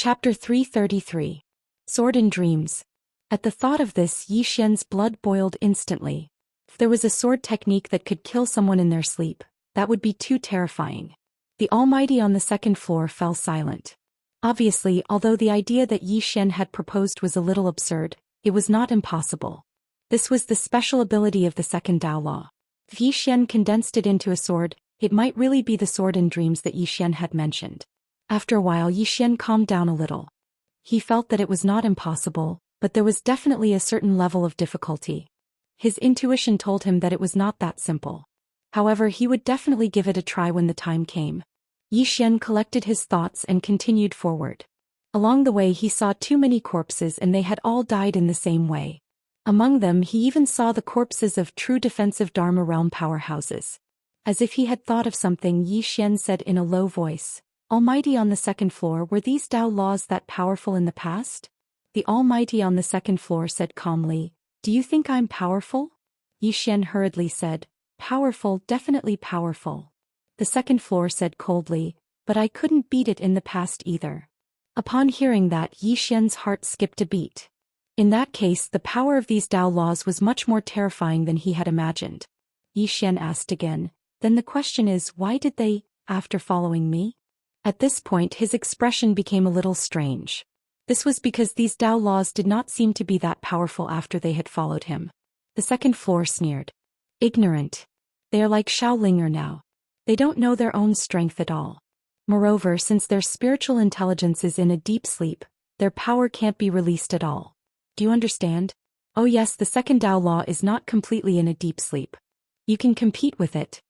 Chapter 333. Sword and Dreams. At the thought of this, Yi Xian's blood boiled instantly. If there was a sword technique that could kill someone in their sleep, that would be too terrifying. The Almighty on the second floor fell silent. Obviously, although the idea that Yi Xian had proposed was a little absurd, it was not impossible. This was the special ability of the second Dao Law. If Yi Xian condensed it into a sword, it might really be the sword in dreams that Yi Xian had mentioned. After a while, Yi Xian calmed down a little. He felt that it was not impossible, but there was definitely a certain level of difficulty. His intuition told him that it was not that simple. However, he would definitely give it a try when the time came. Yi Xian collected his thoughts and continued forward. Along the way he saw too many corpses and they had all died in the same way. Among them he even saw the corpses of true defensive Dharma realm powerhouses. As if he had thought of something, Yi Xian said in a low voice, "Almighty on the second floor, were these Dao laws that powerful in the past?" The Almighty on the second floor said calmly, "Do you think I'm powerful?" Yi Xian hurriedly said, "Powerful, definitely powerful." The second floor said coldly, "But I couldn't beat it in the past either." Upon hearing that, Yi Xian's heart skipped a beat. In that case, the power of these Dao laws was much more terrifying than he had imagined. Yi Xian asked again, "Then the question is, why did they, after following me?" At this point his expression became a little strange. This was because these Dao laws did not seem to be that powerful after they had followed him. The second floor sneered. "Ignorant. They are like Shaolinger now. They don't know their own strength at all. Moreover, since their spiritual intelligence is in a deep sleep, their power can't be released at all. Do you understand? Oh yes, the second Dao law is not completely in a deep sleep. You can compete with it."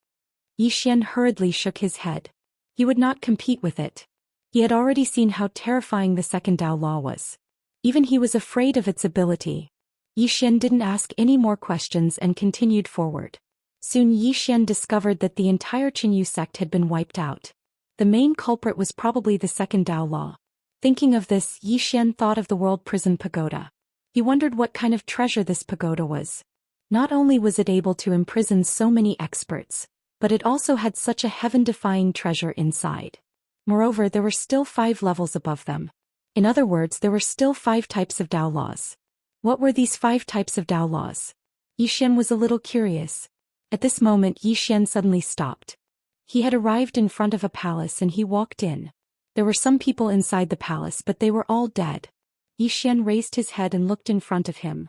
Yi Xian hurriedly shook his head. He would not compete with it. He had already seen how terrifying the second Dao law was. Even he was afraid of its ability. Yi Xian didn't ask any more questions and continued forward. Soon Yi Xian discovered that the entire Qinyu sect had been wiped out. The main culprit was probably the second Dao law. Thinking of this, Yi Xian thought of the world prison pagoda. He wondered what kind of treasure this pagoda was. Not only was it able to imprison so many experts, but it also had such a heaven-defying treasure inside. Moreover, there were still 5 levels above them. In other words, there were still 5 types of Dao laws. What were these 5 types of Dao laws? Yi Xian was a little curious. At this moment Yi Xian suddenly stopped. He had arrived in front of a palace and he walked in. There were some people inside the palace, but they were all dead. Yi Xian raised his head and looked in front of him.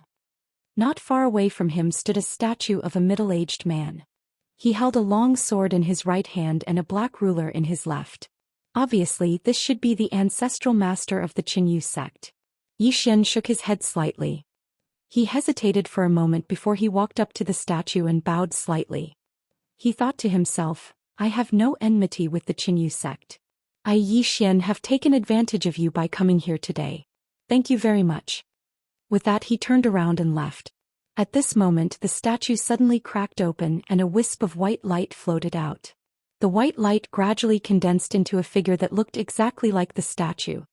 Not far away from him stood a statue of a middle-aged man. He held a long sword in his right hand and a black ruler in his left. Obviously, this should be the ancestral master of the Qinyu sect. Yi Xian shook his head slightly. He hesitated for a moment before he walked up to the statue and bowed slightly. He thought to himself, "I have no enmity with the Qinyu sect. I, Yi Xian, have taken advantage of you by coming here today. Thank you very much." With that he turned around and left. At this moment the statue suddenly cracked open and a wisp of white light floated out. The white light gradually condensed into a figure that looked exactly like the statue.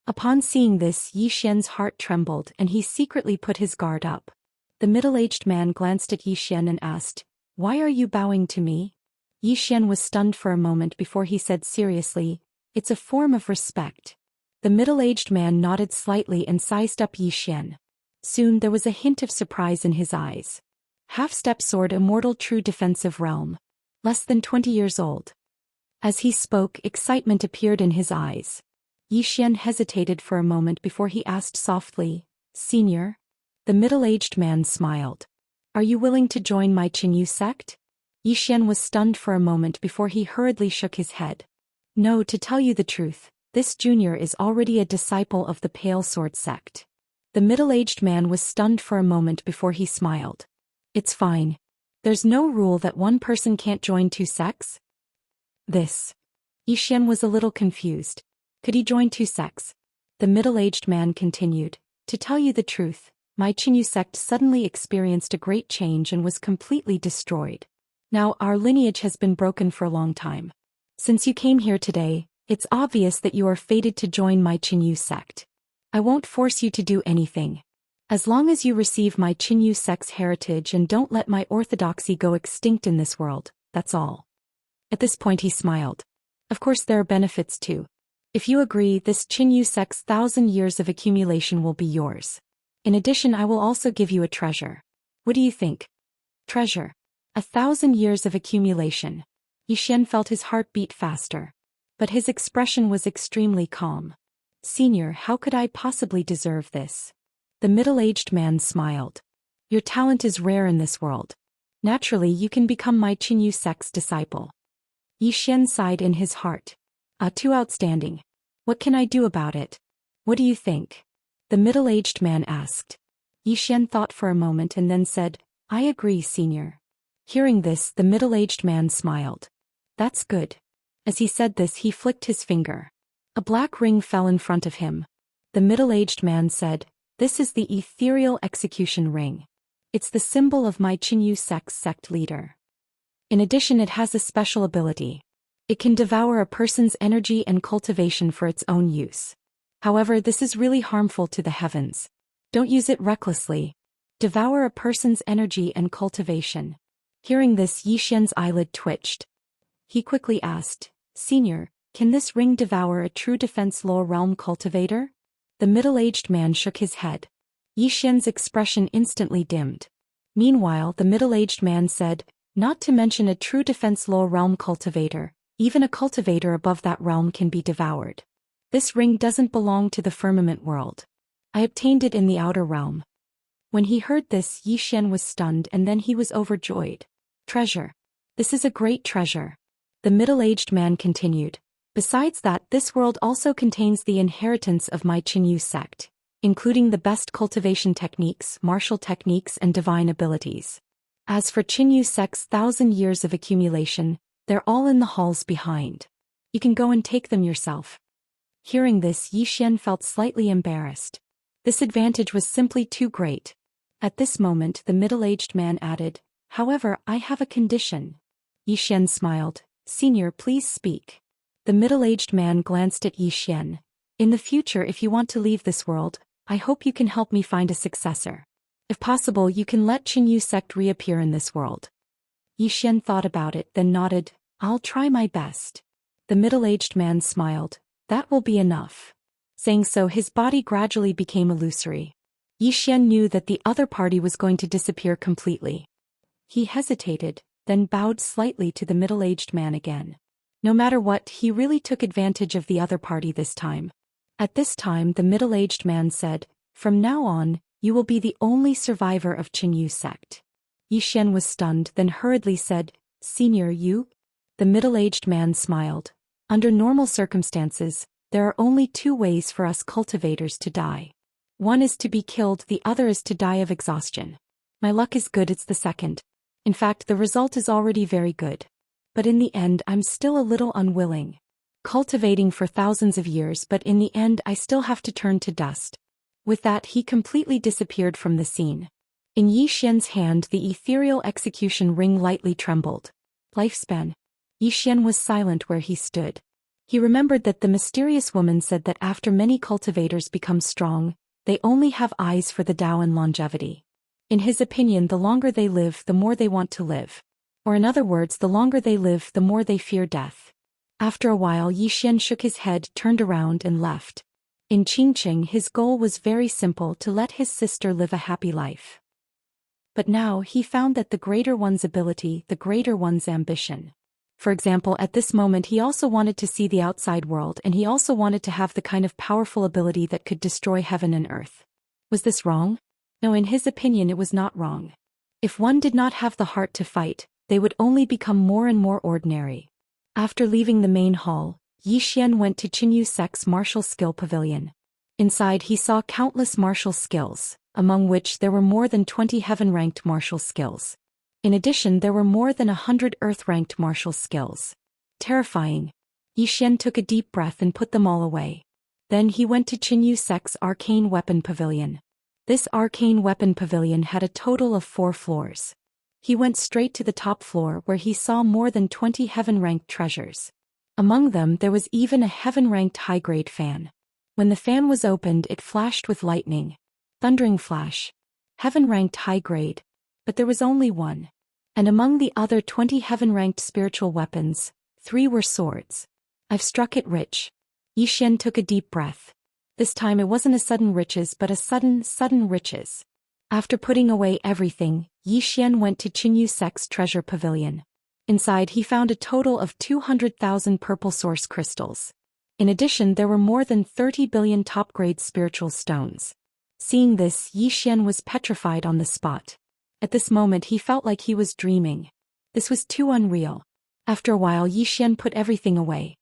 Upon seeing this, Yi Xian's heart trembled and he secretly put his guard up. The middle-aged man glanced at Yi Xian and asked, "Why are you bowing to me?" Yi Xian was stunned for a moment before he said seriously, "It's a form of respect." The middle-aged man nodded slightly and sized up Yi Xian. Soon there was a hint of surprise in his eyes. Half-step sword, immortal, true defensive realm. Less than 20 years old. As he spoke, excitement appeared in his eyes. Yi Xian hesitated for a moment before he asked softly, "Senior?" The middle-aged man smiled. "Are you willing to join my Qinyu sect?" Yi Xian was stunned for a moment before he hurriedly shook his head. "No, to tell you the truth, this junior is already a disciple of the Pale Sword sect." The middle-aged man was stunned for a moment before he smiled. "It's fine. There's no rule that one person can't join 2 sects?" This. Yi Xian was a little confused. Could he join 2 sects? The middle-aged man continued, "To tell you the truth, my Qinyu sect suddenly experienced a great change and was completely destroyed. Now our lineage has been broken for a long time. Since you came here today, it's obvious that you are fated to join my Qinyu sect. I won't force you to do anything. As long as you receive my Qinyu sect's heritage and don't let my orthodoxy go extinct in this world, that's all." At this point he smiled. Of course there are benefits too. If you agree, this Qinyu sect's 1,000 years of accumulation will be yours. In addition, I will also give you a treasure. What do you think? Treasure. 1,000 years of accumulation. Xian felt his heart beat faster. But his expression was extremely calm. Senior, how could I possibly deserve this? The middle-aged man smiled. Your talent is rare in this world. Naturally, you can become my Qinyu sect's disciple. Xian sighed in his heart. Too outstanding. What can I do about it? What do you think? The middle-aged man asked. Xian thought for a moment and then said, I agree, senior. Hearing this, the middle-aged man smiled. That's good. As he said this, he flicked his finger. A black ring fell in front of him. The middle-aged man said, This is the ethereal execution ring. It's the symbol of my Qinyu sect's sect leader. In addition, it has a special ability. It can devour a person's energy and cultivation for its own use. However, this is really harmful to the heavens. Don't use it recklessly. Devour a person's energy and cultivation. Hearing this, Xian's eyelid twitched. He quickly asked, Senior, can this ring devour a true defense lower realm cultivator? The middle-aged man shook his head. Xian's expression instantly dimmed. Meanwhile, the middle-aged man said, Not to mention a true defense lower realm cultivator, even a cultivator above that realm can be devoured. This ring doesn't belong to the firmament world. I obtained it in the outer realm. When he heard this, Xian was stunned and then he was overjoyed. Treasure. This is a great treasure. The middle-aged man continued. Besides that, this world also contains the inheritance of my Qinyu sect, including the best cultivation techniques, martial techniques, and divine abilities. As for Qinyu sect's 1,000 years of accumulation, they're all in the halls behind. You can go and take them yourself. Hearing this, Xian felt slightly embarrassed. This advantage was simply too great. At this moment, the middle-aged man added, However, I have a condition. Xian smiled. Senior, please speak. The middle-aged man glanced at Xian. In the future, if you want to leave this world, I hope you can help me find a successor. If possible, you can let Qinyu sect reappear in this world. Xian thought about it, then nodded. I'll try my best. The middle-aged man smiled. That will be enough. Saying so, his body gradually became illusory. Xian knew that the other party was going to disappear completely. He hesitated, then bowed slightly to the middle-aged man again. No matter what, he really took advantage of the other party this time. At this time, the middle-aged man said, From now on, you will be the only survivor of Qinyu sect. Xian was stunned, then hurriedly said, Senior, you? The middle-aged man smiled. Under normal circumstances, there are only two ways for us cultivators to die. One is to be killed, the other is to die of exhaustion. My luck is good, it's the second. In fact, the result is already very good. But in the end, I'm still a little unwilling. Cultivating for thousands of years, but in the end I still have to turn to dust. With that, he completely disappeared from the scene. In Xian's hand, the ethereal execution ring lightly trembled. Lifespan. Xian was silent where he stood. He remembered that the mysterious woman said that after many cultivators become strong, they only have eyes for the Tao and longevity. In his opinion, the longer they live, the more they want to live. Or in other words, the longer they live, the more they fear death. After a while, Xian shook his head, turned around and left. In Qingqing, his goal was very simple, to let his sister live a happy life. But now, he found that the greater one's ability, the greater one's ambition. For example, at this moment he also wanted to see the outside world, and he also wanted to have the kind of powerful ability that could destroy heaven and earth. Was this wrong? No, in his opinion it was not wrong. If one did not have the heart to fight, they would only become more and more ordinary. After leaving the main hall, Xian went to Qinyu sect's martial skill pavilion. Inside he saw countless martial skills, among which there were more than 20 heaven-ranked martial skills. In addition, there were more than 100 earth-ranked martial skills. Terrifying. Xian took a deep breath and put them all away. Then he went to Qinyu sect's arcane weapon pavilion. This arcane weapon pavilion had a total of 4 floors. He went straight to the top floor where he saw more than 20 heaven-ranked treasures. Among them there was even a heaven-ranked high-grade fan. When the fan was opened, it flashed with lightning. Thundering flash. Heaven-ranked high-grade. But there was only one. And among the other 20 heaven-ranked spiritual weapons, 3 were swords. I've struck it rich. Yi Xian took a deep breath. This time it wasn't a sudden riches but a sudden riches. After putting away everything, Yi Xian went to Qinyu Sect's treasure pavilion. Inside he found a total of 200,000 purple source crystals. In addition there were more than 30 billion top-grade spiritual stones. Seeing this, Yi Xian was petrified on the spot. At this moment he felt like he was dreaming. This was too unreal. After a while Yi Xian put everything away.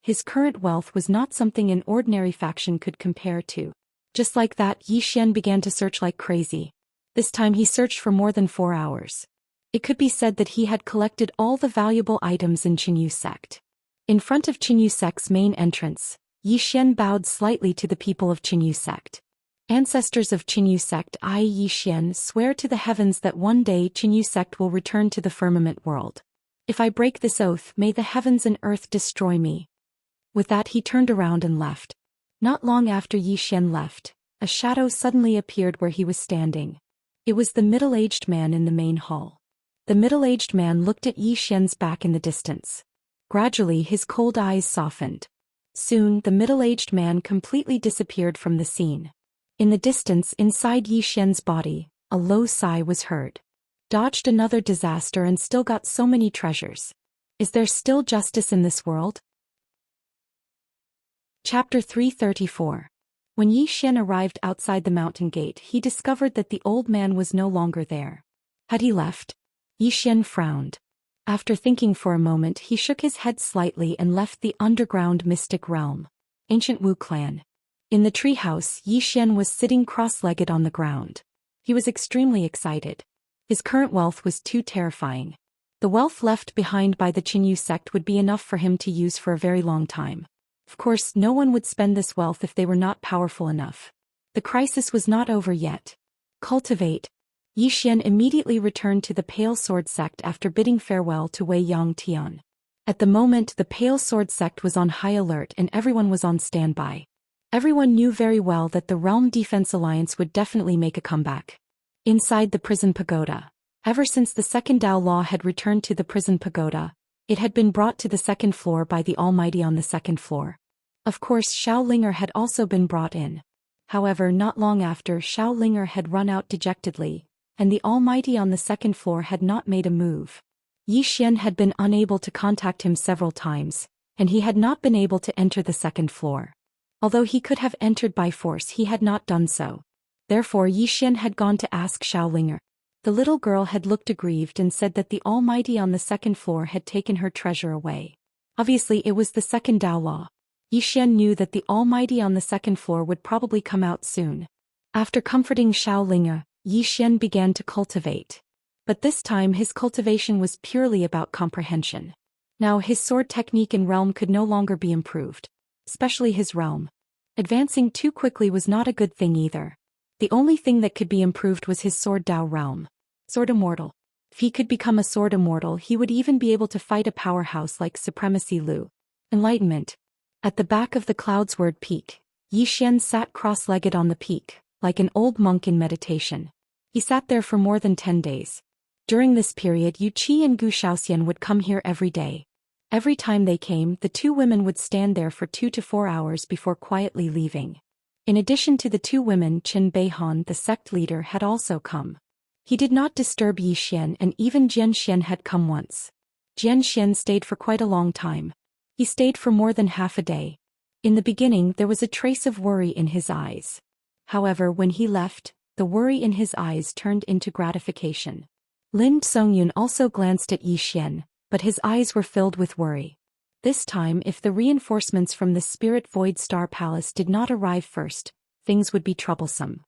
His current wealth was not something an ordinary faction could compare to. Just like that, Yi Xian began to search like crazy. This time he searched for more than 4 hours. It could be said that he had collected all the valuable items in Qinyu Sect. In front of Qinyu Sect's main entrance, Yi Xian bowed slightly to the people of Qinyu Sect. Ancestors of Qinyu Sect, I, Yi Xian, swear to the heavens that one day Qinyu Sect will return to the firmament world. If I break this oath, may the heavens and earth destroy me. With that he turned around and left. Not long after Yi Xian left, a shadow suddenly appeared where he was standing. It was the middle-aged man in the main hall. The middle-aged man looked at Yi Xian's back in the distance. Gradually his cold eyes softened. Soon the middle-aged man completely disappeared from the scene. In the distance inside Yi Xian's body, a low sigh was heard. Dodged another disaster and still got so many treasures. Is there still justice in this world? Chapter 334. When Yi Xian arrived outside the mountain gate, he discovered that the old man was no longer there. Had he left? Yi Xian frowned. After thinking for a moment he shook his head slightly and left the underground mystic realm. Ancient Wu clan. In the treehouse, Yi Xian was sitting cross-legged on the ground. He was extremely excited. His current wealth was too terrifying. The wealth left behind by the Qinyu sect would be enough for him to use for a very long time. Of course, no one would spend this wealth if they were not powerful enough. The crisis was not over yet. Cultivate. Yi Xian immediately returned to the Pale Sword sect after bidding farewell to Wei Yang Tian. At the moment the Pale Sword sect was on high alert and everyone was on standby. Everyone knew very well that the Realm Defense Alliance would definitely make a comeback. Inside the prison pagoda. Ever since the second Dao Law had returned to the prison pagoda, it had been brought to the second floor by the Almighty on the second floor. Of course Xiao Linger had also been brought in. However, not long after, Xiao Linger had run out dejectedly, and the Almighty on the second floor had not made a move. Yi Xian had been unable to contact him several times, and he had not been able to enter the second floor. Although he could have entered by force, he had not done so. Therefore Yi Xian had gone to ask Xiao Linger. The little girl had looked aggrieved and said that the Almighty on the second floor had taken her treasure away. Obviously it was the second Dao Law. Yi Xian knew that the Almighty on the second floor would probably come out soon. After comforting Xiao Linger, Yi Xian began to cultivate. But this time his cultivation was purely about comprehension. Now his sword technique and realm could no longer be improved. Especially his realm. Advancing too quickly was not a good thing either. The only thing that could be improved was his sword Dao realm. Sword Immortal. If he could become a sword immortal, he would even be able to fight a powerhouse like Supremacy Lu. Enlightenment. At the back of the Cloudsword Peak, Yi Xian sat cross-legged on the peak, like an old monk in meditation. He sat there for more than 10 days. During this period Yu Qi and Gu Xiaoxian would come here every day. Every time they came, the two women would stand there for 2 to 4 hours before quietly leaving. In addition to the two women, Chen Beihan, the sect leader, had also come. He did not disturb Yi Xian, and even Jian Xian had come once. Jian Xian stayed for quite a long time. He stayed for more than half a day. In the beginning there was a trace of worry in his eyes. However, when he left, the worry in his eyes turned into gratification. Lin Songyun also glanced at Yi Xian, but his eyes were filled with worry. This time, if the reinforcements from the Spirit Void Star Palace did not arrive first, things would be troublesome.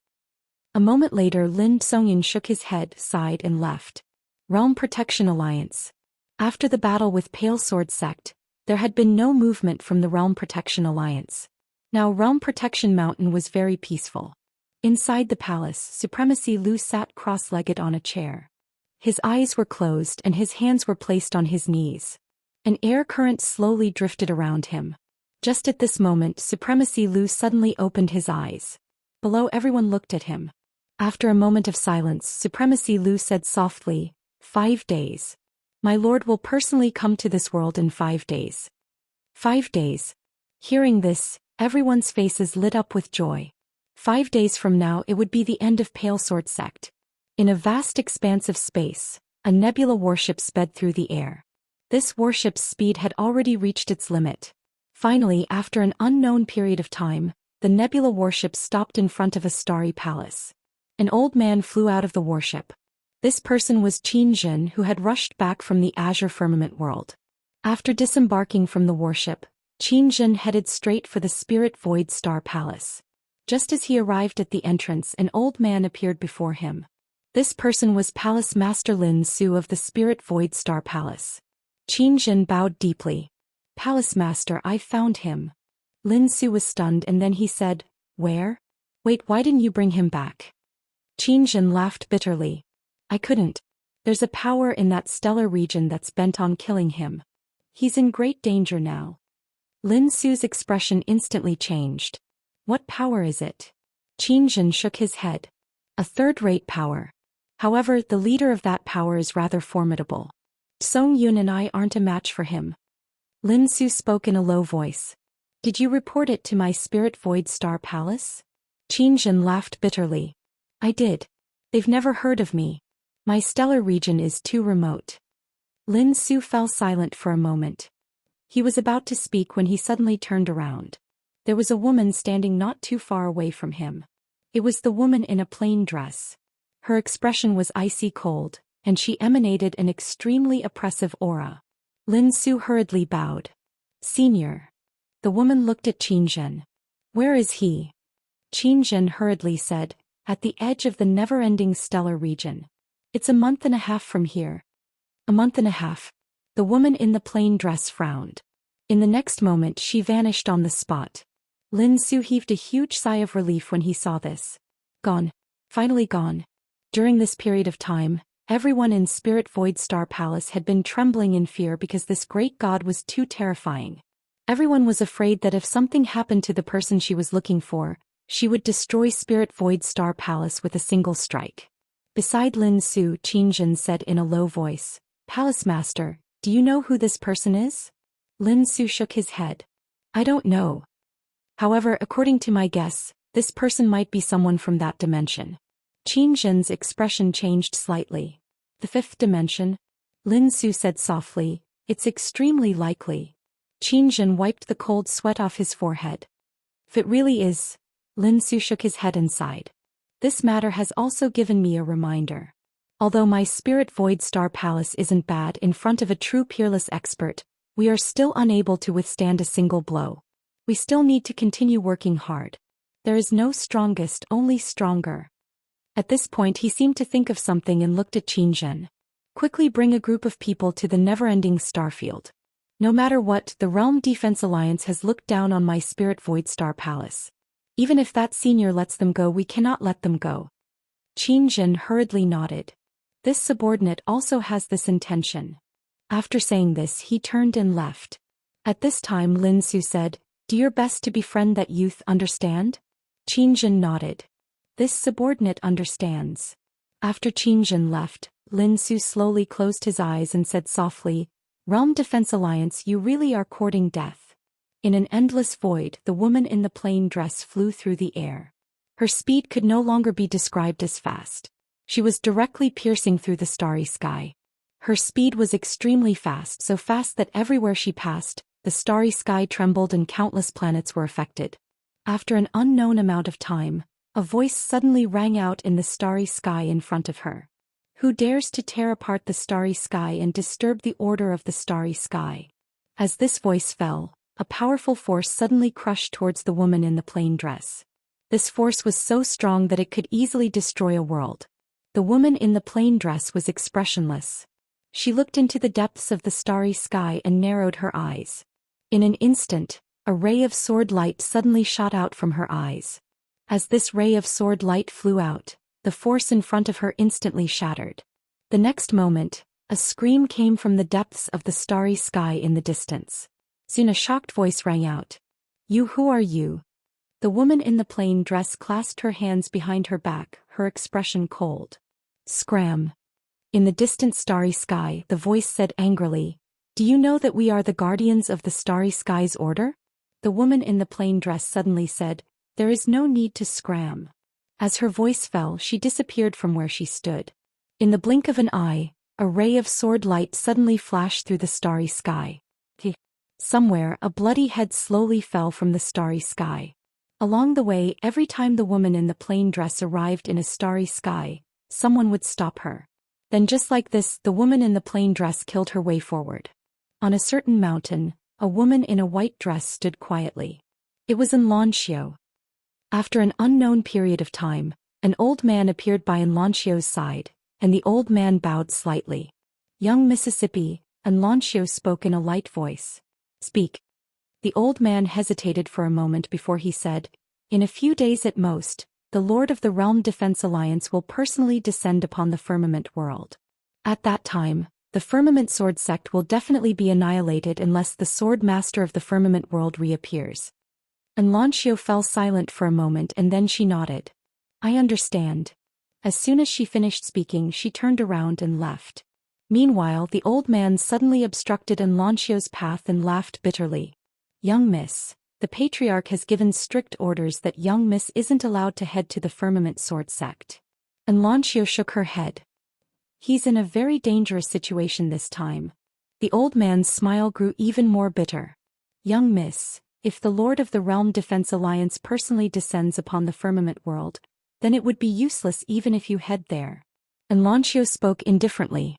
A moment later Lin Songyun shook his head, sighed and left. Realm Protection Alliance. After the battle with Pale Sword Sect, there had been no movement from the Realm Protection Alliance. Now Realm Protection Mountain was very peaceful. Inside the palace, Supremacy Lu sat cross-legged on a chair. His eyes were closed and his hands were placed on his knees. An air current slowly drifted around him. Just at this moment, Supremacy Lu suddenly opened his eyes. Below, everyone looked at him. After a moment of silence, Supremacy Lu said softly, 5 days. My lord will personally come to this world in 5 days. 5 days. Hearing this, everyone's faces lit up with joy. 5 days from now it would be the end of Pale Sword Sect. In a vast expanse of space, a nebula warship sped through the air. This warship's speed had already reached its limit. Finally, after an unknown period of time, the nebula warship stopped in front of a starry palace. An old man flew out of the warship. This person was Xianxia, who had rushed back from the Azure Firmament world. After disembarking from the warship, Xianxia headed straight for the Spirit Void Star Palace. Just as he arrived at the entrance, an old man appeared before him. This person was Palace Master Lin Su of the Spirit Void Star Palace. Xianxia bowed deeply. "Palace Master, I found him." Lin Su was stunned and then he said, "Where? Wait, why didn't you bring him back?" Xianxia laughed bitterly. "I couldn't. There's a power in that stellar region that's bent on killing him. He's in great danger now." Lin Su's expression instantly changed. "What power is it?" Xianxia shook his head. "A third-rate power. However, the leader of that power is rather formidable. Song Yun and I aren't a match for him." Lin Su spoke in a low voice. "Did you report it to my Spirit Void Star Palace?" Xianxia laughed bitterly. "I did. They've never heard of me. My stellar region is too remote." Lin Su fell silent for a moment. He was about to speak when he suddenly turned around. There was a woman standing not too far away from him. It was the woman in a plain dress. Her expression was icy cold, and she emanated an extremely oppressive aura. Lin Su hurriedly bowed. "Senior." The woman looked at Xianxia. "Where is he?" Xianxia hurriedly said, "At the edge of the never-ending stellar region. It's a month and a half from here." "A month and a half." The woman in the plain dress frowned. In the next moment she vanished on the spot. Lin Su heaved a huge sigh of relief when he saw this. Gone. Finally gone. During this period of time, everyone in Spirit Void Star Palace had been trembling in fear because this great god was too terrifying. Everyone was afraid that if something happened to the person she was looking for, she would destroy Spirit Void Star Palace with a single strike. Beside Lin Su, Xianxia said in a low voice, "Palace Master, do you know who this person is?" Lin Su shook his head. "I don't know. However, according to my guess, this person might be someone from that dimension." Xianxia's expression changed slightly. "The fifth dimension?" Lin Su said softly, "It's extremely likely." Xianxia wiped the cold sweat off his forehead. "If it really is..." Lin Su shook his head and sighed. "This matter has also given me a reminder. Although my Spirit Void Star Palace isn't bad in front of a true peerless expert, we are still unable to withstand a single blow. We still need to continue working hard. There is no strongest, only stronger." At this point he seemed to think of something and looked at Xianxia. "Quickly bring a group of people to the never-ending starfield. No matter what, the Realm Defense Alliance has looked down on my Spirit Void Star Palace. Even if that senior lets them go, we cannot let them go." Xianxia hurriedly nodded. "This subordinate also has this intention." After saying this he turned and left. At this time Lin Su said, "Do your best to befriend that youth, understand?" Xianxia nodded. "This subordinate understands." After Xianxia left, Lin Su slowly closed his eyes and said softly, "Realm Defense Alliance, you really are courting death." In an endless void, the woman in the plain dress flew through the air. Her speed could no longer be described as fast. She was directly piercing through the starry sky. Her speed was extremely fast, so fast that everywhere she passed, the starry sky trembled and countless planets were affected. After an unknown amount of time, a voice suddenly rang out in the starry sky in front of her. "Who dares to tear apart the starry sky and disturb the order of the starry sky?" As this voice fell, a powerful force suddenly crushed towards the woman in the plain dress. This force was so strong that it could easily destroy a world. The woman in the plain dress was expressionless. She looked into the depths of the starry sky and narrowed her eyes. In an instant, a ray of sword light suddenly shot out from her eyes. As this ray of sword light flew out, the force in front of her instantly shattered. The next moment, a scream came from the depths of the starry sky in the distance. Soon a shocked voice rang out. "You, who are you?" The woman in the plain dress clasped her hands behind her back, her expression cold. "Scram." In the distant starry sky, the voice said angrily, "Do you know that we are the guardians of the starry sky's order? The woman in the plain dress suddenly said, "There is no need to scram." As her voice fell, she disappeared from where she stood. In the blink of an eye, a ray of sword light suddenly flashed through the starry sky. Somewhere, a bloody head slowly fell from the starry sky. Along the way, every time the woman in the plain dress arrived in a starry sky, someone would stop her. Then just like this, the woman in the plain dress killed her way forward. On a certain mountain, a woman in a white dress stood quietly. It was Xianxia. After an unknown period of time, an old man appeared by Xianxia's side, and the old man bowed slightly. "Young Mississippi," Xianxia spoke in a light voice. "Speak." The old man hesitated for a moment before he said, "In a few days at most, the Lord of the Realm Defense Alliance will personally descend upon the firmament world. At that time, the firmament sword sect will definitely be annihilated unless the sword master of the firmament world reappears." Xianxia fell silent for a moment and then she nodded. "I understand." As soon as she finished speaking, she turned around and left. Meanwhile, the old man suddenly obstructed Xianxia's path and laughed bitterly. "Young miss, the patriarch has given strict orders that young miss isn't allowed to head to the firmament sword sect." Xianxia shook her head. "He's in a very dangerous situation this time." The old man's smile grew even more bitter. "Young miss, if the Lord of the Realm Defense Alliance personally descends upon the firmament world, then it would be useless even if you head there." Xianxia spoke indifferently.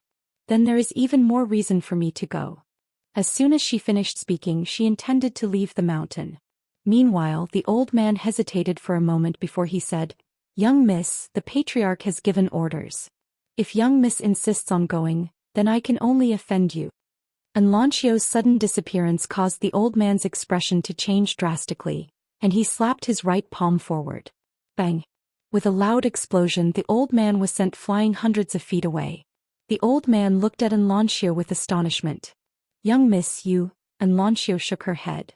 "Then there is even more reason for me to go." As soon as she finished speaking, she intended to leave the mountain. Meanwhile, the old man hesitated for a moment before he said, "Young miss, the patriarch has given orders. If young miss insists on going, then I can only offend you." Xianxia's sudden disappearance caused the old man's expression to change drastically, and he slapped his right palm forward. Bang! With a loud explosion, the old man was sent flying hundreds of feet away. The old man looked at Xianxia with astonishment. "Young miss, you," Xianxia shook her head.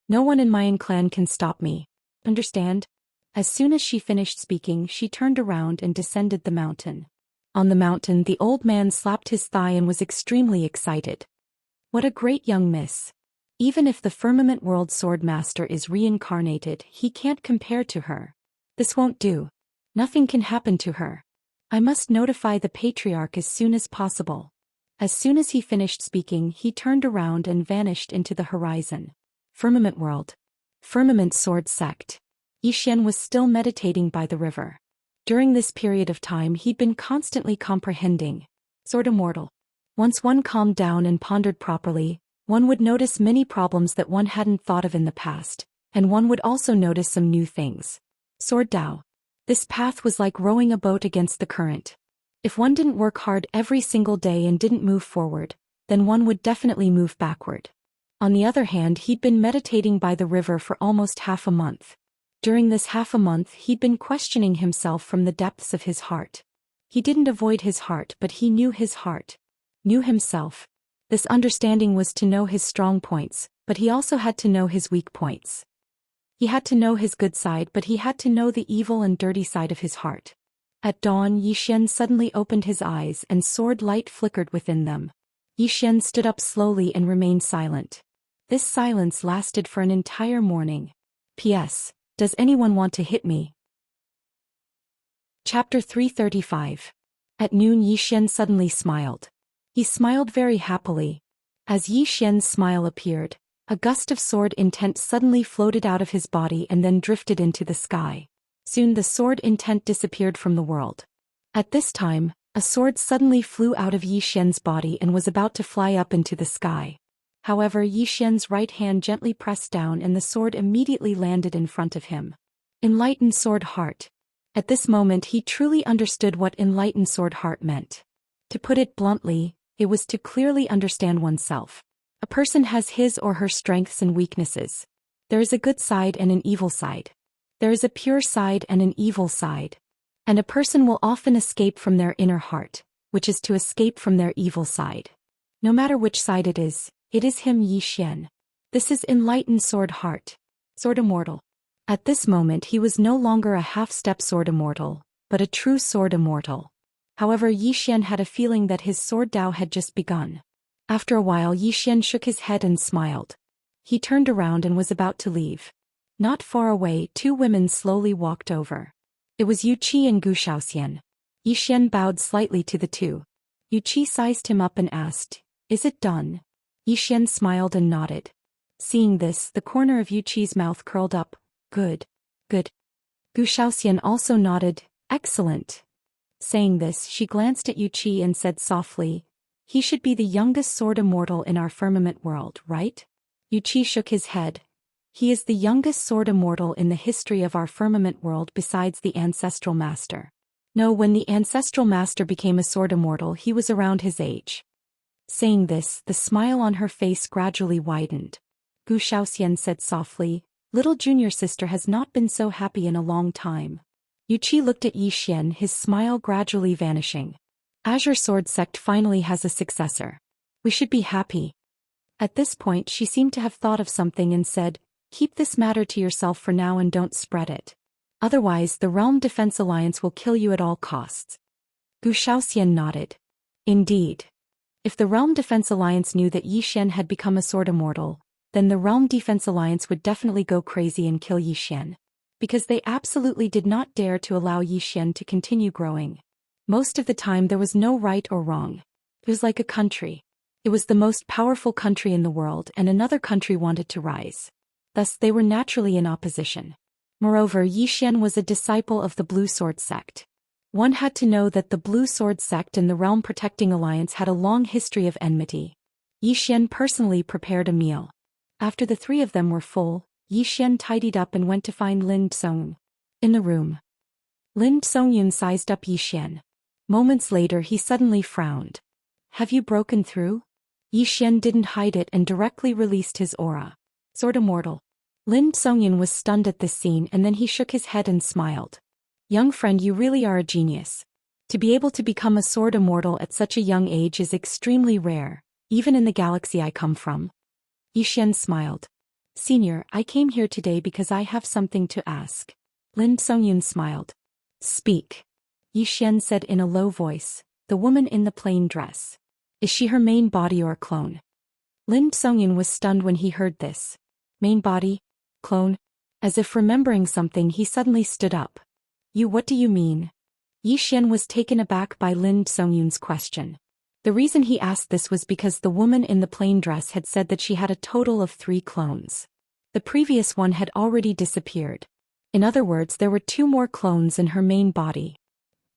"No one in my clan can stop me. Understand?" As soon as she finished speaking, she turned around and descended the mountain. On the mountain, the old man slapped his thigh and was extremely excited. "What a great young miss. Even if the firmament world sword master is reincarnated, he can't compare to her. This won't do. Nothing can happen to her. I must notify the patriarch as soon as possible." As soon as he finished speaking, he turned around and vanished into the horizon. Firmament world. Firmament sword sect. Zhou Xian was still meditating by the river. During this period of time, he'd been constantly comprehending. Sword immortal. Once one calmed down and pondered properly, one would notice many problems that one hadn't thought of in the past, and one would also notice some new things. Sword Dao. This path was like rowing a boat against the current. If one didn't work hard every single day and didn't move forward, then one would definitely move backward. On the other hand, he'd been meditating by the river for almost half a month. During this half a month, he'd been questioning himself from the depths of his heart. He didn't avoid his heart, but he knew his heart. Knew himself. This understanding was to know his strong points, but he also had to know his weak points. He had to know his good side, but he had to know the evil and dirty side of his heart. At dawn, Zhou Xian suddenly opened his eyes and sword light flickered within them. Zhou Xian stood up slowly and remained silent. This silence lasted for an entire morning. P.S. Does anyone want to hit me? Chapter 335. At noon, Zhou Xian suddenly smiled. He smiled very happily. As Zhou Xian's smile appeared, a gust of sword intent suddenly floated out of his body and then drifted into the sky. Soon the sword intent disappeared from the world. At this time, a sword suddenly flew out of Zhou Xian's body and was about to fly up into the sky. However, Zhou Xian's right hand gently pressed down and the sword immediately landed in front of him. Enlightened Sword Heart. At this moment he truly understood what enlightened sword heart meant. To put it bluntly, it was to clearly understand oneself. A person has his or her strengths and weaknesses. There is a good side and an evil side. There is a pure side and an evil side. And a person will often escape from their inner heart, which is to escape from their evil side. No matter which side it is him Zhou Xian. This is enlightened sword heart. Sword immortal. At this moment he was no longer a half-step sword immortal, but a true sword immortal. However, Zhou Xian had a feeling that his sword Dao had just begun. After a while, Zhou Xian shook his head and smiled. He turned around and was about to leave. Not far away, two women slowly walked over. It was Yu Qi and Zhou Xian. Xian bowed slightly to the two. Yu Qi sized him up and asked, "Is it done?" Xian smiled and nodded. Seeing this, the corner of Yu Qi's mouth curled up. "Good. Good." Zhou Xian also nodded. "Excellent." Saying this, she glanced at Yu Qi and said softly, "He should be the youngest sword immortal in our firmament world, right?" Yu Qi shook his head. "He is the youngest sword immortal in the history of our firmament world besides the ancestral master. No, when the ancestral master became a sword immortal, he was around his age." Saying this, the smile on her face gradually widened. Zhou Xian said softly, "Little junior sister has not been so happy in a long time." Yu Qi looked at Xian, his smile gradually vanishing. "Azure Sword Sect finally has a successor. We should be happy." At this point she seemed to have thought of something and said, "Keep this matter to yourself for now and don't spread it. Otherwise the Realm Defense Alliance will kill you at all costs." Zhou Xian nodded. Indeed. If the Realm Defense Alliance knew that Xian had become a sword immortal, then the Realm Defense Alliance would definitely go crazy and kill Xian. Because they absolutely did not dare to allow Xian to continue growing. Most of the time there was no right or wrong. It was like a country. It was the most powerful country in the world and another country wanted to rise. Thus they were naturally in opposition. Moreover, Xian was a disciple of the Blue Sword Sect. One had to know that the Blue Sword Sect and the Realm Protecting Alliance had a long history of enmity. Xian personally prepared a meal. After the three of them were full, Xian tidied up and went to find Lin Tsong. In the room. Lin Tsongyun sized up Xian. Moments later he suddenly frowned. "Have you broken through?" Xian didn't hide it and directly released his aura. "Sword immortal." Lin Tsongyun was stunned at this scene and then he shook his head and smiled. "Young friend, you really are a genius. To be able to become a sword immortal at such a young age is extremely rare, even in the galaxy I come from." Xian smiled. "Senior, I came here today because I have something to ask." Lin Tsongyun smiled. "Speak." Xian said in a low voice, "The woman in the plain dress. Is she her main body or a clone?" Lin Tsongyun was stunned when he heard this. Main body? Clone? As if remembering something he suddenly stood up. What do you mean?" Xian was taken aback by Lin Tsongyun's question. The reason he asked this was because the woman in the plain dress had said that she had a total of 3 clones. The previous one had already disappeared. In other words, there were 2 more clones in her main body.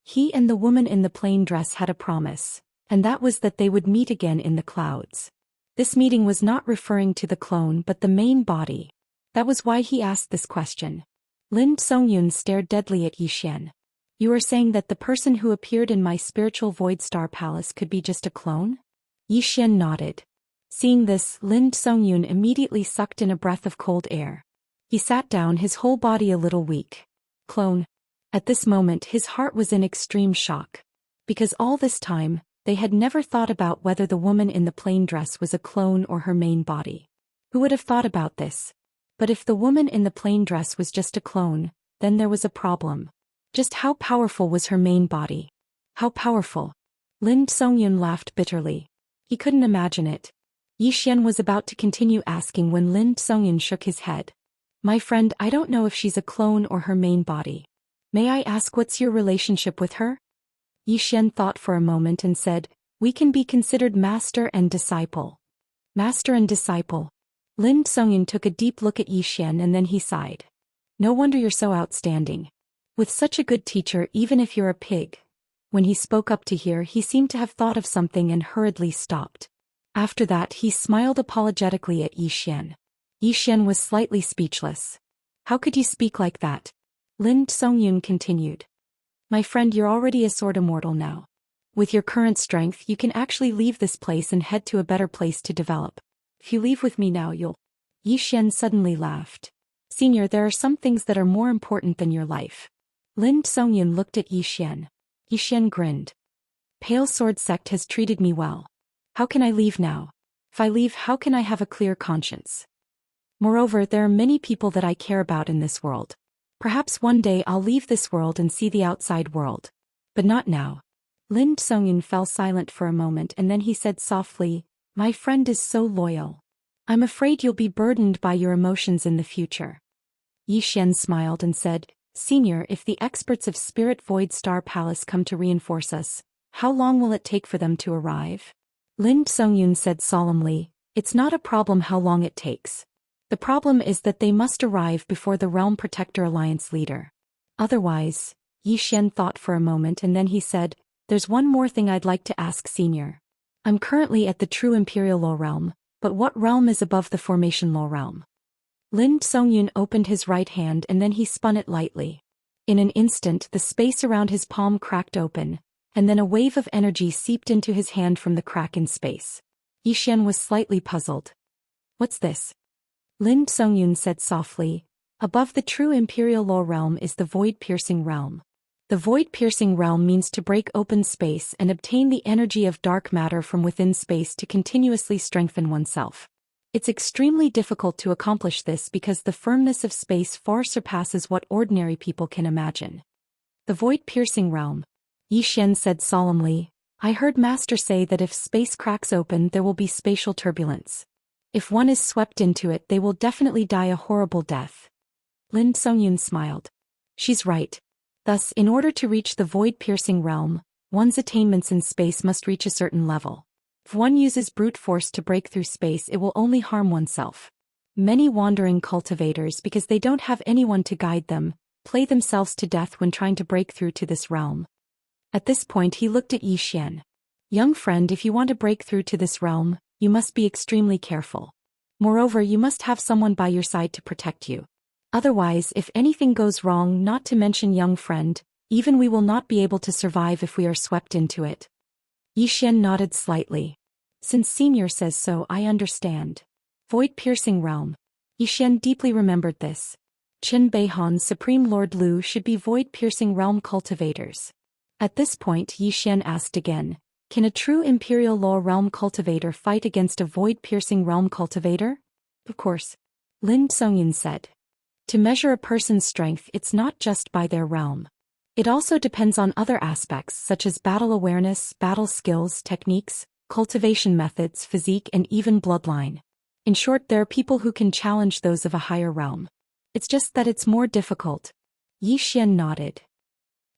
He and the woman in the plain dress had a promise, and that was that they would meet again in the clouds. This meeting was not referring to the clone but the main body. That was why he asked this question. Lin Tsongyun stared deadly at Xian. "You are saying that the person who appeared in my spiritual Void Star Palace could be just a clone?" Xian nodded. Seeing this, Lin Tsongyun immediately sucked in a breath of cold air. He sat down, his whole body a little weak. Clone. At this moment his heart was in extreme shock. Because all this time, they had never thought about whether the woman in the plain dress was a clone or her main body. Who would have thought about this? But if the woman in the plain dress was just a clone, then there was a problem. Just how powerful was her main body? How powerful? Lin Tsongyun laughed bitterly. He couldn't imagine it. Xian was about to continue asking when Lin Tsongyun shook his head. "My friend, I don't know if she's a clone or her main body. May I ask what's your relationship with her?" Xian thought for a moment and said, "We can be considered master and disciple." Master and disciple. Lin Tsongyun took a deep look at Xian and then he sighed. "No wonder you're so outstanding. With such a good teacher, even if you're a pig." When he spoke up to here, he seemed to have thought of something and hurriedly stopped. After that he smiled apologetically at Xian. Xian was slightly speechless. "How could you speak like that?" Lin Tsongyun continued. "My friend, you're already a sword immortal now. With your current strength you can actually leave this place and head to a better place to develop. If you leave with me now you'll..." Xian suddenly laughed. "Senior, there are some things that are more important than your life." Lin Tsongyun looked at Xian. Xian grinned. "Pale Sword Sect has treated me well. How can I leave now? If I leave, how can I have a clear conscience? Moreover, there are many people that I care about in this world. Perhaps one day I'll leave this world and see the outside world. But not now." Lin Tsongyun fell silent for a moment and then he said softly, "My friend is so loyal. I'm afraid you'll be burdened by your emotions in the future. Xian smiled and said, Senior, if the experts of Spirit Void Star Palace come to reinforce us, how long will it take for them to arrive? Lin Songyun said solemnly, It's not a problem how long it takes. The problem is that they must arrive before the Realm Protector Alliance leader. Otherwise, Xian thought for a moment and then he said, There's one more thing I'd like to ask Senior. I'm currently at the true Imperial Law Realm, but what realm is above the Formation Law Realm? Lin Songyun opened his right hand and then he spun it lightly. In an instant the space around his palm cracked open, and then a wave of energy seeped into his hand from the crack in space. Xian was slightly puzzled. What's this? Lin Songyun said softly, Above the true Imperial Law Realm is the Void-Piercing Realm. The Void-Piercing Realm means to break open space and obtain the energy of dark matter from within space to continuously strengthen oneself. It's extremely difficult to accomplish this because the firmness of space far surpasses what ordinary people can imagine. The Void-Piercing Realm. Xian said solemnly, I heard Master say that if space cracks open there will be spatial turbulence. If one is swept into it they will definitely die a horrible death. Lin Songyun smiled. She's right. Thus, in order to reach the Void-Piercing Realm, one's attainments in space must reach a certain level. If one uses brute force to break through space it will only harm oneself. Many wandering cultivators, because they don't have anyone to guide them, play themselves to death when trying to break through to this realm. At this point he looked at Xian. Young friend, if you want to break through to this realm, you must be extremely careful. Moreover, you must have someone by your side to protect you. Otherwise, if anything goes wrong, not to mention young friend, even we will not be able to survive if we are swept into it. Xian nodded slightly. Since Senior says so, I understand. Void-Piercing Realm. Xian deeply remembered this. Chen Beihan, Supreme Lord Lu should be Void-Piercing Realm cultivators. At this point Xian asked again, Can a true Imperial Law Realm cultivator fight against a Void-Piercing Realm cultivator? Of course. Lin Songyun said. To measure a person's strength it's not just by their realm. It also depends on other aspects such as battle awareness, battle skills, techniques, cultivation methods, physique and even bloodline. In short, there are people who can challenge those of a higher realm. It's just that it's more difficult. Xian nodded.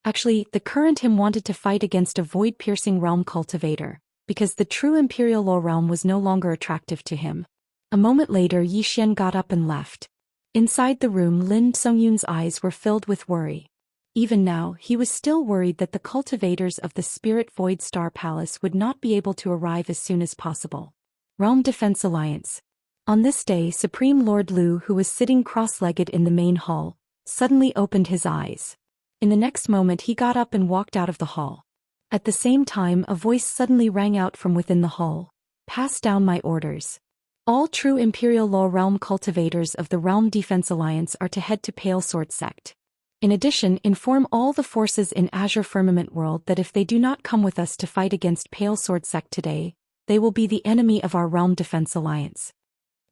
Actually, the current him wanted to fight against a void-piercing realm cultivator, because the true Imperial Law realm was no longer attractive to him. A moment later Xian got up and left. Inside the room Lin Songyun's eyes were filled with worry. Even now, he was still worried that the cultivators of the Spirit Void Star Palace would not be able to arrive as soon as possible. Realm Defense Alliance. On this day, Supreme Lord Lu, who was sitting cross-legged in the main hall, suddenly opened his eyes. In the next moment he got up and walked out of the hall. At the same time a voice suddenly rang out from within the hall. Pass down my orders. All true Imperial Law Realm cultivators of the Realm Defense Alliance are to head to Pale Sword Sect. In addition, inform all the forces in Azure Firmament World that if they do not come with us to fight against Pale Sword Sect today, they will be the enemy of our Realm Defense Alliance.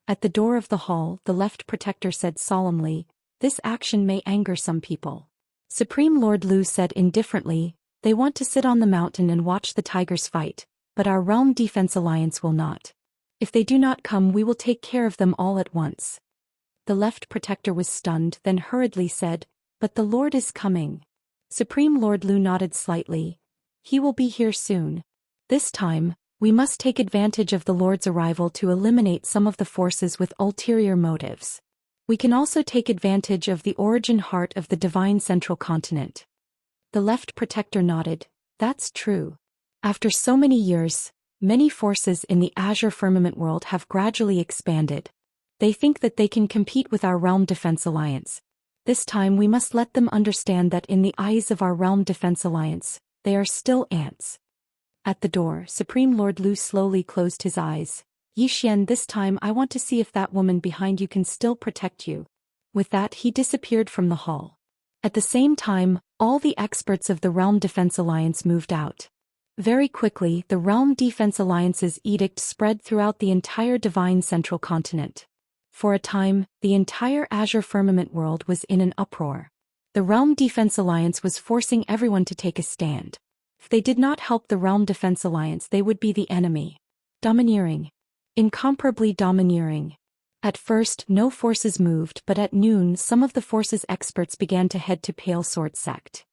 At the door of the hall, the Left Protector said solemnly, This action may anger some people. Supreme Lord Lu said indifferently, They want to sit on the mountain and watch the tigers fight, but our Realm Defense Alliance will not. If they do not come, we will take care of them all at once. The Left Protector was stunned, then hurriedly said, But the Lord is coming. Supreme Lord Lu nodded slightly. He will be here soon. This time, we must take advantage of the Lord's arrival to eliminate some of the forces with ulterior motives. We can also take advantage of the origin heart of the divine central continent. The Left Protector nodded. That's true. After so many years, many forces in the Azure Firmament World have gradually expanded. They think that they can compete with our Realm Defense Alliance. This time we must let them understand that in the eyes of our Realm Defense Alliance, they are still ants. At the door, Supreme Lord Lu slowly closed his eyes. Xian, this time I want to see if that woman behind you can still protect you. With that he disappeared from the hall. At the same time, all the experts of the Realm Defense Alliance moved out. Very quickly, the Realm Defense Alliance's edict spread throughout the entire divine central continent. For a time, the entire Azure Firmament World was in an uproar. The Realm Defense Alliance was forcing everyone to take a stand. If they did not help the Realm Defense Alliance, they would be the enemy. Domineering. incomparably domineering. At first, no forces moved, but at noon some of the forces experts began to head to Pale Sword Sect.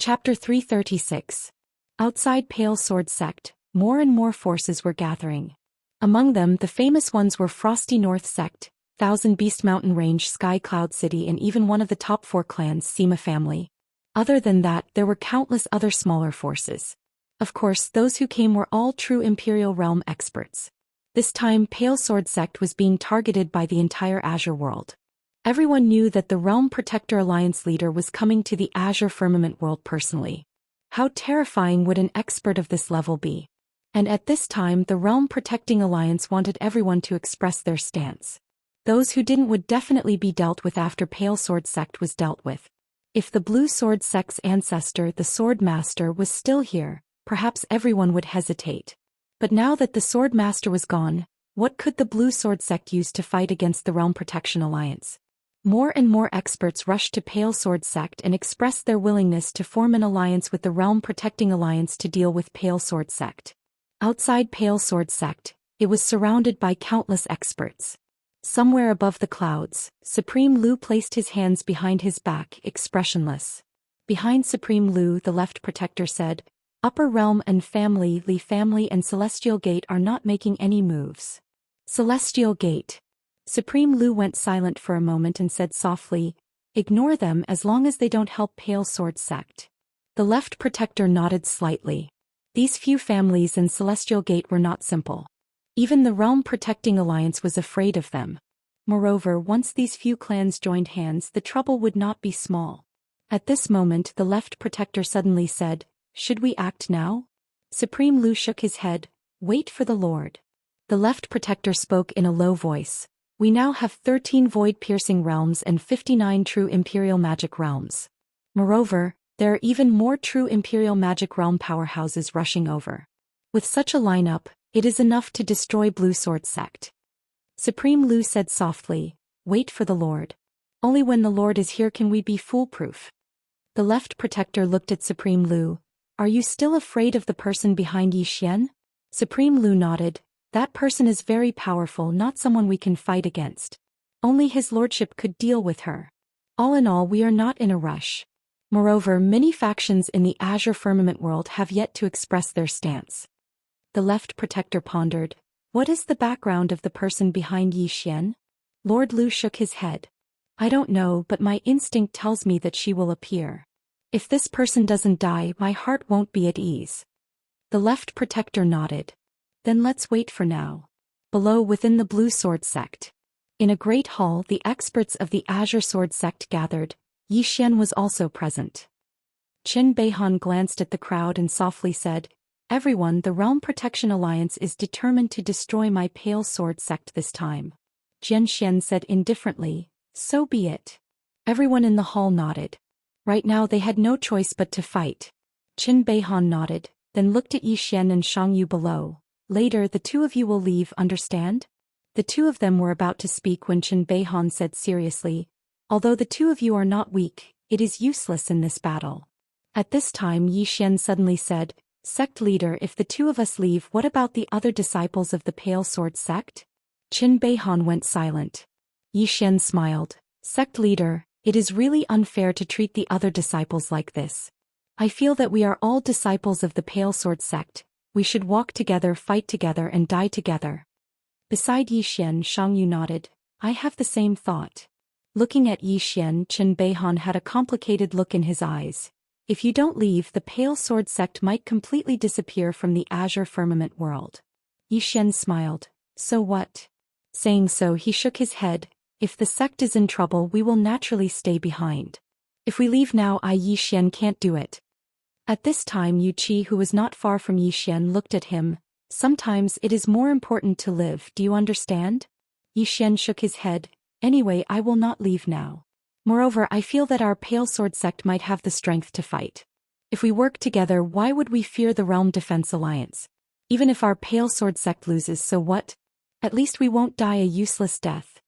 Chapter 336. Outside Pale Sword Sect, more and more forces were gathering. Among them the famous ones were Frosty North Sect, Thousand Beast Mountain Range, Sky Cloud City, and even one of the top 4 clans, Sima family. Other than that, there were countless other smaller forces. Of course, those who came were all true Imperial Realm experts. This time Pale Sword Sect was being targeted by the entire Azure world. Everyone knew that the Realm Protector Alliance leader was coming to the Azure Firmament world personally. How terrifying would an expert of this level be? And at this time the Realm Protecting Alliance wanted everyone to express their stance. Those who didn't would definitely be dealt with after Pale Sword Sect was dealt with. If the Blue Sword Sect's ancestor, the Sword Master, was still here, perhaps everyone would hesitate. But now that the Sword Master was gone, what could the Blue Sword Sect use to fight against the Realm Protection Alliance? More and more experts rushed to Pale Sword Sect and expressed their willingness to form an alliance with the Realm Protecting Alliance to deal with Pale Sword Sect. Outside Pale Sword Sect, it was surrounded by countless experts. Somewhere above the clouds, Supreme Lu placed his hands behind his back, expressionless. Behind Supreme Lu, the Left Protector said, "Upper Realm and Family, Li Family and Celestial Gate are not making any moves." Celestial Gate. Supreme Lu went silent for a moment and said softly, "Ignore them as long as they don't help Pale Sword Sect." The Left Protector nodded slightly. These few families and Celestial Gate were not simple. Even the Realm Protecting Alliance was afraid of them. Moreover, once these few clans joined hands, the trouble would not be small. At this moment the Left Protector suddenly said, "Should we act now?" Supreme Lu shook his head. "Wait for the Lord." The Left Protector spoke in a low voice. "We now have 13 void-piercing realms and 59 true Imperial Magic realms. Moreover, there are even more true Imperial Magic realm powerhouses rushing over. With such a lineup, it is enough to destroy Blue Sword Sect." Supreme Lu said softly, "Wait for the Lord. Only when the Lord is here can we be foolproof." The Left Protector looked at Supreme Lu. "Are you still afraid of the person behind Zhou Xian?" Supreme Lu nodded. "That person is very powerful, not someone we can fight against. Only his lordship could deal with her. All in all, we are not in a rush. Moreover, many factions in the Azure Firmament world have yet to express their stance." The Left Protector pondered. "What is the background of the person behind Zhou Xian?" Lord Lu shook his head. "I don't know, but my instinct tells me that she will appear. If this person doesn't die, my heart won't be at ease." The Left Protector nodded. "Then let's wait for now." Below, within the Blue Sword Sect. In a great hall, the experts of the Azure Sword Sect gathered. Zhou Xian was also present. Qin Beihan glanced at the crowd and softly said, "Everyone, the Realm Protection Alliance is determined to destroy my Pale Sword Sect this time." Jian Xian said indifferently, "So be it." Everyone in the hall nodded. Right now they had no choice but to fight. Qin Beihan nodded, then looked at Zhou Xian and Shang Yu below. "Later the two of you will leave, understand?" The two of them were about to speak when Qin Beihan said seriously, "Although the two of you are not weak, it is useless in this battle." At this time Zhou Xian suddenly said, "Sect leader, if the two of us leave, what about the other disciples of the Pale Sword Sect?" Qin Beihan went silent. Zhou Xian smiled. "Sect leader, it is really unfair to treat the other disciples like this. I feel that we are all disciples of the Pale Sword Sect. We should walk together, fight together and die together." Beside Zhou Xian, Shang Yu nodded. "I have the same thought." Looking at Zhou Xian, Qin Beihan had a complicated look in his eyes. "If you don't leave, the Pale Sword Sect might completely disappear from the Azure Firmament world." Zhou Xian smiled. "So what?" Saying so, he shook his head. "If the sect is in trouble, we will naturally stay behind. If we leave now, Zhou Xian can't do it." At this time Yu Qi, who was not far from Zhou Xian, looked at him. "Sometimes it is more important to live, do you understand?" Zhou Xian shook his head. "Anyway, I will not leave now. Moreover, I feel that our Pale Sword Sect might have the strength to fight. If we work together, why would we fear the Realm Defense Alliance? Even if our Pale Sword Sect loses, so what? At least we won't die a useless death."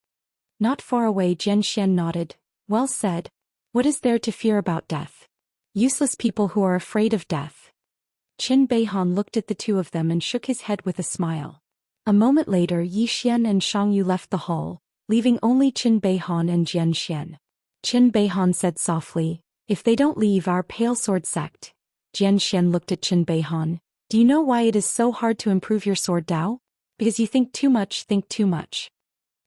Not far away Jian Xian nodded. "Well said. What is there to fear about death? Useless people who are afraid of death." Qin Beihan looked at the two of them and shook his head with a smile. A moment later Yi Xian and Shang Yu left the hall, leaving only Qin Beihan and Jian Xian. Qin Beihan said softly, "If they don't leave our Pale Sword sect." Jian Xian looked at Qin Beihan. "Do you know why it is so hard to improve your sword Dao? Because you think too much.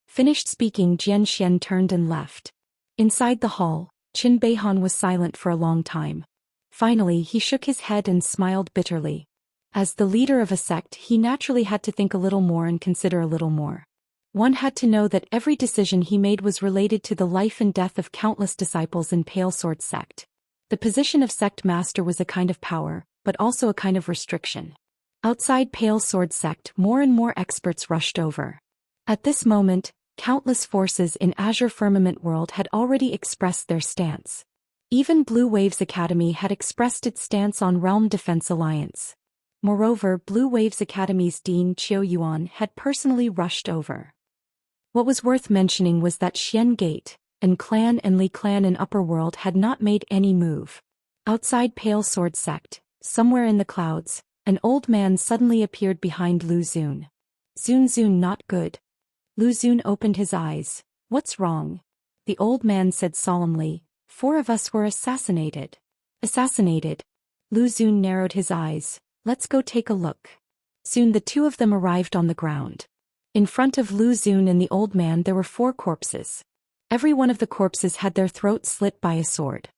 Finished speaking, Jian Xian turned and left. Inside the hall, Qin Beihan was silent for a long time. Finally he shook his head and smiled bitterly. As the leader of a sect, he naturally had to think a little more and consider a little more. One had to know that every decision he made was related to the life and death of countless disciples in Pale Sword sect. The position of sect master was a kind of power, but also a kind of restriction. Outside Pale Sword sect, more and more experts rushed over. At this moment, countless forces in Azure Firmament World had already expressed their stance. Even Blue Waves Academy had expressed its stance on Realm Defense Alliance. Moreover, Blue Waves Academy's Dean Qiu Yuan had personally rushed over. What was worth mentioning was that Xian Gate, and Clan and Li Clan in Upper World had not made any move. Outside Pale Sword sect, somewhere in the clouds, an old man suddenly appeared behind Lu Xun. Zun, not good. Lu Xun opened his eyes. "What's wrong?" The old man said solemnly, "4 of us were assassinated." Assassinated? Lu Xun narrowed his eyes. "Let's go take a look." Soon the two of them arrived on the ground. In front of Lu Xun and the old man there were 4 corpses. Every one of the corpses had their throats slit by a sword.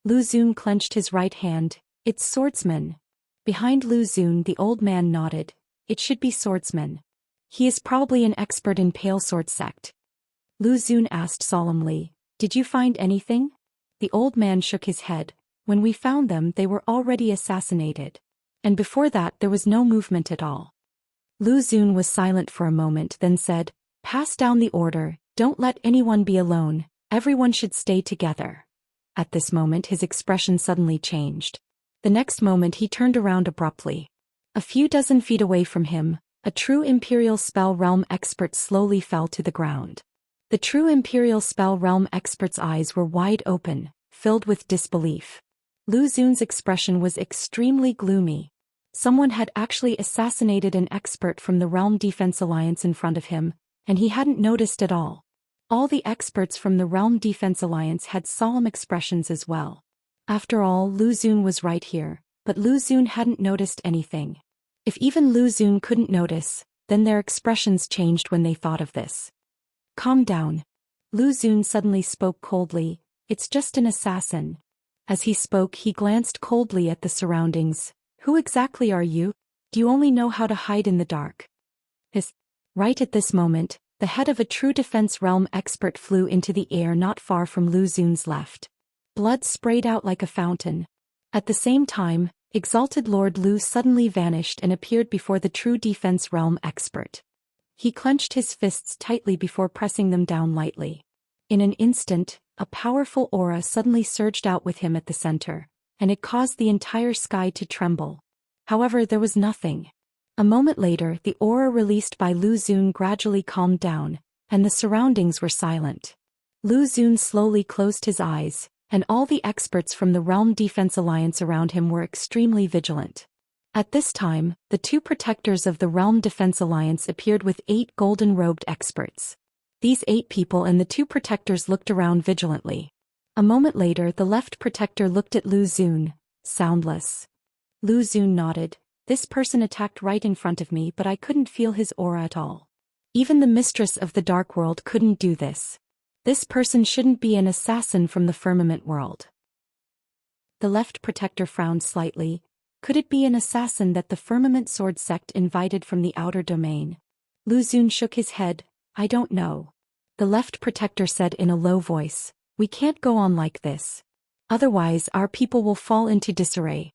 Lu Xun clenched his right hand. "It's swordsman." Behind Lu Xun the old man nodded. "It should be swordsman. He is probably an expert in Pale Sword sect." Lu Xun asked solemnly, "Did you find anything?" The old man shook his head. "When we found them they were already assassinated. And before that there was no movement at all." Lu Xun was silent for a moment, then said, "Pass down the order, don't let anyone be alone, everyone should stay together." At this moment his expression suddenly changed. The next moment he turned around abruptly. A few dozen feet away from him, a true Imperial Spell Realm expert slowly fell to the ground. The true Imperial Spell Realm expert's eyes were wide open, filled with disbelief. Lu Xun's expression was extremely gloomy. Someone had actually assassinated an expert from the Realm Defense Alliance in front of him, and he hadn't noticed at all. All the experts from the Realm Defense Alliance had solemn expressions as well. After all, Lu Xun was right here, but Lu Xun hadn't noticed anything. If even Lu Xun couldn't notice, then their expressions changed when they thought of this. "Calm down." Lu Xun suddenly spoke coldly, "It's just an assassin." As he spoke he glanced coldly at the surroundings. "Who exactly are you? Do you only know how to hide in the dark?" Right at this moment, the head of a true defense realm expert flew into the air not far from Lu Xun's left. Blood sprayed out like a fountain. At the same time, Exalted Lord Lu suddenly vanished and appeared before the true defense realm expert. He clenched his fists tightly before pressing them down lightly. In an instant, a powerful aura suddenly surged out with him at the center, and it caused the entire sky to tremble. However, there was nothing. A moment later, the aura released by Lu Xun gradually calmed down, and the surroundings were silent. Lu Xun slowly closed his eyes, and all the experts from the Realm Defense Alliance around him were extremely vigilant. At this time, the 2 protectors of the Realm Defense Alliance appeared with 8 golden-robed experts. These 8 people and the 2 protectors looked around vigilantly. A moment later the left protector looked at Lu Xun, soundless. Lu Xun nodded. "This person attacked right in front of me, but I couldn't feel his aura at all. Even the mistress of the dark world couldn't do this. This person shouldn't be an assassin from the firmament world." The left protector frowned slightly. Could it be an assassin that the Firmament Sword sect invited from the outer domain? Lu Xun shook his head. "I don't know." The left protector said in a low voice, "We can't go on like this. Otherwise our people will fall into disarray."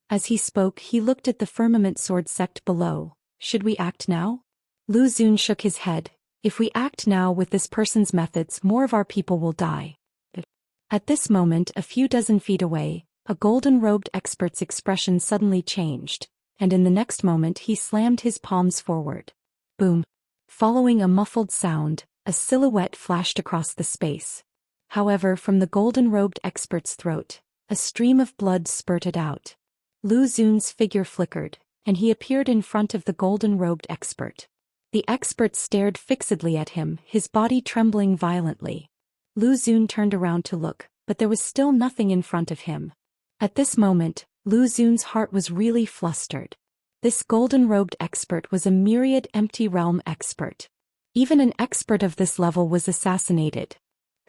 As he spoke he looked at the Firmament Sword sect below. "Should we act now?" Lu Xun shook his head. "If we act now with this person's methods, more of our people will die." At this moment, a few dozen feet away, a golden-robed expert's expression suddenly changed, and in the next moment he slammed his palms forward. Boom! Following a muffled sound, a silhouette flashed across the space. However, from the golden-robed expert's throat, a stream of blood spurted out. Lu Xun's figure flickered, and he appeared in front of the golden-robed expert. The expert stared fixedly at him, his body trembling violently. Lu Xun turned around to look, but there was still nothing in front of him. At this moment, Lu Xun's heart was really flustered. This golden-robed expert was a myriad empty realm expert. Even an expert of this level was assassinated.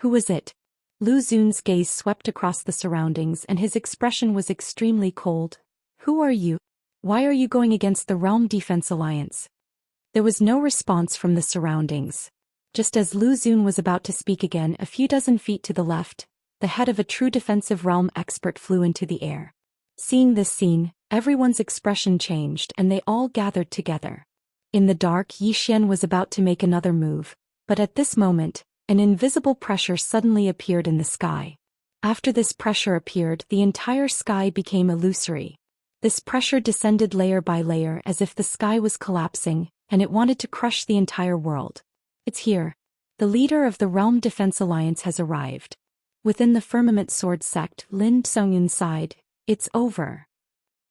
Who was it? Lu Xun's gaze swept across the surroundings and his expression was extremely cold. Who are you? Why are you going against the Realm Defense Alliance? There was no response from the surroundings. Just as Lu Xun was about to speak again, a few dozen feet to the left, the head of a true defensive realm expert flew into the air. Seeing this scene, everyone's expression changed and they all gathered together. In the dark, Xian was about to make another move, but at this moment, an invisible pressure suddenly appeared in the sky. After this pressure appeared, the entire sky became illusory. This pressure descended layer by layer as if the sky was collapsing, and it wanted to crush the entire world. It's here. The leader of the Realm Defense Alliance has arrived. Within the Firmament Sword sect, Lin Songyun sighed, "It's over."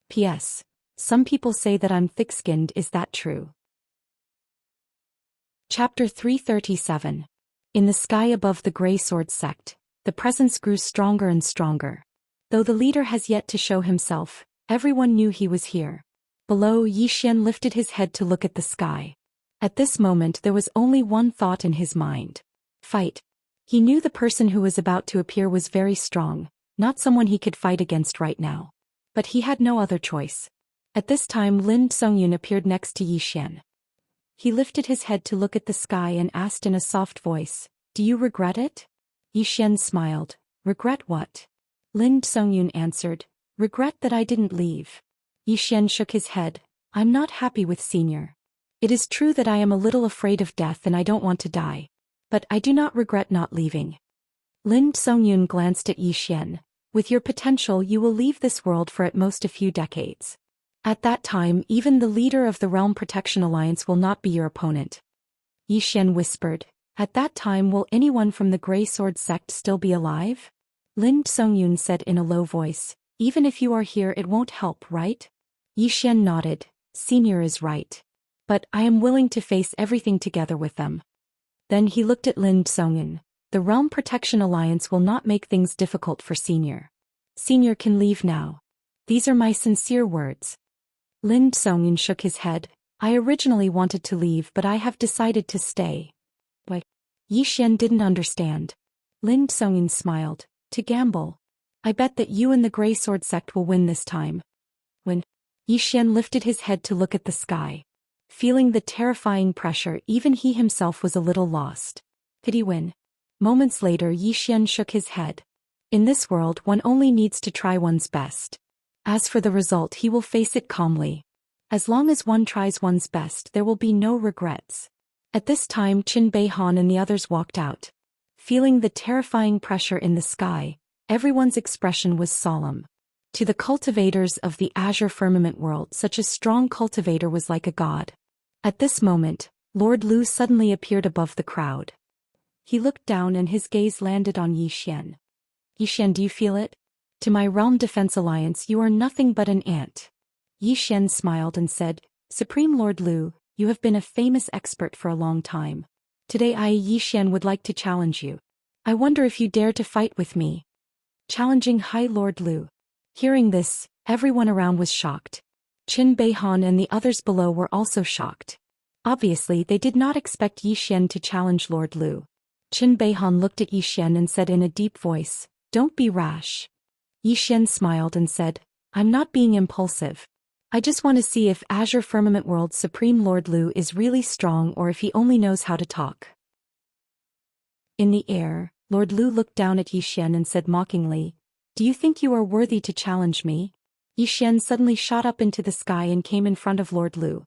P.S. Some people say that I'm thick-skinned, is that true? Chapter 337. In the sky above the Grey Sword sect, the presence grew stronger and stronger. Though the leader has yet to show himself, everyone knew he was here. Below, Xian lifted his head to look at the sky. At this moment there was only one thought in his mind. Fight. He knew the person who was about to appear was very strong, not someone he could fight against right now. But he had no other choice. At this time Lin Songyun appeared next to Xian. He lifted his head to look at the sky and asked in a soft voice, "Do you regret it?" Xian smiled. "Regret what?" Lin Songyun answered, "Regret that I didn't leave." Xian shook his head. "I'm not happy with Senior. It is true that I am a little afraid of death and I don't want to die. But I do not regret not leaving." Lin Songyun glanced at Xian. "With your potential you will leave this world for at most a few decades. At that time even the leader of the Realm Protection Alliance will not be your opponent." Xian whispered, "At that time will anyone from the Grey Sword sect still be alive?" Lin Songyun said in a low voice, "Even if you are here it won't help, right?" Xian nodded. "Senior is right. But I am willing to face everything together with them." Then he looked at Lin Songyun. "The Realm Protection Alliance will not make things difficult for Senior. Senior can leave now. These are my sincere words." Lin Songyun shook his head. "I originally wanted to leave but I have decided to stay." Why? Xian didn't understand. Lin Songyun smiled. "To gamble. I bet that you and the Grey Sword sect will win this time." When Xian lifted his head to look at the sky. Feeling the terrifying pressure, even he himself was a little lost. Could he win? Moments later Xian shook his head. In this world one only needs to try one's best. As for the result he will face it calmly. As long as one tries one's best there will be no regrets. At this time Qin Beihan and the others walked out. Feeling the terrifying pressure in the sky, everyone's expression was solemn. To the cultivators of the Azure Firmament world such a strong cultivator was like a god. At this moment, Lord Lu suddenly appeared above the crowd. He looked down and his gaze landed on Xian. "Xian, do you feel it? To my Realm Defense Alliance you are nothing but an ant." Xian smiled and said, "Supreme Lord Lu, you have been a famous expert for a long time. Today I, Xian, would like to challenge you. I wonder if you dare to fight with me." Challenging High Lord Lu. Hearing this, everyone around was shocked. Qin Beihan and the others below were also shocked. Obviously they did not expect Xian to challenge Lord Lu. Qin Beihan looked at Xian and said in a deep voice, "Don't be rash." Xian smiled and said, "I'm not being impulsive. I just want to see if Azure Firmament World's Supreme Lord Lu is really strong or if he only knows how to talk." In the air, Lord Lu looked down at Xian and said mockingly, "Do you think you are worthy to challenge me?" Xian suddenly shot up into the sky and came in front of Lord Lu.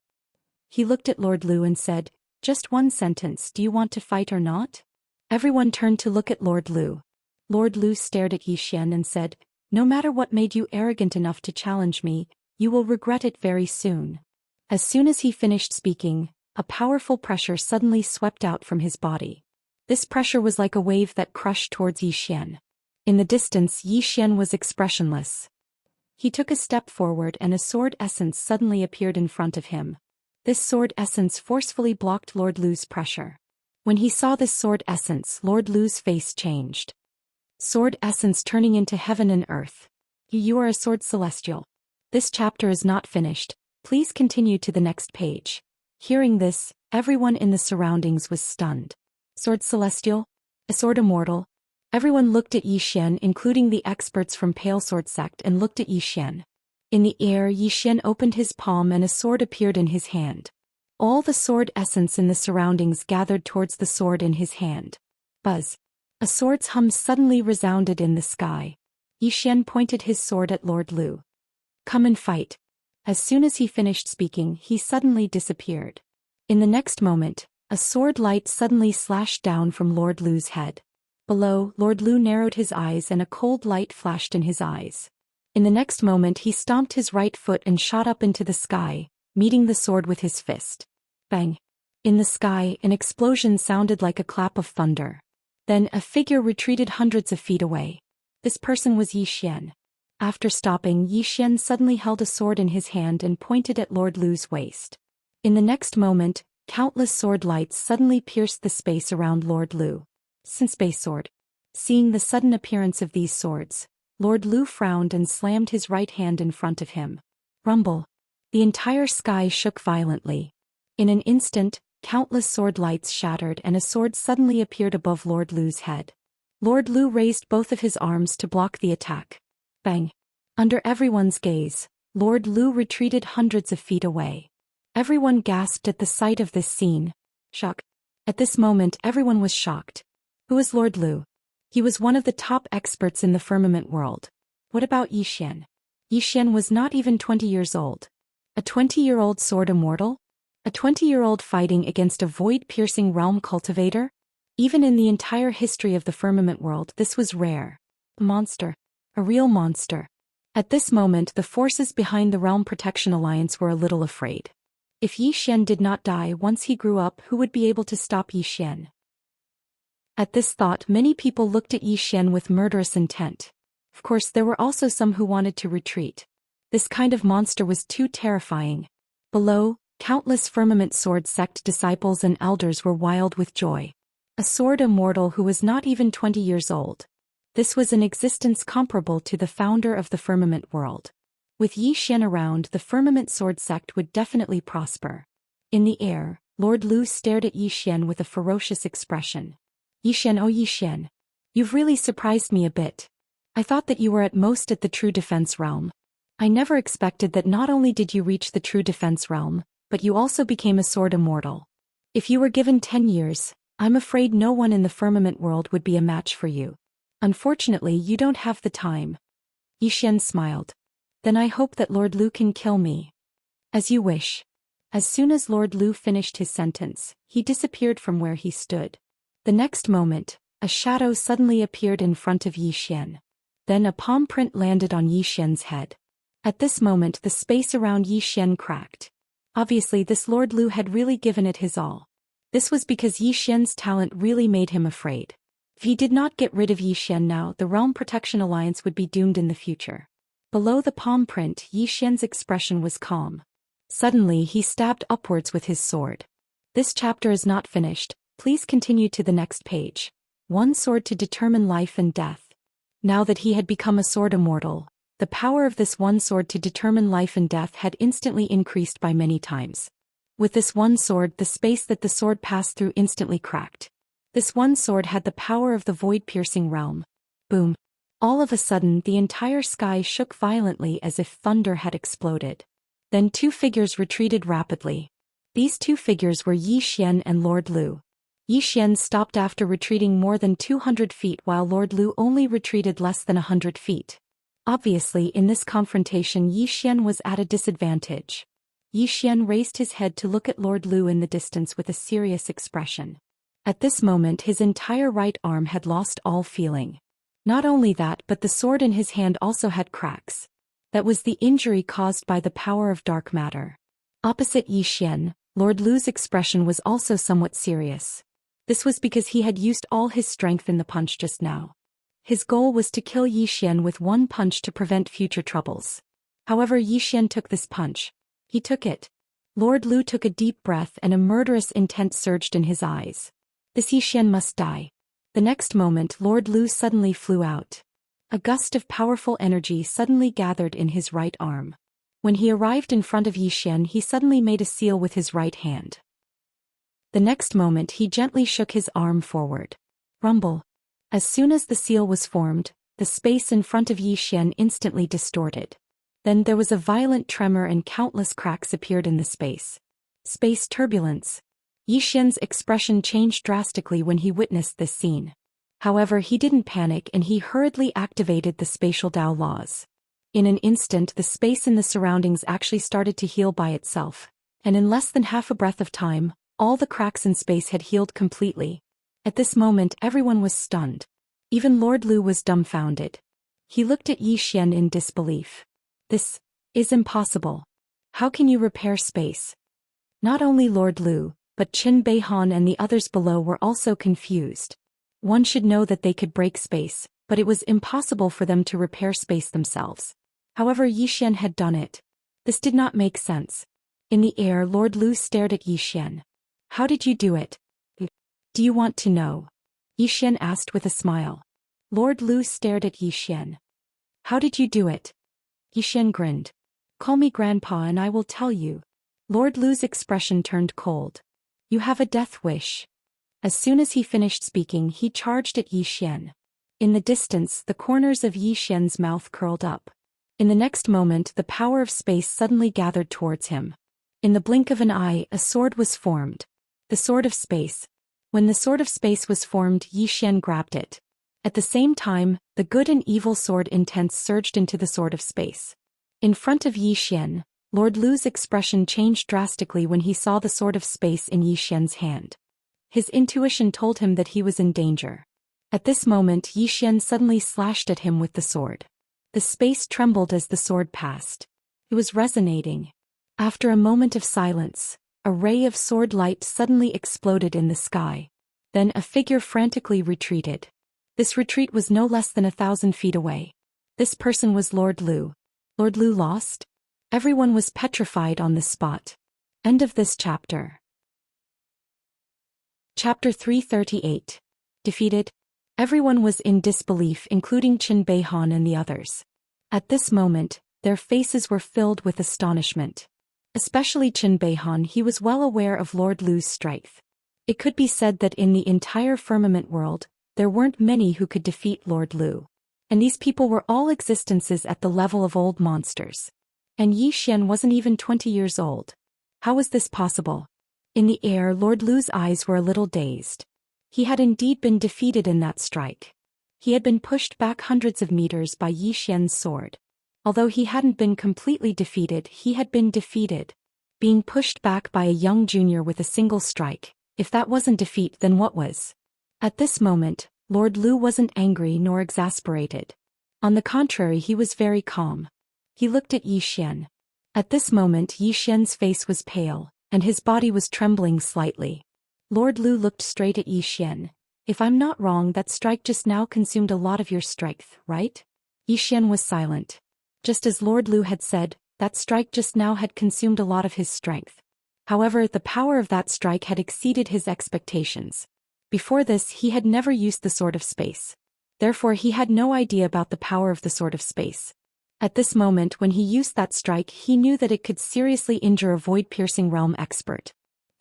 He looked at Lord Lu and said, "Just one sentence, do you want to fight or not?" Everyone turned to look at Lord Lu. Lord Lu stared at Xian and said, "No matter what made you arrogant enough to challenge me, you will regret it very soon." As soon as he finished speaking, a powerful pressure suddenly swept out from his body. This pressure was like a wave that crushed towards Xian. In the distance Xian was expressionless. He took a step forward and a sword essence suddenly appeared in front of him. This sword essence forcefully blocked Lord Lu's pressure. When he saw this sword essence, Lord Lu's face changed. Sword essence turning into heaven and earth. You are a sword celestial. This chapter is not finished. Please continue to the next page. Hearing this, everyone in the surroundings was stunned. Sword celestial? A sword immortal? Everyone looked at Zhou Xian, including the experts from Pale Sword Sect, and looked at Zhou Xian. In the air, Zhou Xian opened his palm and a sword appeared in his hand. All the sword essence in the surroundings gathered towards the sword in his hand. Buzz. A sword's hum suddenly resounded in the sky. Zhou Xian pointed his sword at Lord Lu. Come and fight. As soon as he finished speaking, he suddenly disappeared. In the next moment, a sword light suddenly slashed down from Lord Lu's head. Below, Lord Lu narrowed his eyes and a cold light flashed in his eyes. In the next moment he stomped his right foot and shot up into the sky, meeting the sword with his fist. Bang! In the sky, an explosion sounded like a clap of thunder. Then a figure retreated hundreds of feet away. This person was Zhou Xian. After stopping, Zhou Xian suddenly held a sword in his hand and pointed at Lord Lu's waist. In the next moment, countless sword lights suddenly pierced the space around Lord Lu. Space sword. Seeing the sudden appearance of these swords, Lord Lu frowned and slammed his right hand in front of him. Rumble. The entire sky shook violently. In an instant, countless sword lights shattered and a sword suddenly appeared above Lord Lu's head. Lord Lu raised both of his arms to block the attack. Bang! Under everyone's gaze, Lord Lu retreated hundreds of feet away. Everyone gasped at the sight of this scene. Shock. At this moment everyone was shocked. Who is Lord Lu? He was one of the top experts in the firmament world. What about Zhou Xian? Zhou Xian was not even 20 years old. A 20-year-old sword immortal? A 20-year-old fighting against a void-piercing realm cultivator? Even in the entire history of the firmament world, this was rare. A monster. A real monster. At this moment the forces behind the Realm Protection Alliance were a little afraid. If Zhou Xian did not die once he grew up, who would be able to stop Zhou Xian? At this thought, many people looked at Zhou Xian with murderous intent. Of course, there were also some who wanted to retreat. This kind of monster was too terrifying. Below, countless Firmament Sword Sect disciples and elders were wild with joy. A sword immortal who was not even 20 years old. This was an existence comparable to the founder of the Firmament world. With Zhou Xian around, the Firmament Sword Sect would definitely prosper. In the air, Lord Lu stared at Zhou Xian with a ferocious expression. Zhou Xian, oh Zhou Xian. You've really surprised me a bit. I thought that you were at most at the True Defense realm. I never expected that not only did you reach the True Defense realm, but you also became a sword immortal. If you were given 10 years, I'm afraid no one in the firmament world would be a match for you. Unfortunately, you don't have the time. Zhou Xian smiled. Then I hope that Lord Lu can kill me. As you wish. As soon as Lord Lu finished his sentence, he disappeared from where he stood. The next moment, a shadow suddenly appeared in front of Zhou Xian. Then a palm print landed on Zhou Xian's head. At this moment the space around Zhou Xian cracked. Obviously this Lord Lu had really given it his all. This was because Zhou Xian's talent really made him afraid. If he did not get rid of Zhou Xian now, the Realm Protection Alliance would be doomed in the future. Below the palm print, Zhou Xian's expression was calm. Suddenly he stabbed upwards with his sword. This chapter is not finished, please continue to the next page. One sword to determine life and death. Now that he had become a sword immortal, the power of this one sword to determine life and death had instantly increased by many times. With this one sword, the space that the sword passed through instantly cracked. This one sword had the power of the void-piercing realm. Boom. All of a sudden, the entire sky shook violently as if thunder had exploded. Then two figures retreated rapidly. These two figures were Zhou Xian and Lord Lu. Zhou Xian stopped after retreating more than 200 feet while Lord Lu only retreated less than 100 feet. Obviously, in this confrontation Zhou Xian was at a disadvantage. Zhou Xian raised his head to look at Lord Lu in the distance with a serious expression. At this moment his entire right arm had lost all feeling. Not only that, but the sword in his hand also had cracks. That was the injury caused by the power of dark matter. Opposite Zhou Xian, Lord Lu's expression was also somewhat serious. This was because he had used all his strength in the punch just now. His goal was to kill Zhou Xian with one punch to prevent future troubles. However, Zhou Xian took this punch. He took it. Lord Lu took a deep breath and a murderous intent surged in his eyes. This Zhou Xian must die. The next moment Lord Lu suddenly flew out. A gust of powerful energy suddenly gathered in his right arm. When he arrived in front of Zhou Xian, he suddenly made a seal with his right hand. The next moment he gently shook his arm forward. Rumble. As soon as the seal was formed, the space in front of Zhou Xian instantly distorted. Then there was a violent tremor and countless cracks appeared in the space. Space turbulence. Zhou Xian's expression changed drastically when he witnessed this scene. However, he didn't panic and he hurriedly activated the spatial Dao laws. In an instant the space in the surroundings actually started to heal by itself, and in less than half a breath of time, all the cracks in space had healed completely. At this moment everyone was stunned. Even Lord Lu was dumbfounded. He looked at Zhou Xian in disbelief. This is impossible. How can you repair space? Not only Lord Lu, but Qin Beihan and the others below were also confused. One should know that they could break space, but it was impossible for them to repair space themselves. However, Zhou Xian had done it. This did not make sense. In the air, Lord Lu stared at Zhou Xian. How did you do it? Do you want to know? Zhou Xian asked with a smile. Lord Lu stared at Zhou Xian. How did you do it? Zhou Xian grinned. Call me Grandpa and I will tell you. Lord Lu's expression turned cold. You have a death wish. As soon as he finished speaking, he charged at Zhou Xian. In the distance, the corners of Zhou Xian's mouth curled up. In the next moment, the power of space suddenly gathered towards him. In the blink of an eye, a sword was formed. The sword of space. When the sword of space was formed, Zhou Xian grabbed it. At the same time, the good and evil sword intense surged into the sword of space. In front of Zhou Xian, Lord Lu's expression changed drastically when he saw the sword of space in Zhou Xian's hand. His intuition told him that he was in danger. At this moment, Zhou Xian suddenly slashed at him with the sword. The space trembled as the sword passed. It was resonating. After a moment of silence, a ray of sword light suddenly exploded in the sky. Then a figure frantically retreated. This retreat was no less than 1,000 feet away. This person was Lord Lu. Lord Lu lost? Everyone was petrified on the spot. End of this chapter. Chapter 338. Defeated? Everyone was in disbelief, including Qin Beihan and the others. At this moment, their faces were filled with astonishment. Especially Qin Beihan, he was well aware of Lord Lu's strength. It could be said that in the entire firmament world, there weren't many who could defeat Lord Lu. And these people were all existences at the level of old monsters. And Zhou Xian wasn't even 20 years old. How was this possible? In the air, Lord Lu's eyes were a little dazed. He had indeed been defeated in that strike. He had been pushed back hundreds of meters by Zhou Xian's sword. Although he hadn't been completely defeated, he had been defeated. Being pushed back by a young junior with a single strike, if that wasn't defeat, then what was? At this moment, Lord Lu wasn't angry nor exasperated. On the contrary, he was very calm. He looked at Zhou Xian. At this moment, Zhou Xian's face was pale, and his body was trembling slightly. Lord Lu looked straight at Zhou Xian. If I'm not wrong, that strike just now consumed a lot of your strength, right? Zhou Xian was silent. Just as Lord Lu had said, that strike just now had consumed a lot of his strength. However, the power of that strike had exceeded his expectations. Before this, he had never used the Sword of Space. Therefore, he had no idea about the power of the Sword of Space. At this moment, when he used that strike, he knew that it could seriously injure a void-piercing realm expert.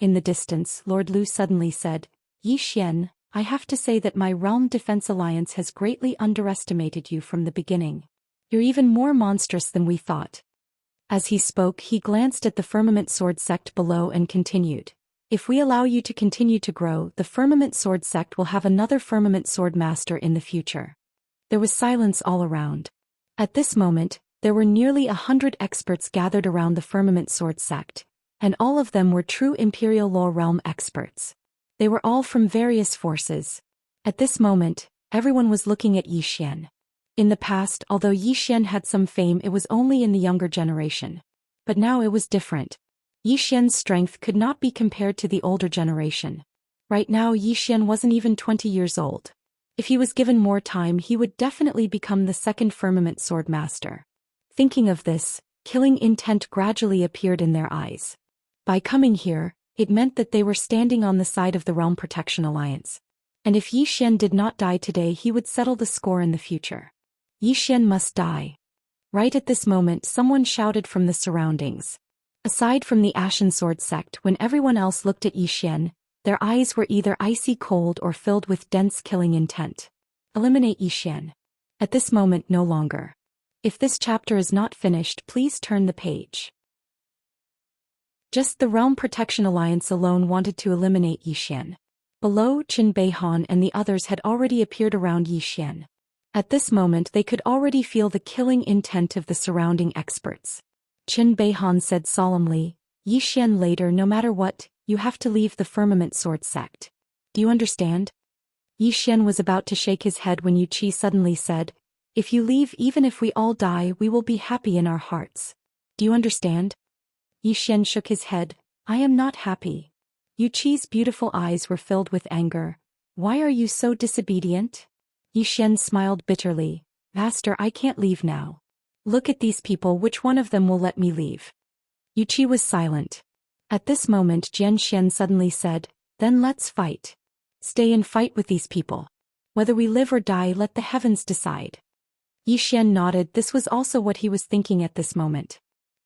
In the distance, Lord Lu suddenly said, Zhou Xian, I have to say that my Realm Defense Alliance has greatly underestimated you from the beginning. You're even more monstrous than we thought. As he spoke, he glanced at the Firmament Sword Sect below and continued. If we allow you to continue to grow, the Firmament Sword Sect will have another Firmament Sword Master in the future. There was silence all around. At this moment, there were nearly 100 experts gathered around the Firmament Sword Sect, and all of them were true Imperial Law Realm experts. They were all from various forces. At this moment, everyone was looking at Zhou Xian. In the past, although Zhou Xian had some fame, it was only in the younger generation. But now it was different. Zhou Xian's strength could not be compared to the older generation. Right now, Zhou Xian wasn't even 20 years old. If he was given more time, he would definitely become the second Firmament Sword Master. Thinking of this, killing intent gradually appeared in their eyes. By coming here, it meant that they were standing on the side of the Realm Protection Alliance. And if Yi Xian did not die today, he would settle the score in the future. Yi Xian must die. Right at this moment, someone shouted from the surroundings. Aside from the Ashen Sword sect, when everyone else looked at Yi Xian, their eyes were either icy cold or filled with dense killing intent. Eliminate Yi Xian. At this moment, no longer. If this chapter is not finished, please turn the page. Just the Realm Protection Alliance alone wanted to eliminate Yi Xian. Below, Qin Beihan and the others had already appeared around Yi Xian. At this moment they could already feel the killing intent of the surrounding experts. Qin Beihan said solemnly, Yi Xian, later, no matter what, you have to leave the Firmament Sword sect. Do you understand? Yi Xian was about to shake his head when Yu Qi suddenly said, if you leave, even if we all die, we will be happy in our hearts. Do you understand? Yi Xian shook his head, I am not happy. Yu Qi's beautiful eyes were filled with anger. Why are you so disobedient? Yi Xian smiled bitterly. Master, I can't leave now. Look at these people, which one of them will let me leave? Yu Qi was silent. At this moment Jian Xian suddenly said, then let's fight. Stay and fight with these people. Whether we live or die, let the heavens decide. Yi Xian nodded. This was also what he was thinking at this moment.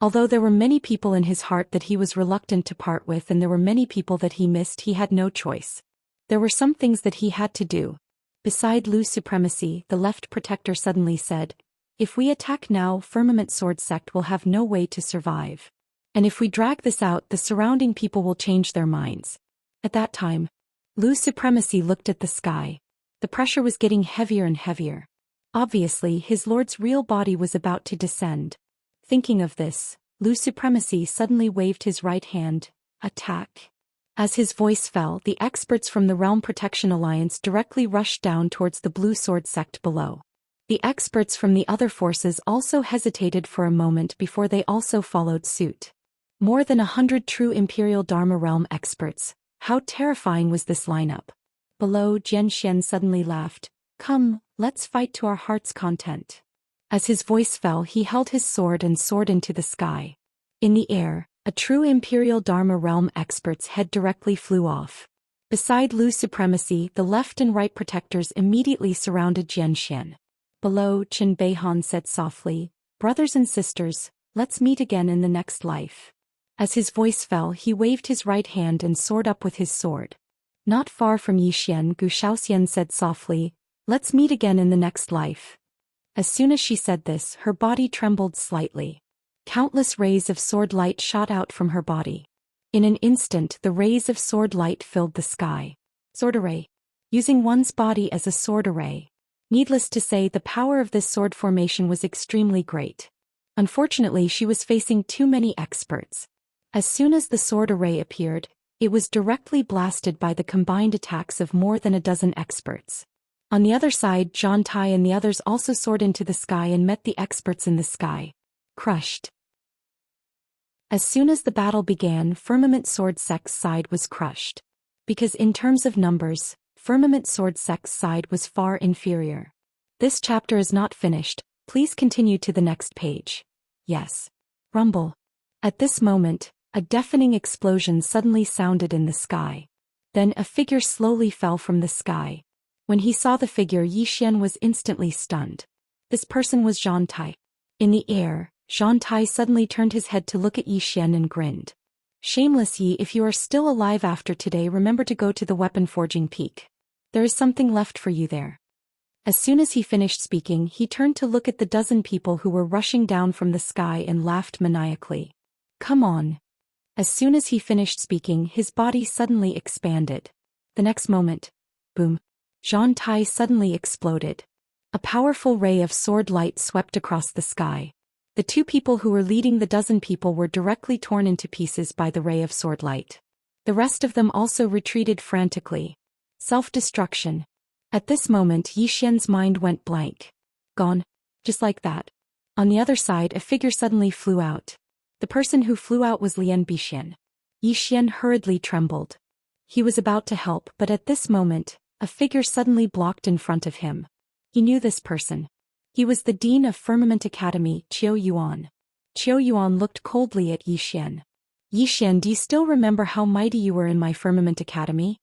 Although there were many people in his heart that he was reluctant to part with and there were many people that he missed, he had no choice. There were some things that he had to do. Beside Lu's supremacy, the left protector suddenly said, if we attack now, Firmament Sword sect will have no way to survive. And if we drag this out, the surrounding people will change their minds. At that time, Lu's supremacy looked at the sky. The pressure was getting heavier and heavier. Obviously, his lord's real body was about to descend. Thinking of this, Lu's supremacy suddenly waved his right hand. Attack. As his voice fell, the experts from the Realm Protection Alliance directly rushed down towards the Blue Sword sect below. The experts from the other forces also hesitated for a moment before they also followed suit. More than 100 true Imperial Dharma Realm experts. How terrifying was this lineup? Below, Jian Xian suddenly laughed. Come, let's fight to our heart's content. As his voice fell, he held his sword and soared into the sky. In the air, a true Imperial Dharma Realm expert's head directly flew off. Beside Lu's supremacy, the left and right protectors immediately surrounded Jian Xian. Below, Qin Beihan said softly, brothers and sisters, let's meet again in the next life. As his voice fell, he waved his right hand and soared up with his sword. Not far from Yi Xian, Zhou Xian said softly, let's meet again in the next life. As soon as she said this, her body trembled slightly. Countless rays of sword light shot out from her body. In an instant, the rays of sword light filled the sky. Sword array. Using one's body as a sword array. Needless to say, the power of this sword formation was extremely great. Unfortunately, she was facing too many experts. As soon as the sword array appeared, it was directly blasted by the combined attacks of more than a dozen experts. On the other side, Zhang Tai and the others also soared into the sky and met the experts in the sky. Crushed. As soon as the battle began, Firmament Sword sect's side was crushed. Because in terms of numbers, Firmament Sword sect's side was far inferior. This chapter is not finished, please continue to the next page. Yes. Rumble. At this moment, a deafening explosion suddenly sounded in the sky. Then a figure slowly fell from the sky. When he saw the figure, Yi Xian was instantly stunned. This person was Zhang Tai. In the air, Zhang Tai suddenly turned his head to look at Yi Xian and grinned. Shameless Yi, if you are still alive after today, remember to go to the weapon forging peak. There is something left for you there. As soon as he finished speaking, he turned to look at the dozen people who were rushing down from the sky and laughed maniacally. Come on. As soon as he finished speaking, his body suddenly expanded. The next moment, boom. Zhang Tai suddenly exploded. A powerful ray of sword light swept across the sky. The two people who were leading the dozen people were directly torn into pieces by the ray of sword light. The rest of them also retreated frantically. Self-destruction. At this moment, Yi Xian's mind went blank. Gone. Just like that. On the other side, a figure suddenly flew out. The person who flew out was Lian Bixian. Yi Xian hurriedly trembled. He was about to help, but at this moment, a figure suddenly blocked in front of him. He knew this person. He was the Dean of Firmament Academy, Qiu Yuan. Qiu Yuan looked coldly at Yi Xian. Yi Xian, do you still remember how mighty you were in my Firmament Academy?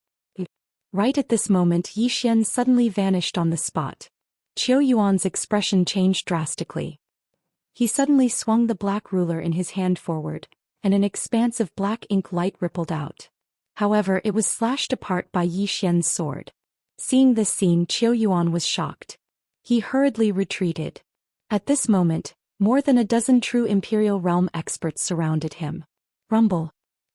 Right at this moment, Yi Xian suddenly vanished on the spot. Qiu Yuan's expression changed drastically. He suddenly swung the black ruler in his hand forward, and an expanse of black ink light rippled out. However, it was slashed apart by Yi Xian's sword. Seeing this scene, Qiu Yuan was shocked. He hurriedly retreated. At this moment, more than a dozen true Imperial Realm experts surrounded him. Rumble.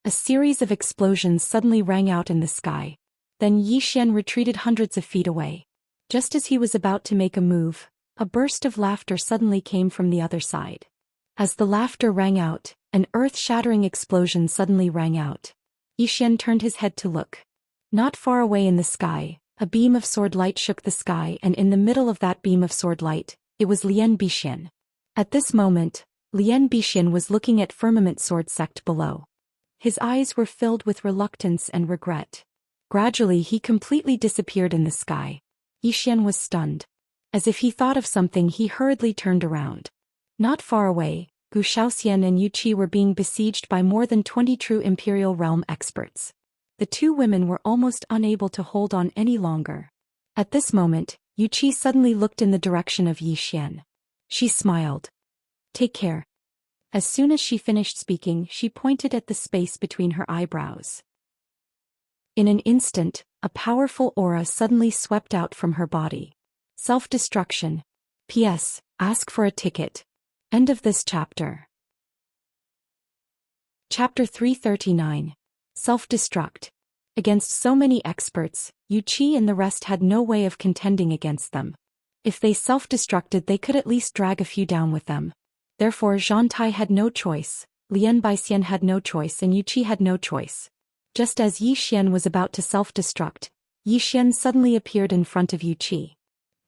A series of explosions suddenly rang out in the sky. Then Yi Xian retreated hundreds of feet away. Just as he was about to make a move, a burst of laughter suddenly came from the other side. As the laughter rang out, an earth-shattering explosion suddenly rang out. Yi Xian turned his head to look. Not far away in the sky, a beam of sword light shook the sky, and in the middle of that beam of sword light, it was Lian Bixin. At this moment, Lian Bixin was looking at Firmament Sword Sect below. His eyes were filled with reluctance and regret. Gradually he completely disappeared in the sky. Yi Xian was stunned. As if he thought of something, he hurriedly turned around. Not far away, Zhou Xian and Yu Qi were being besieged by more than 20 true Imperial Realm experts. The two women were almost unable to hold on any longer. At this moment, Yu Qi suddenly looked in the direction of Yi Xian. She smiled. Take care. As soon as she finished speaking, she pointed at the space between her eyebrows. In an instant, a powerful aura suddenly swept out from her body. Self-destruction. P.S. Ask for a ticket. End of this chapter. Chapter 339. Self-destruct. Against so many experts, Yu Qi and the rest had no way of contending against them. If they self-destructed, they could at least drag a few down with them. Therefore Zhang Tai had no choice, Lian Baixian had no choice, and Yu Qi had no choice. Just as Yi Xian was about to self-destruct, Yi Xian suddenly appeared in front of Yu Qi.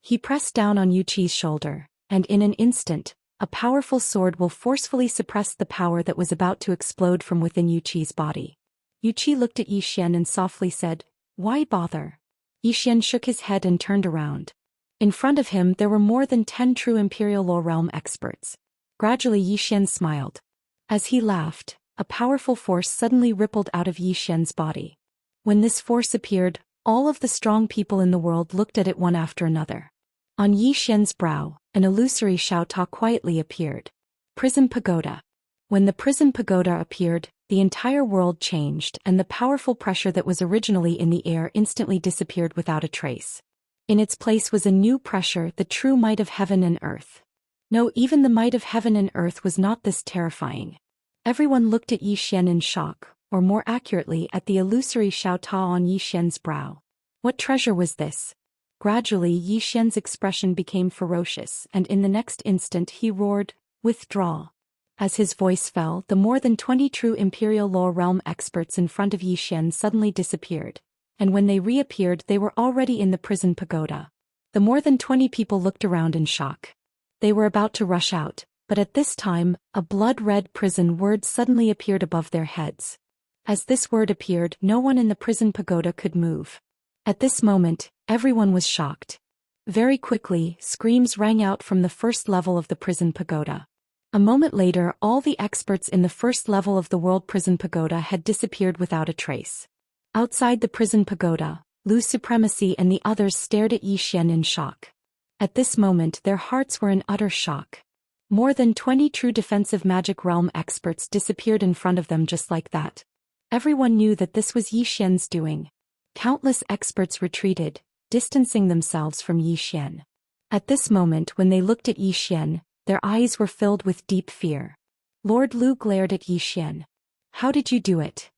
He pressed down on Yu Qi's shoulder, and in an instant, a powerful sword will forcefully suppress the power that was about to explode from within Yu Qi's body. Yu Qi looked at Yi Xian and softly said, "Why bother?" Yi Xian shook his head and turned around. In front of him there were more than 10 true Imperial Law Realm experts. Gradually Yi Xian smiled. As he laughed, a powerful force suddenly rippled out of Yi Xian's body. When this force appeared, all of the strong people in the world looked at it one after another. On Yi Xian's brow, an illusory Xiaota quietly appeared. Prism Pagoda. When the Prism Pagoda appeared, the entire world changed, and the powerful pressure that was originally in the air instantly disappeared without a trace. In its place was a new pressure, the true might of heaven and earth. No, even the might of heaven and earth was not this terrifying. Everyone looked at Yi Xian in shock, or more accurately at the illusory Xiaota on Yi Xian's brow. What treasure was this? Gradually Yi Xian's expression became ferocious, and in the next instant he roared, "Withdraw." As his voice fell, the more than 20 true Imperial Law Realm experts in front of Yi Xian suddenly disappeared, and when they reappeared they were already in the prison pagoda. The more than 20 people looked around in shock. They were about to rush out, but at this time, a blood-red prison word suddenly appeared above their heads. As this word appeared, no one in the prison pagoda could move. At this moment, everyone was shocked. Very quickly, screams rang out from the first level of the prison pagoda. A moment later, all the experts in the first level of the World Prison Pagoda had disappeared without a trace. Outside the prison pagoda, Lu's Supremacy and the others stared at Yi Xian in shock. At this moment their hearts were in utter shock. More than 20 true defensive magic realm experts disappeared in front of them just like that. Everyone knew that this was Yi Xian's doing. Countless experts retreated, distancing themselves from Yi Xian. At this moment when they looked at Yi Xian, their eyes were filled with deep fear. Lord Lu glared at Yi Xian. "How did you do it?"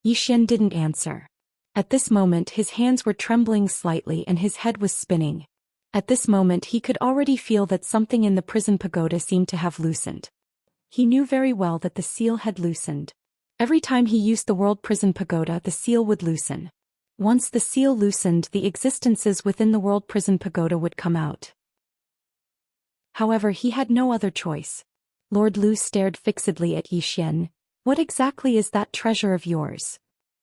Yi Xian didn't answer. At this moment his hands were trembling slightly and his head was spinning. At this moment he could already feel that something in the prison pagoda seemed to have loosened. He knew very well that the seal had loosened. Every time he used the World Prison Pagoda, the seal would loosen. Once the seal loosened, the existences within the World Prison Pagoda would come out. However, he had no other choice. Lord Lu stared fixedly at Yi Xian. "What exactly is that treasure of yours?"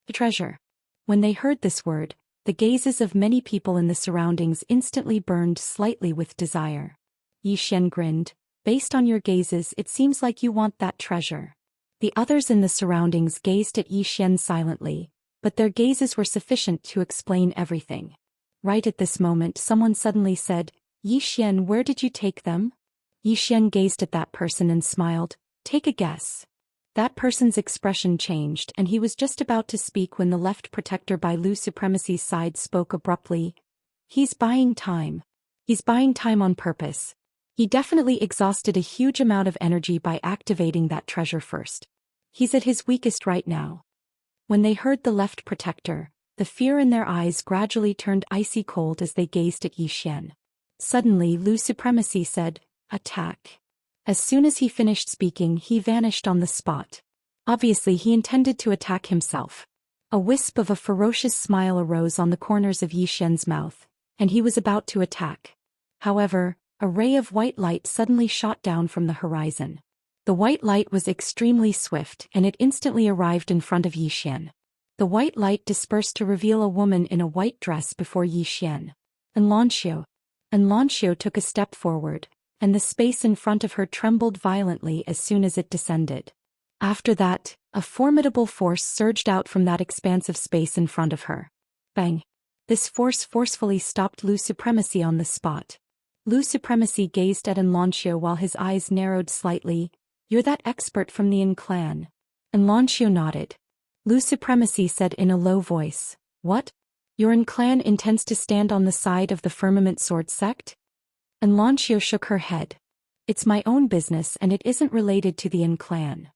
"The treasure." When they heard this word, the gazes of many people in the surroundings instantly burned slightly with desire. Yi Xian grinned. "Based on your gazes, it seems like you want that treasure." The others in the surroundings gazed at Yi Xian silently, but their gazes were sufficient to explain everything. Right at this moment someone suddenly said, "Yi Xian, where did you take them?" Yi Xian gazed at that person and smiled. "Take a guess." That person's expression changed and he was just about to speak when the left protector by Lu Supremacy's side spoke abruptly. "He's buying time. He's buying time on purpose. He definitely exhausted a huge amount of energy by activating that treasure first. He's at his weakest right now." When they heard the left protector, the fear in their eyes gradually turned icy cold as they gazed at Yi Xian. Suddenly Lu Supremacy said, "Attack." As soon as he finished speaking he vanished on the spot. Obviously he intended to attack himself. A wisp of a ferocious smile arose on the corners of Yi Xian's mouth, and he was about to attack. However, a ray of white light suddenly shot down from the horizon. The white light was extremely swift and it instantly arrived in front of Yi Xian. The white light dispersed to reveal a woman in a white dress before Yi Xian. Xianxia took a step forward, and the space in front of her trembled violently as soon as it descended. After that, a formidable force surged out from that expanse of space in front of her. Bang! This force forcefully stopped Lu Supremacy on the spot. Lu Supremacy gazed at Xianxia while his eyes narrowed slightly. "You're that expert from the Yin clan." Xianxia nodded. Lu Supremacy said in a low voice, "What? Your Yin clan intends to stand on the side of the Firmament Sword sect?" Xianxia shook her head. "It's my own business and it isn't related to the Yin clan."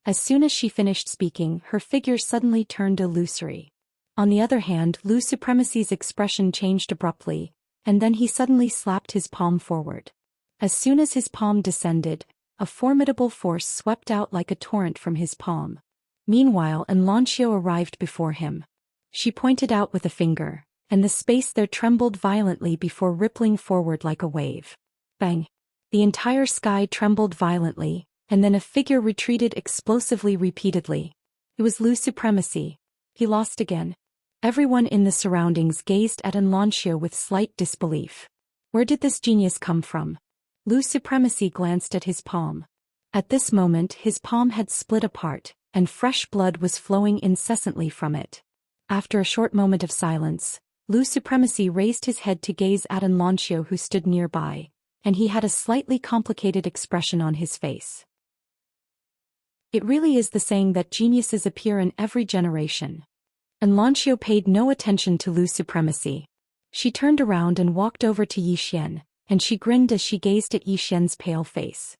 As soon as she finished speaking, her figure suddenly turned illusory. On the other hand, Lu Supremacy's expression changed abruptly, and then he suddenly slapped his palm forward. As soon as his palm descended, a formidable force swept out like a torrent from his palm. Meanwhile, Xianxia arrived before him. She pointed out with a finger, and the space there trembled violently before rippling forward like a wave. Bang! The entire sky trembled violently, and then a figure retreated explosively repeatedly. It was Lu Supremacy. He lost again. Everyone in the surroundings gazed at Xianxia with slight disbelief. Where did this genius come from? Lu Supremacy glanced at his palm. At this moment his palm had split apart, and fresh blood was flowing incessantly from it. After a short moment of silence, Lu Supremacy raised his head to gaze at Xianxia who stood nearby, and he had a slightly complicated expression on his face. It really is the saying that geniuses appear in every generation. Xianxia paid no attention to Lu Supremacy. She turned around and walked over to Yi Xian, and she grinned as she gazed at Yi Xian's pale face.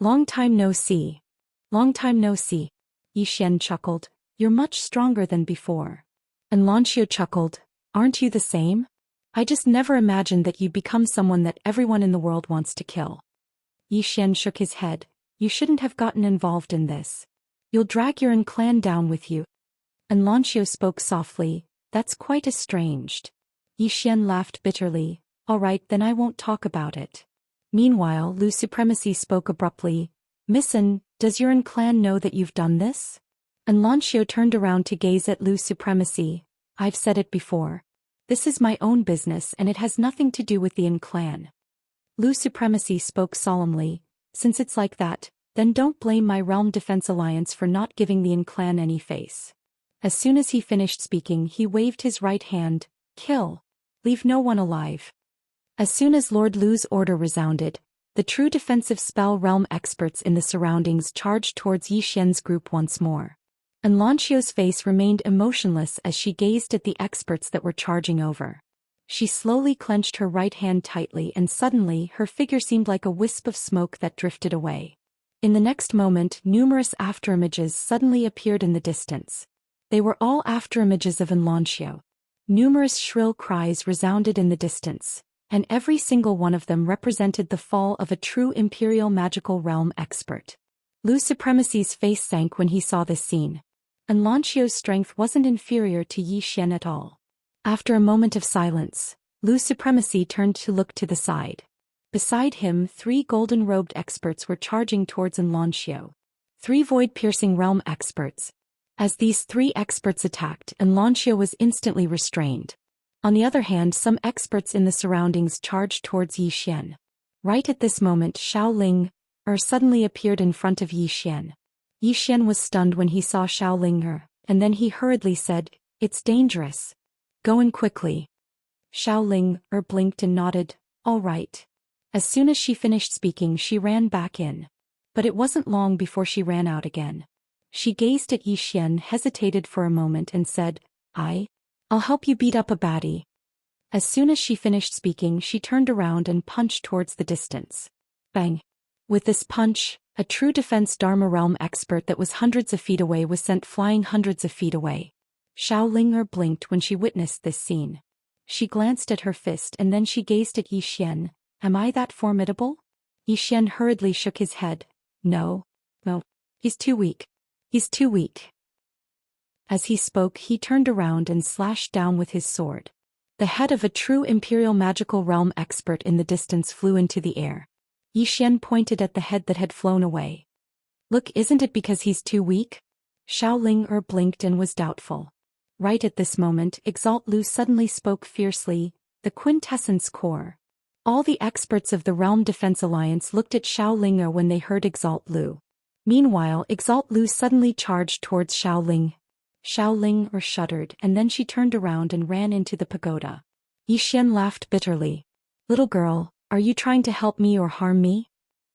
"Long time no see. Long time no see." Yi Xian chuckled. "You're much stronger than before." Xianxia chuckled. "Aren't you the same? I just never imagined that you'd become someone that everyone in the world wants to kill." Yi Xian shook his head. "You shouldn't have gotten involved in this. You'll drag your Yin clan down with you." Xianxia spoke softly. "That's quite estranged." Yi Xian laughed bitterly. "All right, then I won't talk about it." Meanwhile, Lu Supremacy spoke abruptly. "Missin, does your Yin clan know that you've done this?" Xianxia turned around to gaze at Lu Supremacy. "I've said it before. This is my own business and it has nothing to do with the Yin clan." Lu Supremacy spoke solemnly. "Since it's like that, then don't blame my Realm Defense Alliance for not giving the Yin clan any face." As soon as he finished speaking he waved his right hand. "Kill. Leave no one alive." As soon as Lord Lu's order resounded, the true defensive spell realm experts in the surroundings charged towards Yi Xian's group once more. Xianxia's face remained emotionless as she gazed at the experts that were charging over. She slowly clenched her right hand tightly and suddenly her figure seemed like a wisp of smoke that drifted away. In the next moment numerous afterimages suddenly appeared in the distance. They were all afterimages of Xianxia. Numerous shrill cries resounded in the distance, and every single one of them represented the fall of a true Imperial Magical Realm expert. Lu Supremacy's face sank when he saw this scene. Xianxia's strength wasn't inferior to Yi Xian at all. After a moment of silence, Lu Supremacy turned to look to the side. Beside him 3 golden-robed experts were charging towards Xianxia. 3 void-piercing realm experts. As these 3 experts attacked, Xianxia was instantly restrained. On the other hand, some experts in the surroundings charged towards Yi Xian. Right at this moment Xiao Ling suddenly appeared in front of Yi Xian. Yi Xian was stunned when he saw Xiao Ling'er, and then he hurriedly said, "It's dangerous. Go in quickly." Xiao Ling'er blinked and nodded, "All right." As soon as she finished speaking, she ran back in. But it wasn't long before she ran out again. She gazed at Yi Xian, hesitated for a moment and said, I'll help you beat up a baddie." As soon as she finished speaking, she turned around and punched towards the distance. Bang! With this punch, a true defense Dharma realm expert that was hundreds of feet away was sent flying hundreds of feet away. Xiao Ling'er blinked when she witnessed this scene. She glanced at her fist and then she gazed at Yi Xian. "Am I that formidable?" Yi Xian hurriedly shook his head. No. He's too weak. He's too weak." As he spoke, he turned around and slashed down with his sword. The head of a true Imperial Magical Realm expert in the distance flew into the air. Yi Xian pointed at the head that had flown away. "Look, isn't it because he's too weak?" Xiao Ling'er blinked and was doubtful. Right at this moment, Exalt Lu suddenly spoke fiercely, "The Quintessence Core." All the experts of the Realm Defense Alliance looked at Xiao Ling'er when they heard Exalt Lu. Meanwhile, Exalt Lu suddenly charged towards Xiao Ling. Xiao Ling'er shuddered and then she turned around and ran into the pagoda. Yi Xian laughed bitterly. "Little girl, are you trying to help me or harm me?"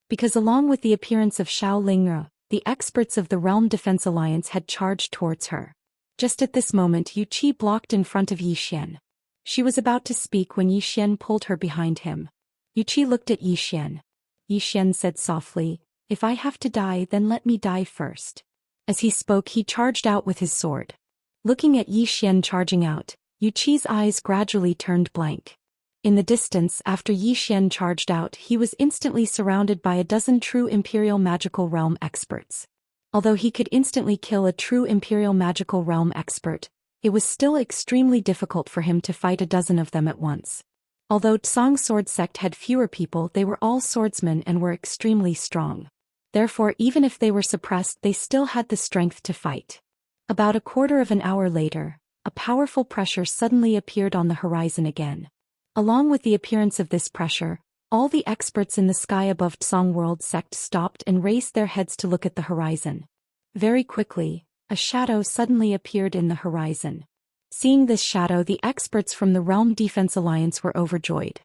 Because along with the appearance of Xiao Ling'er, the experts of the Realm Defense Alliance had charged towards her. Just at this moment, Yu Qi blocked in front of Yi Xian. She was about to speak when Yi Xian pulled her behind him. Yu Qi looked at Yi Xian. Yi Xian said softly, "If I have to die, then let me die first." As he spoke, he charged out with his sword. Looking at Yi Xian charging out, Yu Qi's eyes gradually turned blank. In the distance, after Yi Xian charged out, he was instantly surrounded by a dozen true Imperial Magical Realm experts. Although he could instantly kill a true Imperial Magical Realm expert, it was still extremely difficult for him to fight a dozen of them at once. Although Tsang Sword Sect had fewer people, they were all swordsmen and were extremely strong. Therefore, even if they were suppressed, they still had the strength to fight. About a quarter of an hour later, a powerful pressure suddenly appeared on the horizon again. Along with the appearance of this pressure, all the experts in the sky above Tsang World Sect stopped and raised their heads to look at the horizon. Very quickly, a shadow suddenly appeared in the horizon. Seeing this shadow, the experts from the Realm Defense Alliance were overjoyed.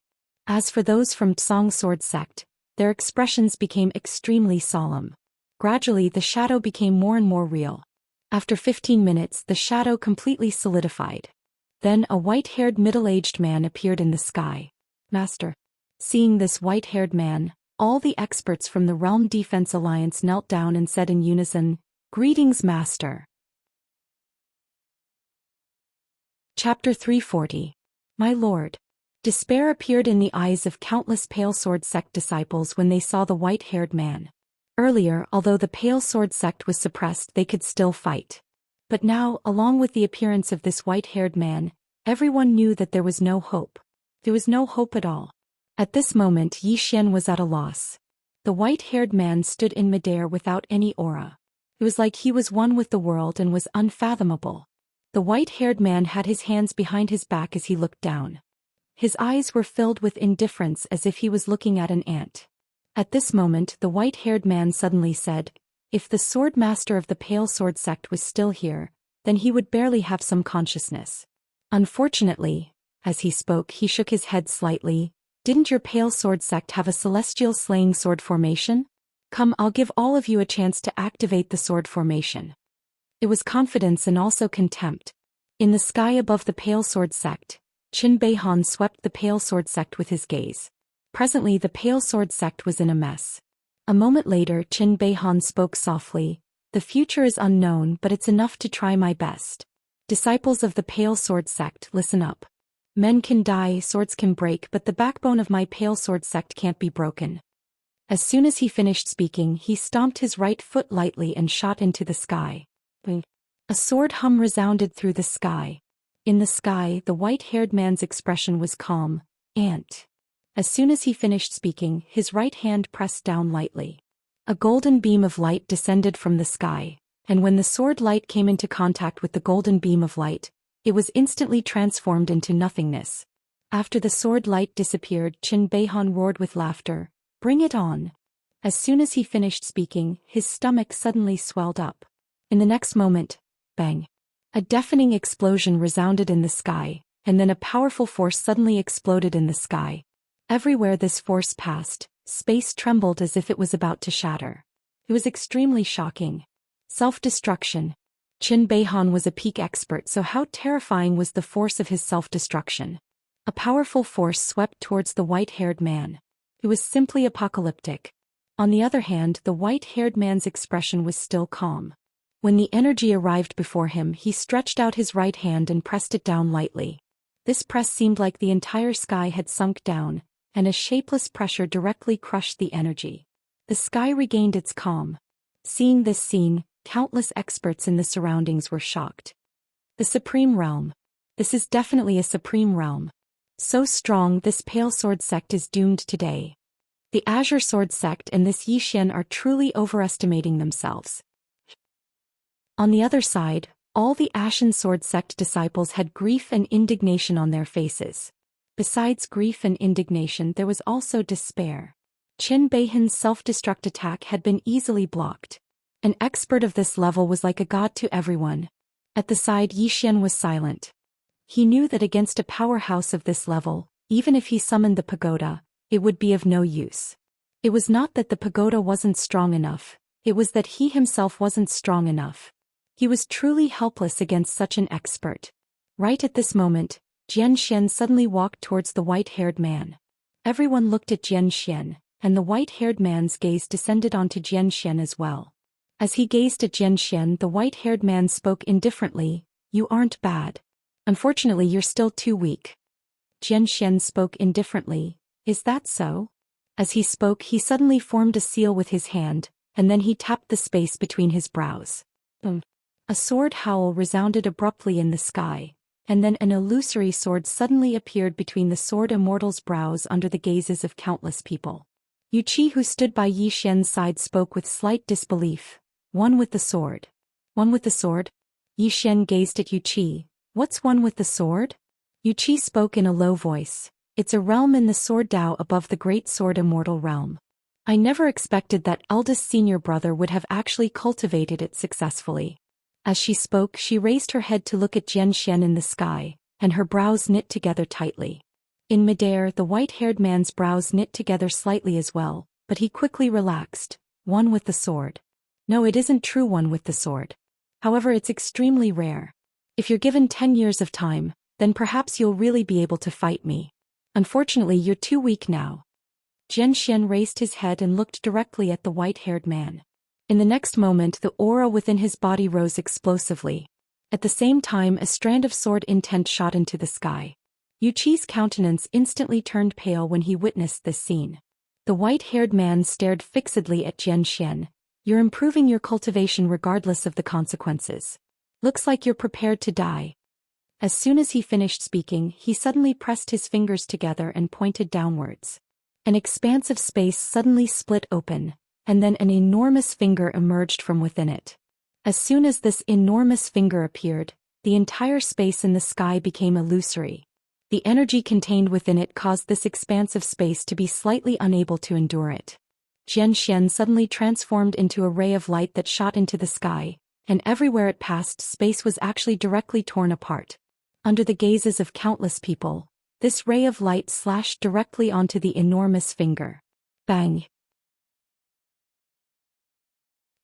As for those from Tsang Sword Sect, their expressions became extremely solemn. Gradually, the shadow became more and more real. After 15 minutes, the shadow completely solidified. Then a white-haired middle-aged man appeared in the sky. "Master." Seeing this white-haired man, all the experts from the Realm Defense Alliance knelt down and said in unison, "Greetings, Master." Chapter 340. My Lord. Despair appeared in the eyes of countless Pale Sword Sect disciples when they saw the white-haired man. Earlier, although the Pale Sword Sect was suppressed, they could still fight. But now, along with the appearance of this white-haired man, everyone knew that there was no hope. There was no hope at all. At this moment, Yi Xian was at a loss. The white-haired man stood in midair without any aura. It was like he was one with the world and was unfathomable. The white-haired man had his hands behind his back as he looked down. His eyes were filled with indifference as if he was looking at an ant. At this moment, the white-haired man suddenly said, "If the sword master of the Pale Sword Sect was still here, then he would barely have some consciousness." Unfortunately, as he spoke, he shook his head slightly. "Didn't your Pale Sword Sect have a celestial slaying sword formation? Come, I'll give all of you a chance to activate the sword formation." It was confidence and also contempt. In the sky above the Pale Sword Sect, Qin Beihan swept the Pale Sword Sect with his gaze. Presently the Pale Sword Sect was in a mess. A moment later, Qin Beihan spoke softly, "The future is unknown, but it's enough to try my best. Disciples of the Pale Sword Sect, listen up. Men can die, swords can break, but the backbone of my Pale Sword Sect can't be broken." As soon as he finished speaking, he stomped his right foot lightly and shot into the sky. A sword hum resounded through the sky. In the sky, the white-haired man's expression was calm. "Ant." As soon as he finished speaking, his right hand pressed down lightly. A golden beam of light descended from the sky, and when the sword light came into contact with the golden beam of light, it was instantly transformed into nothingness. After the sword light disappeared, Qin Beihan roared with laughter, "Bring it on." As soon as he finished speaking, his stomach suddenly swelled up. In the next moment, bang! A deafening explosion resounded in the sky, and then a powerful force suddenly exploded in the sky. Everywhere this force passed, space trembled as if it was about to shatter. It was extremely shocking. Self-destruction. Qin Beihan was a peak expert, so how terrifying was the force of his self-destruction? A powerful force swept towards the white-haired man. It was simply apocalyptic. On the other hand, the white-haired man's expression was still calm. When the energy arrived before him, he stretched out his right hand and pressed it down lightly. This press seemed like the entire sky had sunk down, and a shapeless pressure directly crushed the energy. The sky regained its calm. Seeing this scene, countless experts in the surroundings were shocked. The Supreme Realm. This is definitely a Supreme Realm. So strong, this Pale Sword sect is doomed today. The Azure Sword sect and this Zhou Xian are truly overestimating themselves. On the other side, all the Ashen Sword sect disciples had grief and indignation on their faces. Besides grief and indignation, there was also despair. Qin Beihan's self-destruct attack had been easily blocked. An expert of this level was like a god to everyone. At the side, Zhou Xian was silent. He knew that against a powerhouse of this level, even if he summoned the pagoda, it would be of no use. It was not that the pagoda wasn't strong enough, it was that he himself wasn't strong enough. He was truly helpless against such an expert. Right at this moment, Xianxia suddenly walked towards the white-haired man. Everyone looked at Xianxia, and the white-haired man's gaze descended onto Xianxia as well. As he gazed at Xianxia, the white-haired man spoke indifferently, "You aren't bad. Unfortunately, you're still too weak." Xianxia spoke indifferently, "Is that so?" As he spoke, he suddenly formed a seal with his hand, and then he tapped the space between his brows. Boom! A sword howl resounded abruptly in the sky, and then an illusory sword suddenly appeared between the sword immortal's brows under the gazes of countless people. Yu Qi, who stood by Zhou Xian's side, spoke with slight disbelief. "One with the sword." "One with the sword?" Zhou Xian gazed at Yu Qi. "What's one with the sword?" Yu Qi spoke in a low voice. "It's a realm in the Sword Dao above the Great Sword Immortal Realm. I never expected that eldest senior brother would have actually cultivated it successfully." As she spoke, she raised her head to look at Xianxia in the sky, and her brows knit together tightly. In midair, the white-haired man's brows knit together slightly as well, but he quickly relaxed. "One with the sword." "No, it isn't true, one with the sword. However, it's extremely rare. If you're given 10 years of time, then perhaps you'll really be able to fight me. Unfortunately, you're too weak now." Xianxia raised his head and looked directly at the white-haired man. In the next moment, the aura within his body rose explosively. At the same time, a strand of sword intent shot into the sky. Yu Qi's countenance instantly turned pale when he witnessed this scene. The white-haired man stared fixedly at Xianxia. "You're improving your cultivation regardless of the consequences. Looks like you're prepared to die." As soon as he finished speaking, he suddenly pressed his fingers together and pointed downwards. An expanse of space suddenly split open, and then an enormous finger emerged from within it. As soon as this enormous finger appeared, the entire space in the sky became illusory. The energy contained within it caused this expanse of space to be slightly unable to endure it. Xianxia suddenly transformed into a ray of light that shot into the sky, and everywhere it passed, space was actually directly torn apart. Under the gazes of countless people, this ray of light slashed directly onto the enormous finger. Bang!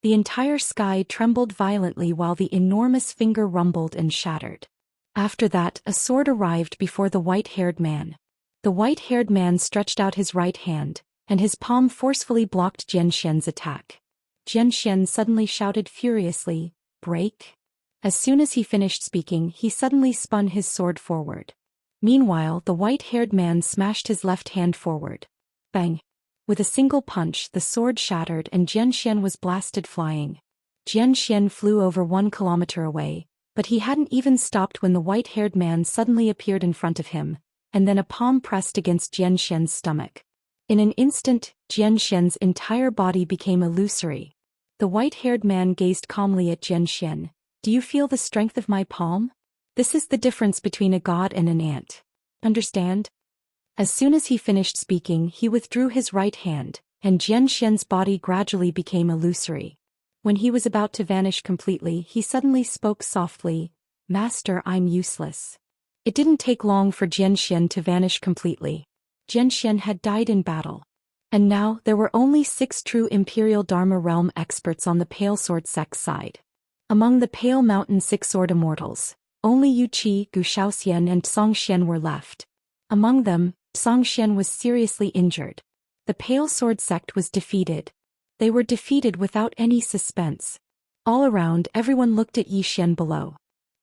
The entire sky trembled violently while the enormous finger rumbled and shattered. After that, a sword arrived before the white-haired man. The white-haired man stretched out his right hand, and his palm forcefully blocked Xianxia's attack. Xianxia suddenly shouted furiously, "Break!" As soon as he finished speaking, he suddenly spun his sword forward. Meanwhile, the white-haired man smashed his left hand forward. Bang! With a single punch, the sword shattered and Xianxia was blasted flying. Xianxia flew over 1 kilometer away, but he hadn't even stopped when the white-haired man suddenly appeared in front of him, and then a palm pressed against Xianxia's stomach. In an instant, Xianxia's entire body became illusory. The white-haired man gazed calmly at Xianxia. "Do you feel the strength of my palm? This is the difference between a god and an ant. Understand?" As soon as he finished speaking, he withdrew his right hand, and Xianxia's body gradually became illusory. When he was about to vanish completely, he suddenly spoke softly, "Master, I'm useless." It didn't take long for Xianxian to vanish completely. Xianxian had died in battle. And now there were only 6 true Imperial Dharma Realm experts on the Pale Sword Sect's side. Among the Pale Mountain 6 sword immortals, only Yu Qi, Zhou Xian and Zhou Xian were left. Among them, Zhou Xian was seriously injured. The Pale Sword Sect was defeated. They were defeated without any suspense. All around, everyone looked at Yi Xian below.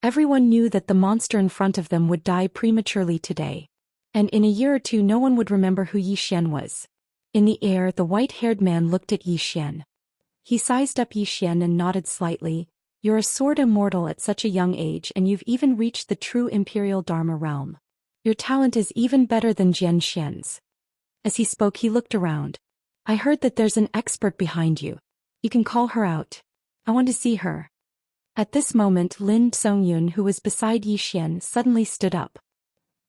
Everyone knew that the monster in front of them would die prematurely today. And in a year or two no one would remember who Yi Xian was. In the air, the white-haired man looked at Yi Xian. He sized up Yi Xian and nodded slightly. "You're a sword immortal at such a young age, and you've even reached the true Imperial Dharma realm. Your talent is even better than Xianxian's." As he spoke, he looked around. "I heard that there's an expert behind you. You can call her out. I want to see her." At this moment, Lin Songyun, who was beside Yi Xian, suddenly stood up.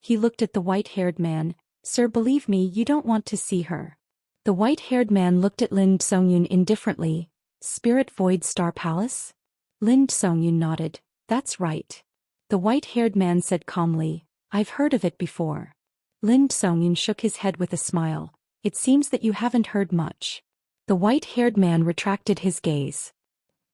He looked at the white-haired man. "Sir, believe me, you don't want to see her." The white-haired man looked at Lin Songyun indifferently. "Spirit Void Star Palace?" Lin Songyun nodded. "That's right." The white-haired man said calmly, "I've heard of it before." Lin Songyun shook his head with a smile. "It seems that you haven't heard much." The white-haired man retracted his gaze.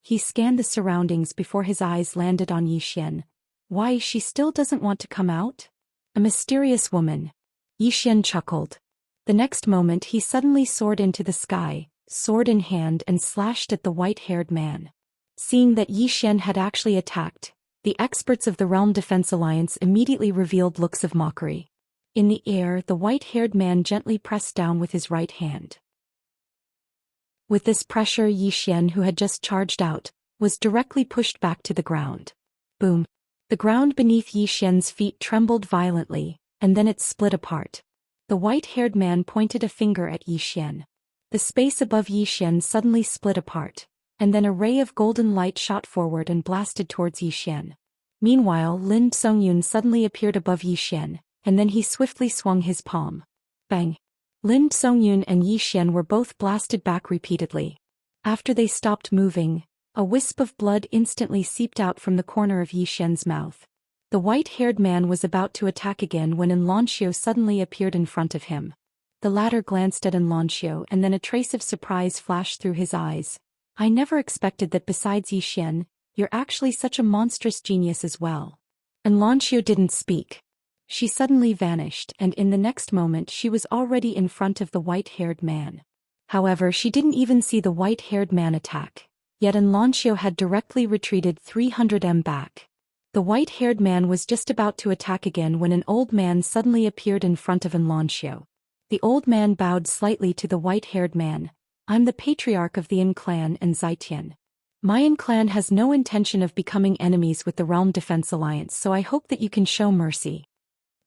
He scanned the surroundings before his eyes landed on Yi Xian. "Why, she still doesn't want to come out? A mysterious woman." Yi Xian chuckled. The next moment he suddenly soared into the sky, sword in hand, and slashed at the white-haired man. Seeing that Yi Xian had actually attacked, the experts of the Realm Defense Alliance immediately revealed looks of mockery. In the air, the white-haired man gently pressed down with his right hand. With this pressure, Yi Xian, who had just charged out, was directly pushed back to the ground. Boom! The ground beneath Yi Xian's feet trembled violently, and then it split apart. The white-haired man pointed a finger at Yi Xian. The space above Yi Xian suddenly split apart, and then a ray of golden light shot forward and blasted towards Yi Xian. Meanwhile, Lin Songyun suddenly appeared above Yi Xian, and then he swiftly swung his palm. Bang! Lin Songyun and Yi Xian were both blasted back repeatedly. After they stopped moving, a wisp of blood instantly seeped out from the corner of Yi Xian's mouth. The white-haired man was about to attack again when Enlancio suddenly appeared in front of him. The latter glanced at Enlancio and then a trace of surprise flashed through his eyes. "I never expected that besides Yi Xian, you're actually such a monstrous genius as well." Enlancio didn't speak. She suddenly vanished, and in the next moment she was already in front of the white-haired man. However, she didn't even see the white-haired man attack. Yet Enlancio had directly retreated 300 m back. The white-haired man was just about to attack again when an old man suddenly appeared in front of Enlancio. The old man bowed slightly to the white-haired man. "I'm the patriarch of the Yin clan and Zaitian. My Yin clan has no intention of becoming enemies with the Realm Defense Alliance, so I hope that you can show mercy."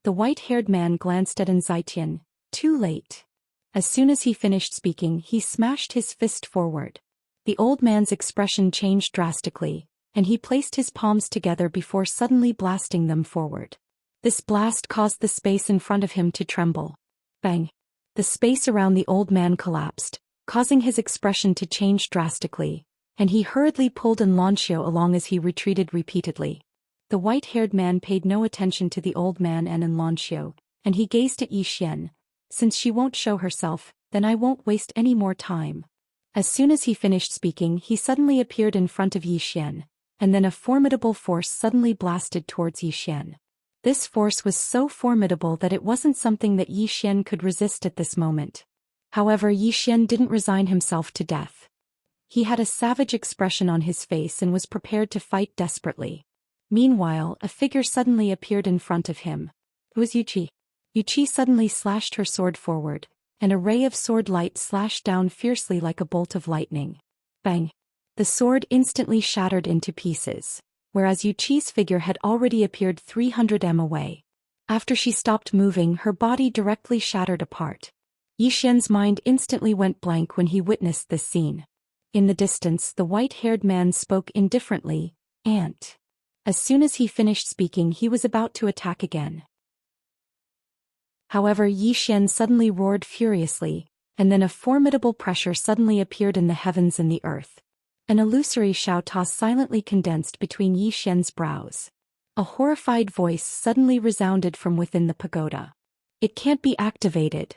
The white-haired man glanced at Zaitian. Too late. As soon as he finished speaking, he smashed his fist forward. The old man's expression changed drastically, and he placed his palms together before suddenly blasting them forward. This blast caused the space in front of him to tremble. Bang! The space around the old man collapsed, causing his expression to change drastically, and he hurriedly pulled Enlancio along as he retreated repeatedly. The white-haired man paid no attention to the old man and Enlancio, and he gazed at Yi Xian. "Since she won't show herself, then I won't waste any more time." As soon as he finished speaking, he suddenly appeared in front of Yi Xian, and then a formidable force suddenly blasted towards Yi Xian. This force was so formidable that it wasn't something that Yi Xian could resist at this moment. However, Yi Xian didn't resign himself to death. He had a savage expression on his face and was prepared to fight desperately. Meanwhile, a figure suddenly appeared in front of him. It was Yu Qi. Yu Qi suddenly slashed her sword forward, and a ray of sword light slashed down fiercely like a bolt of lightning. Bang! The sword instantly shattered into pieces, whereas Yu Qi's figure had already appeared 300 m away. After she stopped moving, her body directly shattered apart. Yi Xian's mind instantly went blank when he witnessed this scene. In the distance, the white-haired man spoke indifferently, "Aunt." As soon as he finished speaking, he was about to attack again. However, Yi Xian suddenly roared furiously, and then a formidable pressure suddenly appeared in the heavens and the earth. An illusory Xiaota silently condensed between Yi Xian's brows. A horrified voice suddenly resounded from within the pagoda. It can't be activated.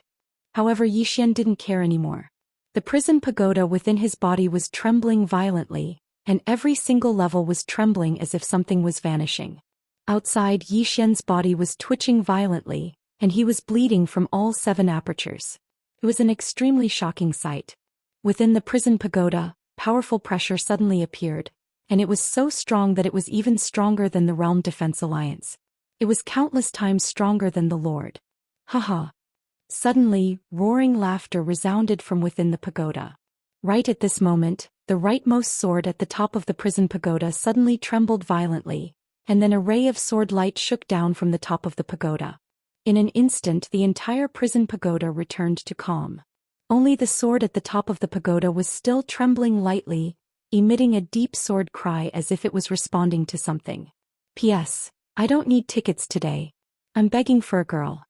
However, Yi Xian didn't care anymore. The prison pagoda within his body was trembling violently, and every single level was trembling as if something was vanishing. Outside, Yi Xian's body was twitching violently, and he was bleeding from all 7 apertures. It was an extremely shocking sight. Within the prison pagoda, powerful pressure suddenly appeared, and it was so strong that it was even stronger than the Realm Defense Alliance. It was countless times stronger than the Lord. Haha. Suddenly, roaring laughter resounded from within the pagoda. Right at this moment, the rightmost sword at the top of the prison pagoda suddenly trembled violently, and then a ray of sword light shook down from the top of the pagoda. In an instant, the entire prison pagoda returned to calm. Only the sword at the top of the pagoda was still trembling lightly, emitting a deep sword cry as if it was responding to something. P.S. I don't need tickets today. I'm begging for a girl.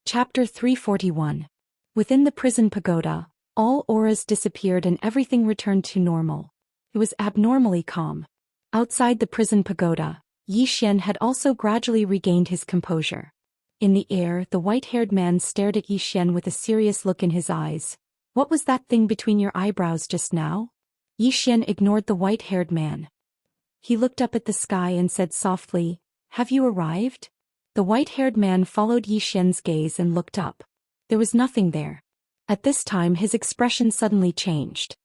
Chapter 341. Within the prison pagoda, all auras disappeared and everything returned to normal. It was abnormally calm. Outside the prison pagoda, Yi Xian had also gradually regained his composure. In the air, the white-haired man stared at Yi Xian with a serious look in his eyes. What was that thing between your eyebrows just now? Yi Xian ignored the white-haired man. He looked up at the sky and said softly, "Have you arrived?" The white-haired man followed Yi Xian's gaze and looked up. There was nothing there. At this time his expression suddenly changed.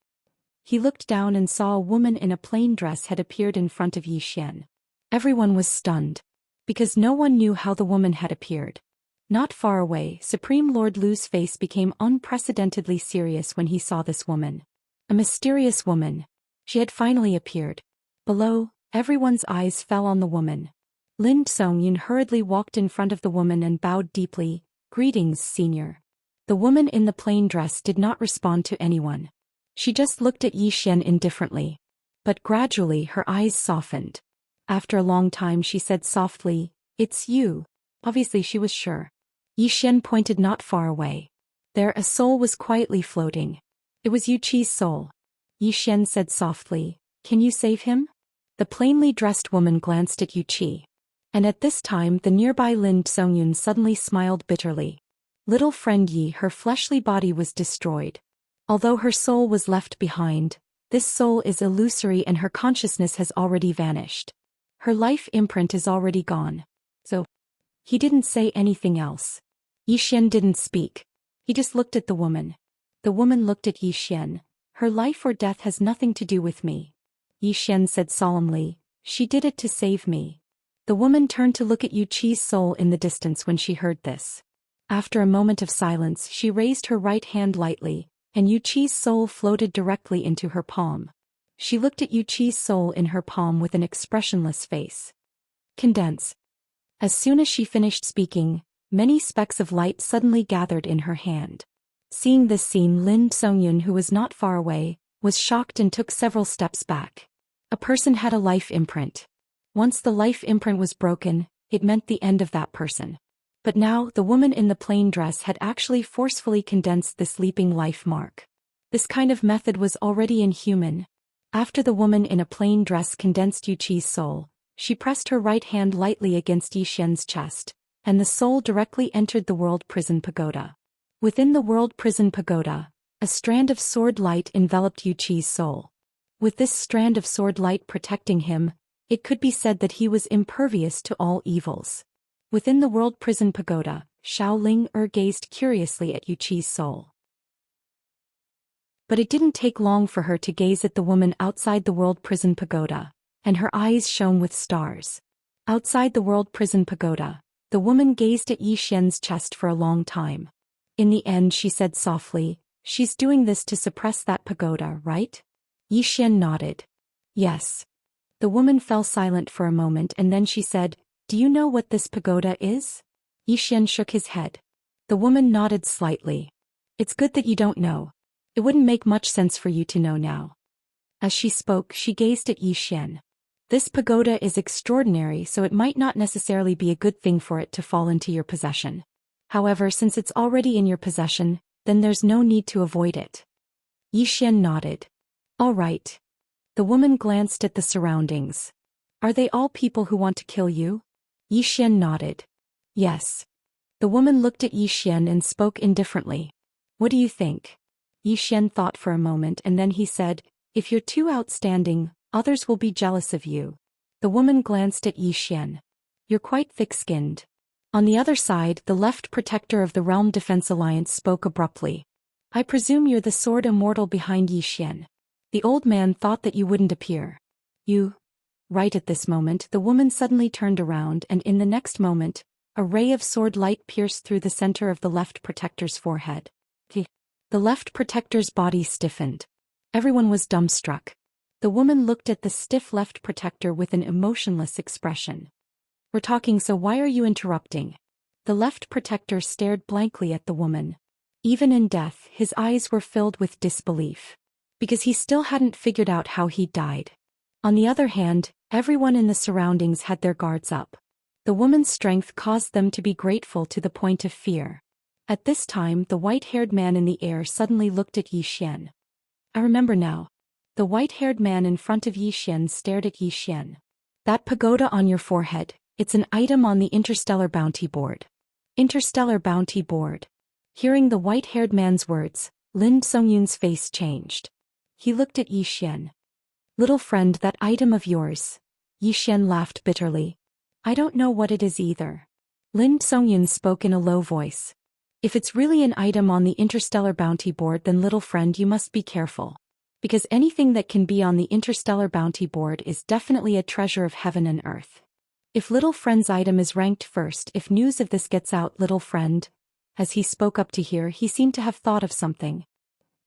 He looked down and saw a woman in a plain dress had appeared in front of Yi Xian. Everyone was stunned, because no one knew how the woman had appeared. Not far away, Supreme Lord Lu's face became unprecedentedly serious when he saw this woman. A mysterious woman. She had finally appeared. Below, everyone's eyes fell on the woman. Lin Songyun hurriedly walked in front of the woman and bowed deeply. "Greetings, senior." The woman in the plain dress did not respond to anyone. She just looked at Yi Xian indifferently. But gradually her eyes softened. After a long time she said softly, "It's you." Obviously she was sure. Yi Xian pointed not far away. There a soul was quietly floating. It was Yu Qi's soul. Yi Xian said softly, "Can you save him?" The plainly dressed woman glanced at Yu Qi. And at this time the nearby Lin Songyun suddenly smiled bitterly. Little friend Yi, her fleshly body was destroyed. Although her soul was left behind, this soul is illusory and her consciousness has already vanished. Her life imprint is already gone. So, he didn't say anything else. Yi Xian didn't speak. He just looked at the woman. The woman looked at Yi Xian. "Her life or death has nothing to do with me." Yi Xian said solemnly, "She did it to save me." The woman turned to look at Yu Qi's soul in the distance when she heard this. After a moment of silence, she raised her right hand lightly, and Yu Qi's soul floated directly into her palm. She looked at Yu Qi's soul in her palm with an expressionless face. Condense. As soon as she finished speaking, many specks of light suddenly gathered in her hand. Seeing this scene, Lin Songyun, who was not far away, was shocked and took several steps back. A person had a life imprint. Once the life imprint was broken, it meant the end of that person. But now, the woman in the plain dress had actually forcefully condensed this leaping life mark. This kind of method was already inhuman. After the woman in a plain dress condensed Yu Qi's soul, she pressed her right hand lightly against Yi Xian's chest, and the soul directly entered the World Prison Pagoda. Within the World Prison Pagoda, a strand of sword light enveloped Yu Qi's soul. With this strand of sword light protecting him, it could be said that he was impervious to all evils. Within the World Prison Pagoda, Xiaoling gazed curiously at Yu Qi's soul. But it didn't take long for her to gaze at the woman outside the World Prison Pagoda, and her eyes shone with stars. Outside the World Prison Pagoda, the woman gazed at Yi Xian's chest for a long time. In the end she said softly, "She's doing this to suppress that pagoda, right?" Yi Xian nodded. "Yes." The woman fell silent for a moment and then she said, "Do you know what this pagoda is?" Yi Xian shook his head. The woman nodded slightly. "It's good that you don't know. It wouldn't make much sense for you to know now." As she spoke, she gazed at Yi Xian. "This pagoda is extraordinary, so it might not necessarily be a good thing for it to fall into your possession. However, since it's already in your possession, then there's no need to avoid it. Xian nodded. All right. The woman glanced at the surroundings. Are they all people who want to kill you? Xian nodded. Yes. The woman looked at Xian and spoke indifferently. What do you think? Xian thought for a moment and then he said, if you're too outstanding, others will be jealous of you. The woman glanced at Xian. You're quite thick-skinned. On the other side, the left protector of the Realm Defense Alliance spoke abruptly. I presume you're the sword immortal behind Xian. The old man thought that you wouldn't appear. You. Right at this moment, the woman suddenly turned around and in the next moment, a ray of sword light pierced through the center of the left protector's forehead. The left protector's body stiffened. Everyone was dumbstruck. The woman looked at the stiff left protector with an emotionless expression. We're talking, so why are you interrupting? The left protector stared blankly at the woman. Even in death, his eyes were filled with disbelief. Because he still hadn't figured out how he died. On the other hand, everyone in the surroundings had their guards up. The woman's strength caused them to be grateful to the point of fear. At this time, the white-haired man in the air suddenly looked at Xian. I remember now. The white-haired man in front of Xian stared at Xian. That pagoda on your forehead, it's an item on the Interstellar Bounty Board. Interstellar Bounty Board. Hearing the white-haired man's words, Lin Songyun's face changed. He looked at Xian. Little friend, that item of yours. Xian laughed bitterly. I don't know what it is either. Lin Songyun spoke in a low voice. If it's really an item on the Interstellar Bounty Board, then little friend, you must be careful. Because anything that can be on the Interstellar Bounty Board is definitely a treasure of heaven and earth. If little friend's item is ranked first, if news of this gets out, little friend. As he spoke up to hear, he seemed to have thought of something.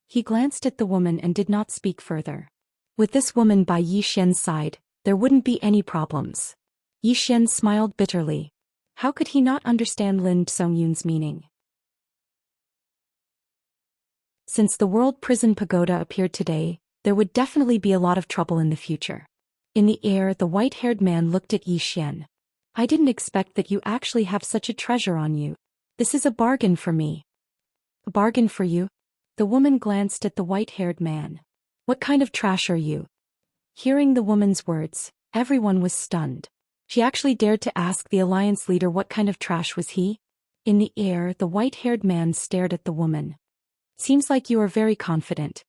He glanced at the woman and did not speak further. With this woman by Xian's side, there wouldn't be any problems. Xian smiled bitterly. How could he not understand Lin Songyun's meaning? Since the World Prison Pagoda appeared today, there would definitely be a lot of trouble in the future. In the air, the white-haired man looked at Xian. I didn't expect that you actually have such a treasure on you. This is a bargain for me. A bargain for you? The woman glanced at the white-haired man. What kind of trash are you? Hearing the woman's words, everyone was stunned. She actually dared to ask the alliance leader what kind of trash was he? In the air, the white-haired man stared at the woman. Seems like you are very confident.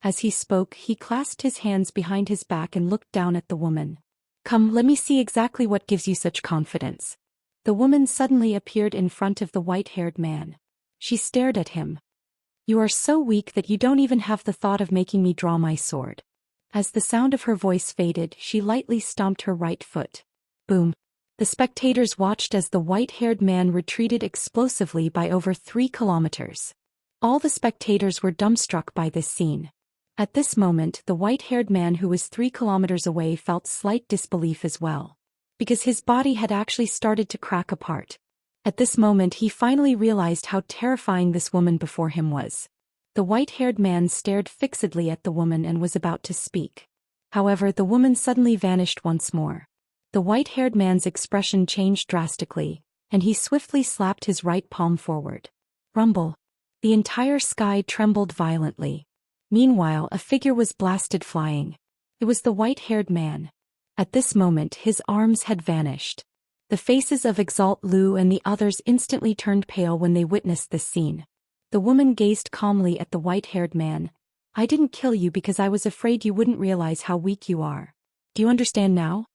As he spoke, he clasped his hands behind his back and looked down at the woman. Come, let me see exactly what gives you such confidence. The woman suddenly appeared in front of the white-haired man. She stared at him. You are so weak that you don't even have the thought of making me draw my sword. As the sound of her voice faded, she lightly stomped her right foot. Boom. The spectators watched as the white-haired man retreated explosively by over 3 kilometers. All the spectators were dumbstruck by this scene. At this moment, the white-haired man who was 3 kilometers away felt slight disbelief as well. Because his body had actually started to crack apart. At this moment he finally realized how terrifying this woman before him was. The white-haired man stared fixedly at the woman and was about to speak. However, the woman suddenly vanished once more. The white-haired man's expression changed drastically, and he swiftly slapped his right palm forward. Rumble. The entire sky trembled violently. Meanwhile, a figure was blasted flying. It was the white-haired man. At this moment his arms had vanished. The faces of Exalt Lu and the others instantly turned pale when they witnessed this scene. The woman gazed calmly at the white-haired man. I didn't kill you because I was afraid you wouldn't realize how weak you are. Do you understand now?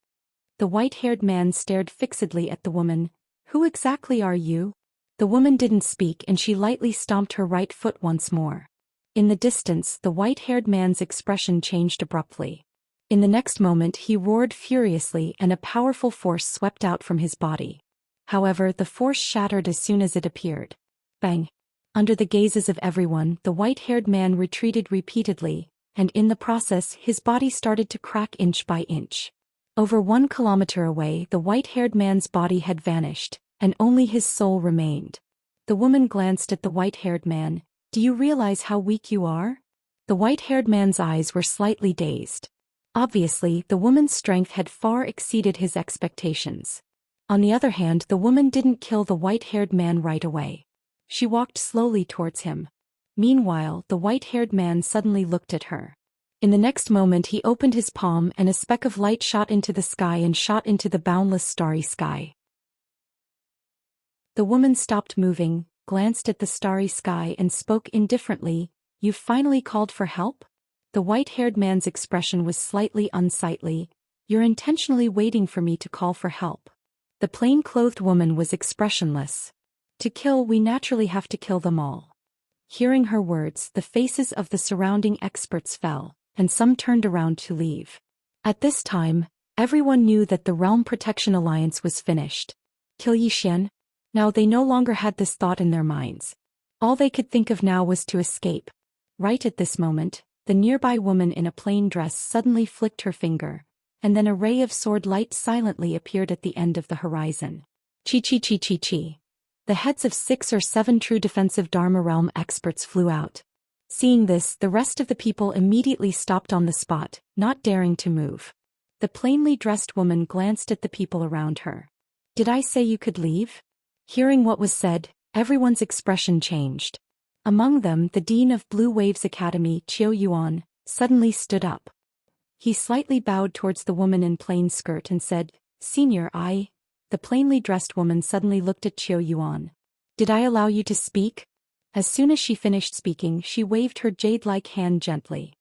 The white-haired man stared fixedly at the woman. Who exactly are you? The woman didn't speak and she lightly stomped her right foot once more. In the distance, the white-haired man's expression changed abruptly. In the next moment he roared furiously and a powerful force swept out from his body. However, the force shattered as soon as it appeared. Bang! Under the gazes of everyone, the white-haired man retreated repeatedly, and in the process his body started to crack inch by inch. Over 1 kilometer away, the white-haired man's body had vanished, and only his soul remained. The woman glanced at the white-haired man. Do you realize how weak you are? The white-haired man's eyes were slightly dazed. Obviously, the woman's strength had far exceeded his expectations. On the other hand, the woman didn't kill the white-haired man right away. She walked slowly towards him. Meanwhile, the white-haired man suddenly looked at her. In the next moment he opened his palm and a speck of light shot into the sky and shot into the boundless starry sky. The woman stopped moving, glanced at the starry sky and spoke indifferently, "You've finally called for help?" The white-haired man's expression was slightly unsightly. "You're intentionally waiting for me to call for help." The plain-clothed woman was expressionless. "To kill, we naturally have to kill them all." Hearing her words, the faces of the surrounding experts fell, and some turned around to leave. At this time, everyone knew that the Realm Protection Alliance was finished. Kill Zhou Xian? Now they no longer had this thought in their minds. All they could think of now was to escape. Right at this moment, the nearby woman in a plain dress suddenly flicked her finger, and then a ray of sword light silently appeared at the end of the horizon. Chi chi chi chi chi. The heads of 6 or 7 true defensive Dharma realm experts flew out. Seeing this, the rest of the people immediately stopped on the spot, not daring to move. The plainly dressed woman glanced at the people around her. "Did I say you could leave?" Hearing what was said, everyone's expression changed. Among them, the dean of Blue Waves Academy, Zhou Yuan, suddenly stood up. He slightly bowed towards the woman in plain skirt and said, "Senior, I..." The plainly dressed woman suddenly looked at Zhou Yuan. "Did I allow you to speak?" As soon as she finished speaking, she waved her jade-like hand gently.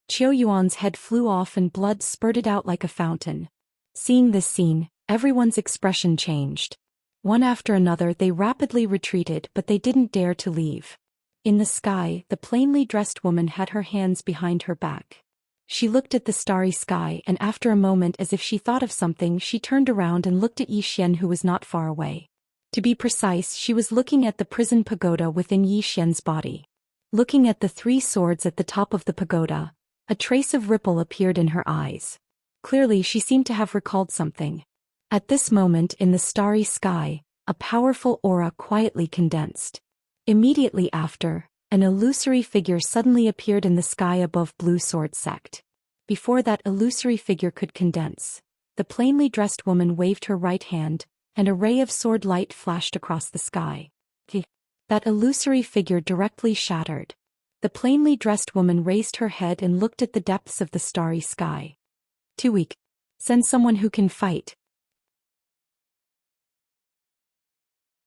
Zhou Yuan's head flew off and blood spurted out like a fountain. Seeing this scene, everyone's expression changed. One after another they rapidly retreated, but they didn't dare to leave. In the sky, the plainly dressed woman had her hands behind her back. She looked at the starry sky and after a moment, as if she thought of something, she turned around and looked at Zhou Xian, who was not far away. To be precise, she was looking at the prison pagoda within Zhou Xian's body. Looking at the 3 swords at the top of the pagoda, a trace of ripple appeared in her eyes. Clearly she seemed to have recalled something. At this moment in the starry sky, a powerful aura quietly condensed. Immediately after, an illusory figure suddenly appeared in the sky above Blue Sword Sect. Before that illusory figure could condense, the plainly dressed woman waved her right hand, and a ray of sword light flashed across the sky. That illusory figure directly shattered. The plainly dressed woman raised her head and looked at the depths of the starry sky. "Too weak. Send someone who can fight."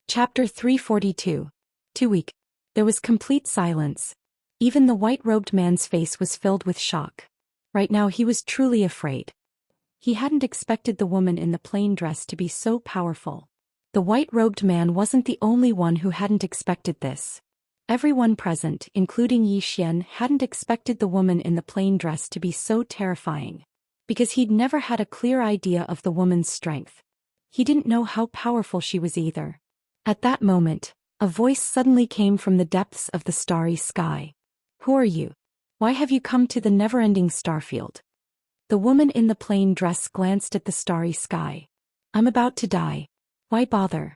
Chapter 342. Too weak. There was complete silence. Even the white-robed man's face was filled with shock. Right now he was truly afraid. He hadn't expected the woman in the plain dress to be so powerful. The white-robed man wasn't the only one who hadn't expected this. Everyone present, including Zhou Xian, hadn't expected the woman in the plain dress to be so terrifying. Because he'd never had a clear idea of the woman's strength. He didn't know how powerful she was either. At that moment, a voice suddenly came from the depths of the starry sky. "Who are you? Why have you come to the never-ending starfield?" The woman in the plain dress glanced at the starry sky. "I'm about to die. Why bother?"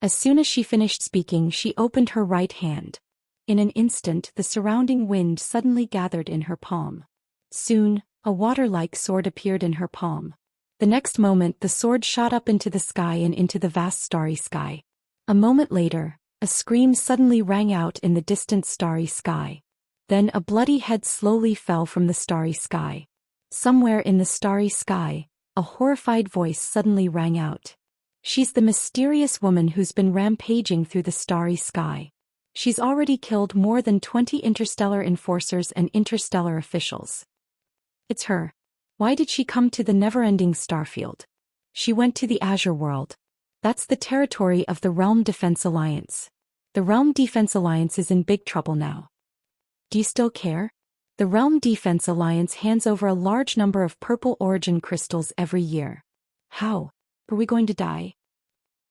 As soon as she finished speaking, she opened her right hand. In an instant, the surrounding wind suddenly gathered in her palm. Soon, a water-like sword appeared in her palm. The next moment, the sword shot up into the sky and into the vast starry sky. A moment later, a scream suddenly rang out in the distant starry sky. Then a bloody head slowly fell from the starry sky. Somewhere in the starry sky, a horrified voice suddenly rang out. "She's the mysterious woman who's been rampaging through the starry sky. She's already killed more than 20 interstellar enforcers and interstellar officials. It's her. Why did she come to the never-ending starfield? She went to the Azure world. That's the territory of the Realm Defense Alliance. The Realm Defense Alliance is in big trouble now. Do you still care?" The Realm Defense Alliance hands over a large number of purple origin crystals every year. How are we going to die?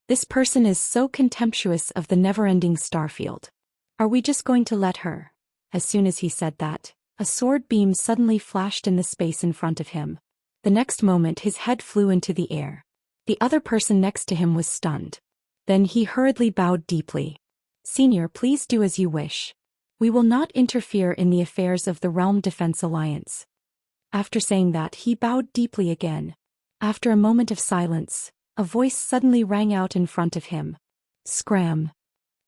This person is so contemptuous of the never-ending starfield. Are we just going to let her? As soon as he said that, a sword beam suddenly flashed in the space in front of him. The next moment his head flew into the air. The other person next to him was stunned. Then he hurriedly bowed deeply. "Senior, please do as you wish. We will not interfere in the affairs of the Realm Defense Alliance." After saying that, he bowed deeply again. After a moment of silence, a voice suddenly rang out in front of him. "Scram."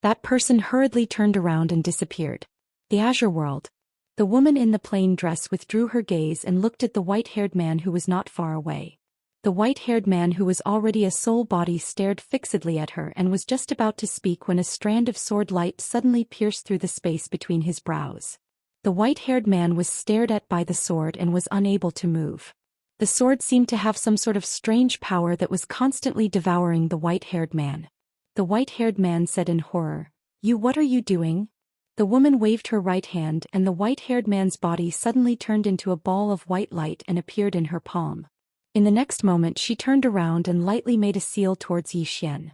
That person hurriedly turned around and disappeared. The azure world. The woman in the plain dress withdrew her gaze and looked at the white-haired man who was not far away. The white-haired man who was already a soul body stared fixedly at her and was just about to speak when a strand of sword light suddenly pierced through the space between his brows. The white-haired man was stared at by the sword and was unable to move. The sword seemed to have some sort of strange power that was constantly devouring the white-haired man. The white-haired man said in horror, What are you doing?" The woman waved her right hand and the white-haired man's body suddenly turned into a ball of white light and appeared in her palm. In the next moment she turned around and lightly made a seal towards Zhou Xian.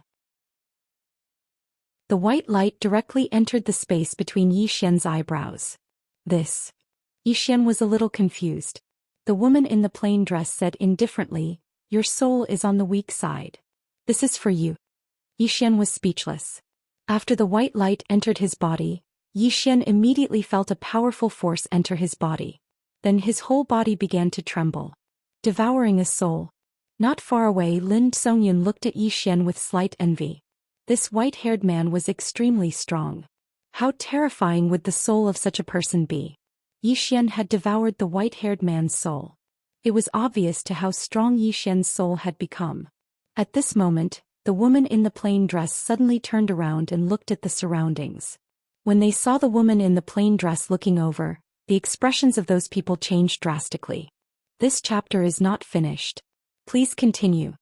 The white light directly entered the space between Zhou Xian's eyebrows. This. Zhou Xian was a little confused. The woman in the plain dress said indifferently, "Your soul is on the weak side. This is for you." Zhou Xian was speechless. After the white light entered his body, Zhou Xian immediately felt a powerful force enter his body. Then his whole body began to tremble. Devouring a soul. Not far away, Lin Songyun looked at Zhou Xian with slight envy. This white-haired man was extremely strong. How terrifying would the soul of such a person be? Zhou Xian had devoured the white-haired man's soul. It was obvious to how strong Zhou Xian's soul had become. At this moment, the woman in the plain dress suddenly turned around and looked at the surroundings. When they saw the woman in the plain dress looking over, the expressions of those people changed drastically. This chapter is not finished. Please continue.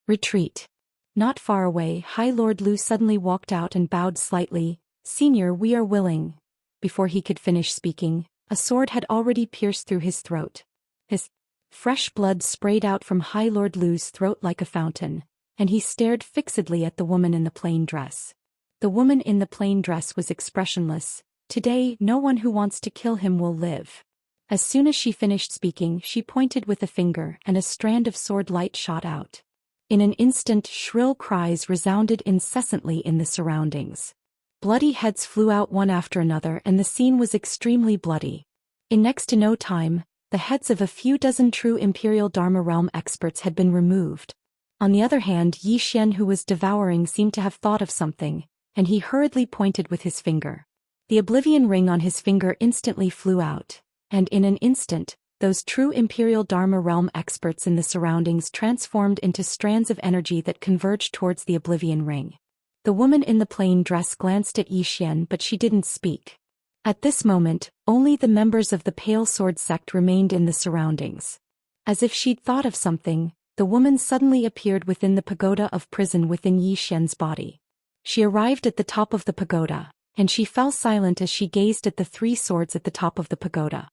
Retreat. Not far away, High Lord Lu suddenly walked out and bowed slightly. "Senior, we are willing." Before he could finish speaking, a sword had already pierced through his throat. His fresh blood sprayed out from High Lord Lu's throat like a fountain, and he stared fixedly at the woman in the plain dress. The woman in the plain dress was expressionless. "Today, no one who wants to kill him will live." As soon as she finished speaking, she pointed with a finger and a strand of sword light shot out. In an instant, shrill cries resounded incessantly in the surroundings. Bloody heads flew out one after another and the scene was extremely bloody. In next to no time, the heads of a few dozen true Imperial Dharma realm experts had been removed. On the other hand, Zhou Xian, who was devouring, seemed to have thought of something, and he hurriedly pointed with his finger. The oblivion ring on his finger instantly flew out. And in an instant, those true Imperial Dharma realm experts in the surroundings transformed into strands of energy that converged towards the oblivion ring. The woman in the plain dress glanced at Zhou Xian, but she didn't speak. At this moment, only the members of the Pale Sword sect remained in the surroundings. As if she'd thought of something, the woman suddenly appeared within the pagoda of prison within Zhou Xian's body. She arrived at the top of the pagoda, and she fell silent as she gazed at the three swords at the top of the pagoda.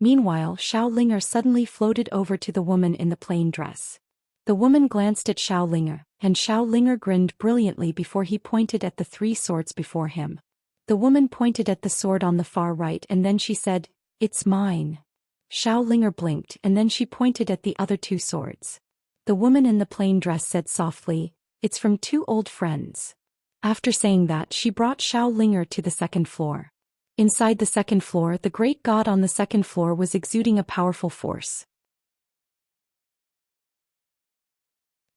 Meanwhile, Xiaolinger suddenly floated over to the woman in the plain dress. The woman glanced at Xiaolinger, and Xiaolinger grinned brilliantly before he pointed at the three swords before him. The woman pointed at the sword on the far right and then she said, "It's mine." Xiaolinger blinked and then she pointed at the other two swords. The woman in the plain dress said softly, "It's from two old friends." After saying that, she brought Xiaolinger to the second floor. Inside the second floor, the great god on the second floor was exuding a powerful force.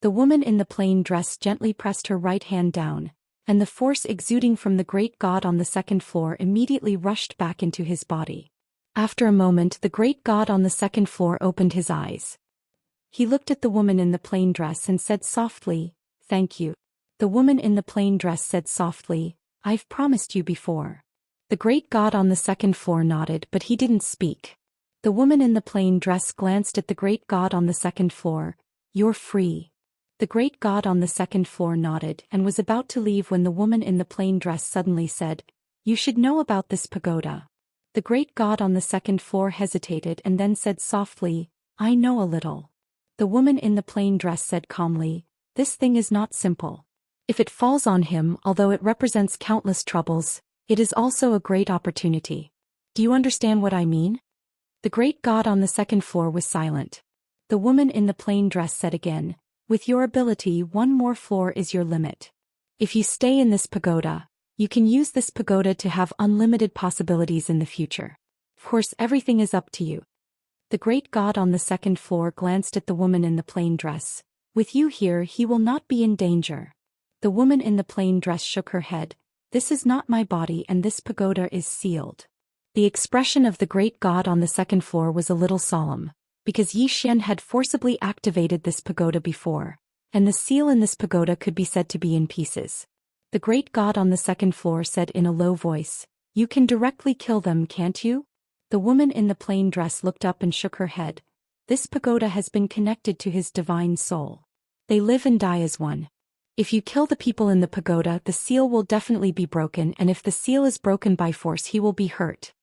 The woman in the plain dress gently pressed her right hand down, and the force exuding from the great god on the second floor immediately rushed back into his body. After a moment, the great god on the second floor opened his eyes. He looked at the woman in the plain dress and said softly, "Thank you." The woman in the plain dress said softly, "I've promised you before." The great god on the second floor nodded, but he didn't speak. The woman in the plain dress glanced at the great god on the second floor. "You're free." The great god on the second floor nodded and was about to leave when the woman in the plain dress suddenly said, "You should know about this pagoda." The great god on the second floor hesitated and then said softly, "I know a little." The woman in the plain dress said calmly, "This thing is not simple. If it falls on him, although it represents countless troubles, it is also a great opportunity. Do you understand what I mean?" The great god on the second floor was silent. The woman in the plain dress said again, "With your ability, one more floor is your limit. If you stay in this pagoda, you can use this pagoda to have unlimited possibilities in the future. Of course, everything is up to you." The great god on the second floor glanced at the woman in the plain dress. "With you here, he will not be in danger." The woman in the plain dress shook her head. This is not my body and this pagoda is sealed. The expression of the great god on the second floor was a little solemn, because Yi Xian had forcibly activated this pagoda before, and the seal in this pagoda could be said to be in pieces. The great god on the second floor said in a low voice, "You can directly kill them, can't you?" The woman in the plain dress looked up and shook her head. This pagoda has been connected to his divine soul. They live and die as one. If you kill the people in the pagoda, the seal will definitely be broken, and if the seal is broken by force, he will be hurt.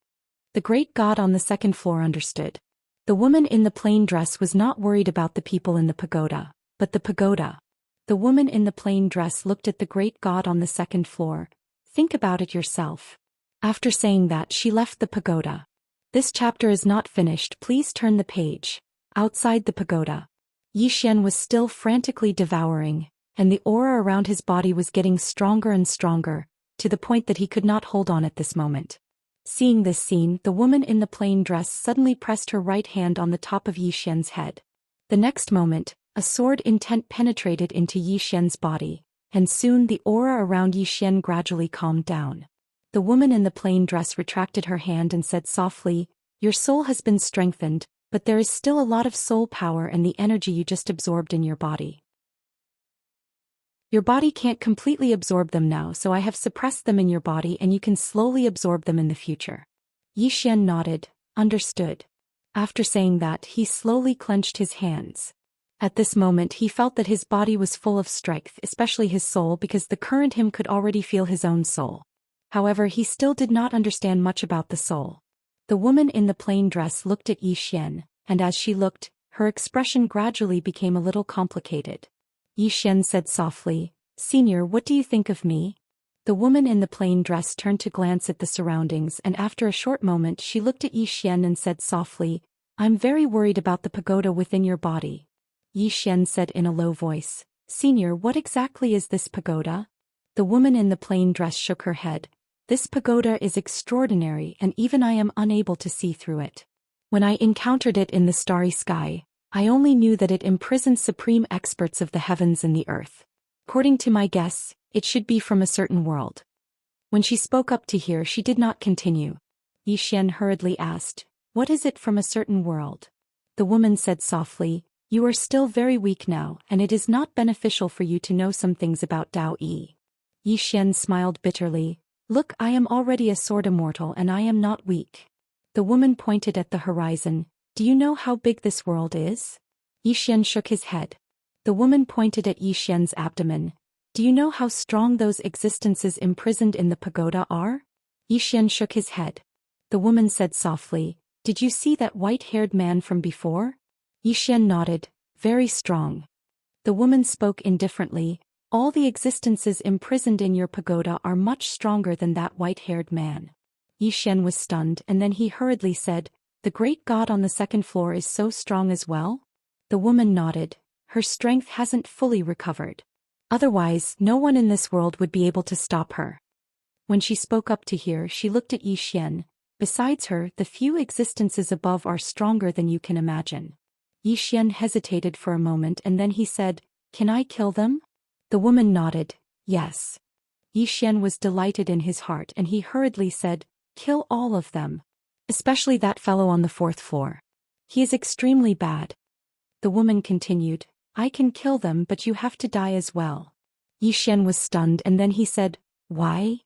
The great god on the second floor understood. The woman in the plain dress was not worried about the people in the pagoda, but the pagoda. The woman in the plain dress looked at the great god on the second floor. "Think about it yourself." After saying that, she left the pagoda. This chapter is not finished, please turn the page. Outside the pagoda, Yi Xian was still frantically devouring, and the aura around his body was getting stronger and stronger, to the point that he could not hold on at this moment. Seeing this scene, the woman in the plain dress suddenly pressed her right hand on the top of Yi Xian's head. The next moment, a sword intent penetrated into Yi Xian's body, and soon the aura around Yi Xian gradually calmed down. The woman in the plain dress retracted her hand and said softly, "Your soul has been strengthened, but there is still a lot of soul power and the energy you just absorbed in your body. Your body can't completely absorb them now, so I have suppressed them in your body and you can slowly absorb them in the future." Yi Xian nodded, understood. After saying that, he slowly clenched his hands. At this moment he felt that his body was full of strength, especially his soul, because the current him could already feel his own soul. However, he still did not understand much about the soul. The woman in the plain dress looked at Yi Xian, and as she looked, her expression gradually became a little complicated. Yi Xian said softly, "Senior, what do you think of me?" The woman in the plain dress turned to glance at the surroundings, and after a short moment she looked at Yi Xian and said softly, "I'm very worried about the pagoda within your body." Yi Xian said in a low voice, "Senior, what exactly is this pagoda?" The woman in the plain dress shook her head. "This pagoda is extraordinary and even I am unable to see through it. When I encountered it in the starry sky, I only knew that it imprisoned supreme experts of the heavens and the earth. According to my guess, it should be from a certain world." When she spoke up to here, she did not continue. Yi Xian hurriedly asked, "What is it from a certain world?" The woman said softly, "You are still very weak now, and it is not beneficial for you to know some things about Dao Yi." Yi Xian smiled bitterly. "Look, I am already a sword immortal and I am not weak." The woman pointed at the horizon. "Do you know how big this world is?" Yi Xian shook his head. The woman pointed at Yi Xian's abdomen. "Do you know how strong those existences imprisoned in the pagoda are?" Yi Xian shook his head. The woman said softly, "Did you see that white-haired man from before?" Yi Xian nodded. "Very strong." The woman spoke indifferently. "All the existences imprisoned in your pagoda are much stronger than that white-haired man." Yi Xian was stunned, and then he hurriedly said, "The great god on the second floor is so strong as well?" The woman nodded. "Her strength hasn't fully recovered. Otherwise, no one in this world would be able to stop her." When she spoke up to here, she looked at Yi Xian. "Besides her, the few existences above are stronger than you can imagine." Yi Xian hesitated for a moment and then he said, "Can I kill them?" The woman nodded. "Yes." Yi Xian was delighted in his heart and he hurriedly said, "Kill all of them. Especially that fellow on the fourth floor. He is extremely bad." The woman continued, "I can kill them, but you have to die as well." Yi Xian was stunned and then he said, "Why?"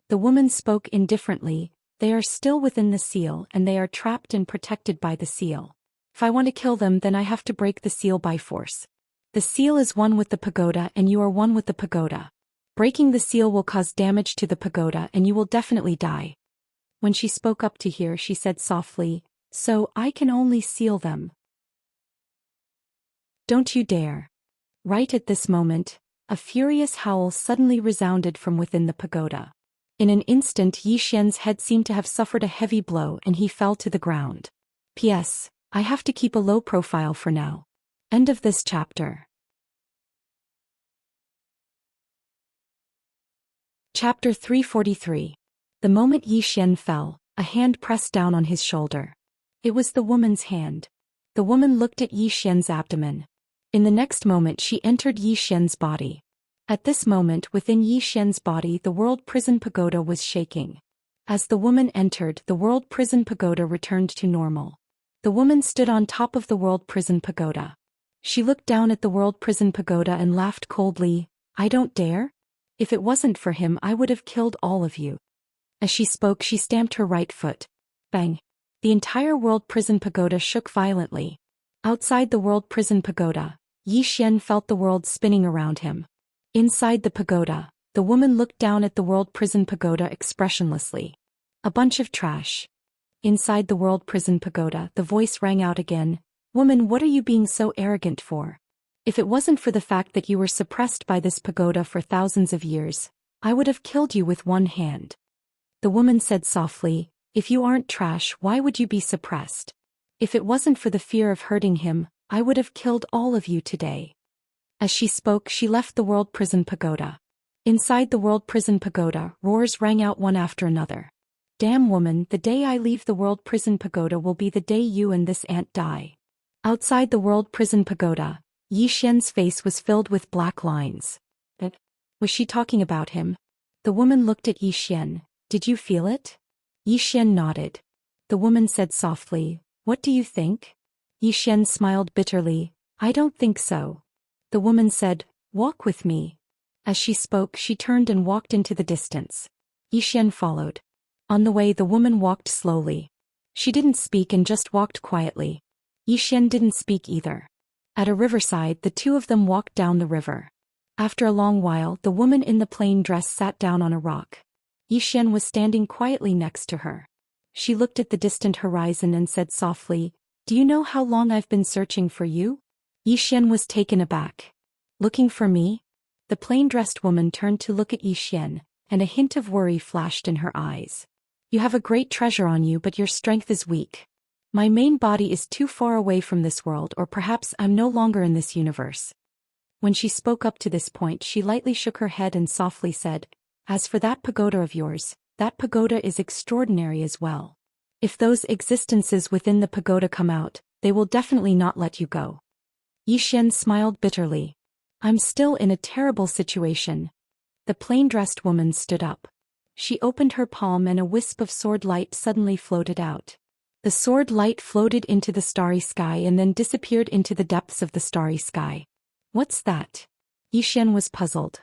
The woman spoke indifferently. "They are still within the seal and they are trapped and protected by the seal. If I want to kill them, then I have to break the seal by force. The seal is one with the pagoda and you are one with the pagoda. Breaking the seal will cause damage to the pagoda and you will definitely die." When she spoke up to here, she said softly, "So I can only seal them." "Don't you dare." Right at this moment, a furious howl suddenly resounded from within the pagoda. In an instant, Yi Xian's head seemed to have suffered a heavy blow and he fell to the ground. P.S. I have to keep a low profile for now. End of this chapter. Chapter 343. The moment Yi Xian fell, a hand pressed down on his shoulder. It was the woman's hand. The woman looked at Yi Xian's abdomen. In the next moment she entered Yi Xian's body. At this moment within Yi Xian's body the world prison pagoda was shaking. As the woman entered, the world prison pagoda returned to normal. The woman stood on top of the world prison pagoda. She looked down at the world prison pagoda and laughed coldly. I don't dare? If it wasn't for him I would have killed all of you. As she spoke she stamped her right foot. Bang! The entire world prison pagoda shook violently. Outside the world prison pagoda, Yi Xian felt the world spinning around him. Inside the pagoda, the woman looked down at the world prison pagoda expressionlessly. A bunch of trash. Inside the world prison pagoda, the voice rang out again. Woman, what are you being so arrogant for? If it wasn't for the fact that you were suppressed by this pagoda for thousands of years, I would have killed you with one hand. The woman said softly, if you aren't trash, why would you be suppressed? If it wasn't for the fear of hurting him, I would have killed all of you today. As she spoke, she left the world prison pagoda. Inside the world prison pagoda, roars rang out one after another. Damn woman, the day I leave the world prison pagoda will be the day you and this ant die. Outside the world prison pagoda, Yi Xian's face was filled with black lines. Was she talking about him? The woman looked at Yi Xian. Did you feel it? Yi Xian nodded. The woman said softly, what do you think? Yi Xian smiled bitterly. I don't think so. The woman said, walk with me. As she spoke she turned and walked into the distance. Yi Xian followed. On the way the woman walked slowly. She didn't speak and just walked quietly. Yi Xian didn't speak either. At a riverside the two of them walked down the river. After a long while the woman in the plain dress sat down on a rock. Yi Xian was standing quietly next to her. She looked at the distant horizon and said softly, do you know how long I've been searching for you? Yi Xian was taken aback. Looking for me? The plain-dressed woman turned to look at Yi Xian, and a hint of worry flashed in her eyes. You have a great treasure on you but your strength is weak. My main body is too far away from this world, or perhaps I'm no longer in this universe. When she spoke up to this point she lightly shook her head and softly said, as for that pagoda of yours, that pagoda is extraordinary as well. If those existences within the pagoda come out, they will definitely not let you go. Yi Xian smiled bitterly. I'm still in a terrible situation. The plain-dressed woman stood up. She opened her palm and a wisp of sword light suddenly floated out. The sword light floated into the starry sky and then disappeared into the depths of the starry sky. What's that? Yi Xian was puzzled.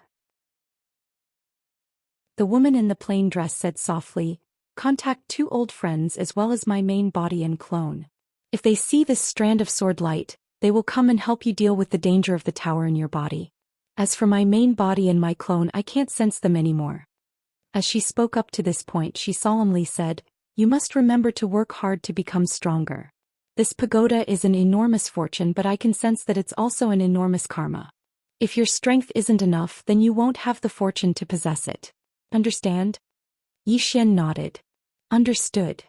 The woman in the plain dress said softly, contact two old friends as well as my main body and clone. If they see this strand of sword light, they will come and help you deal with the danger of the tower in your body. As for my main body and my clone, I can't sense them anymore. As she spoke up to this point she solemnly said, you must remember to work hard to become stronger. This pagoda is an enormous fortune but I can sense that it's also an enormous karma. If your strength isn't enough then you won't have the fortune to possess it. Understand? Yi Xian nodded. Understood.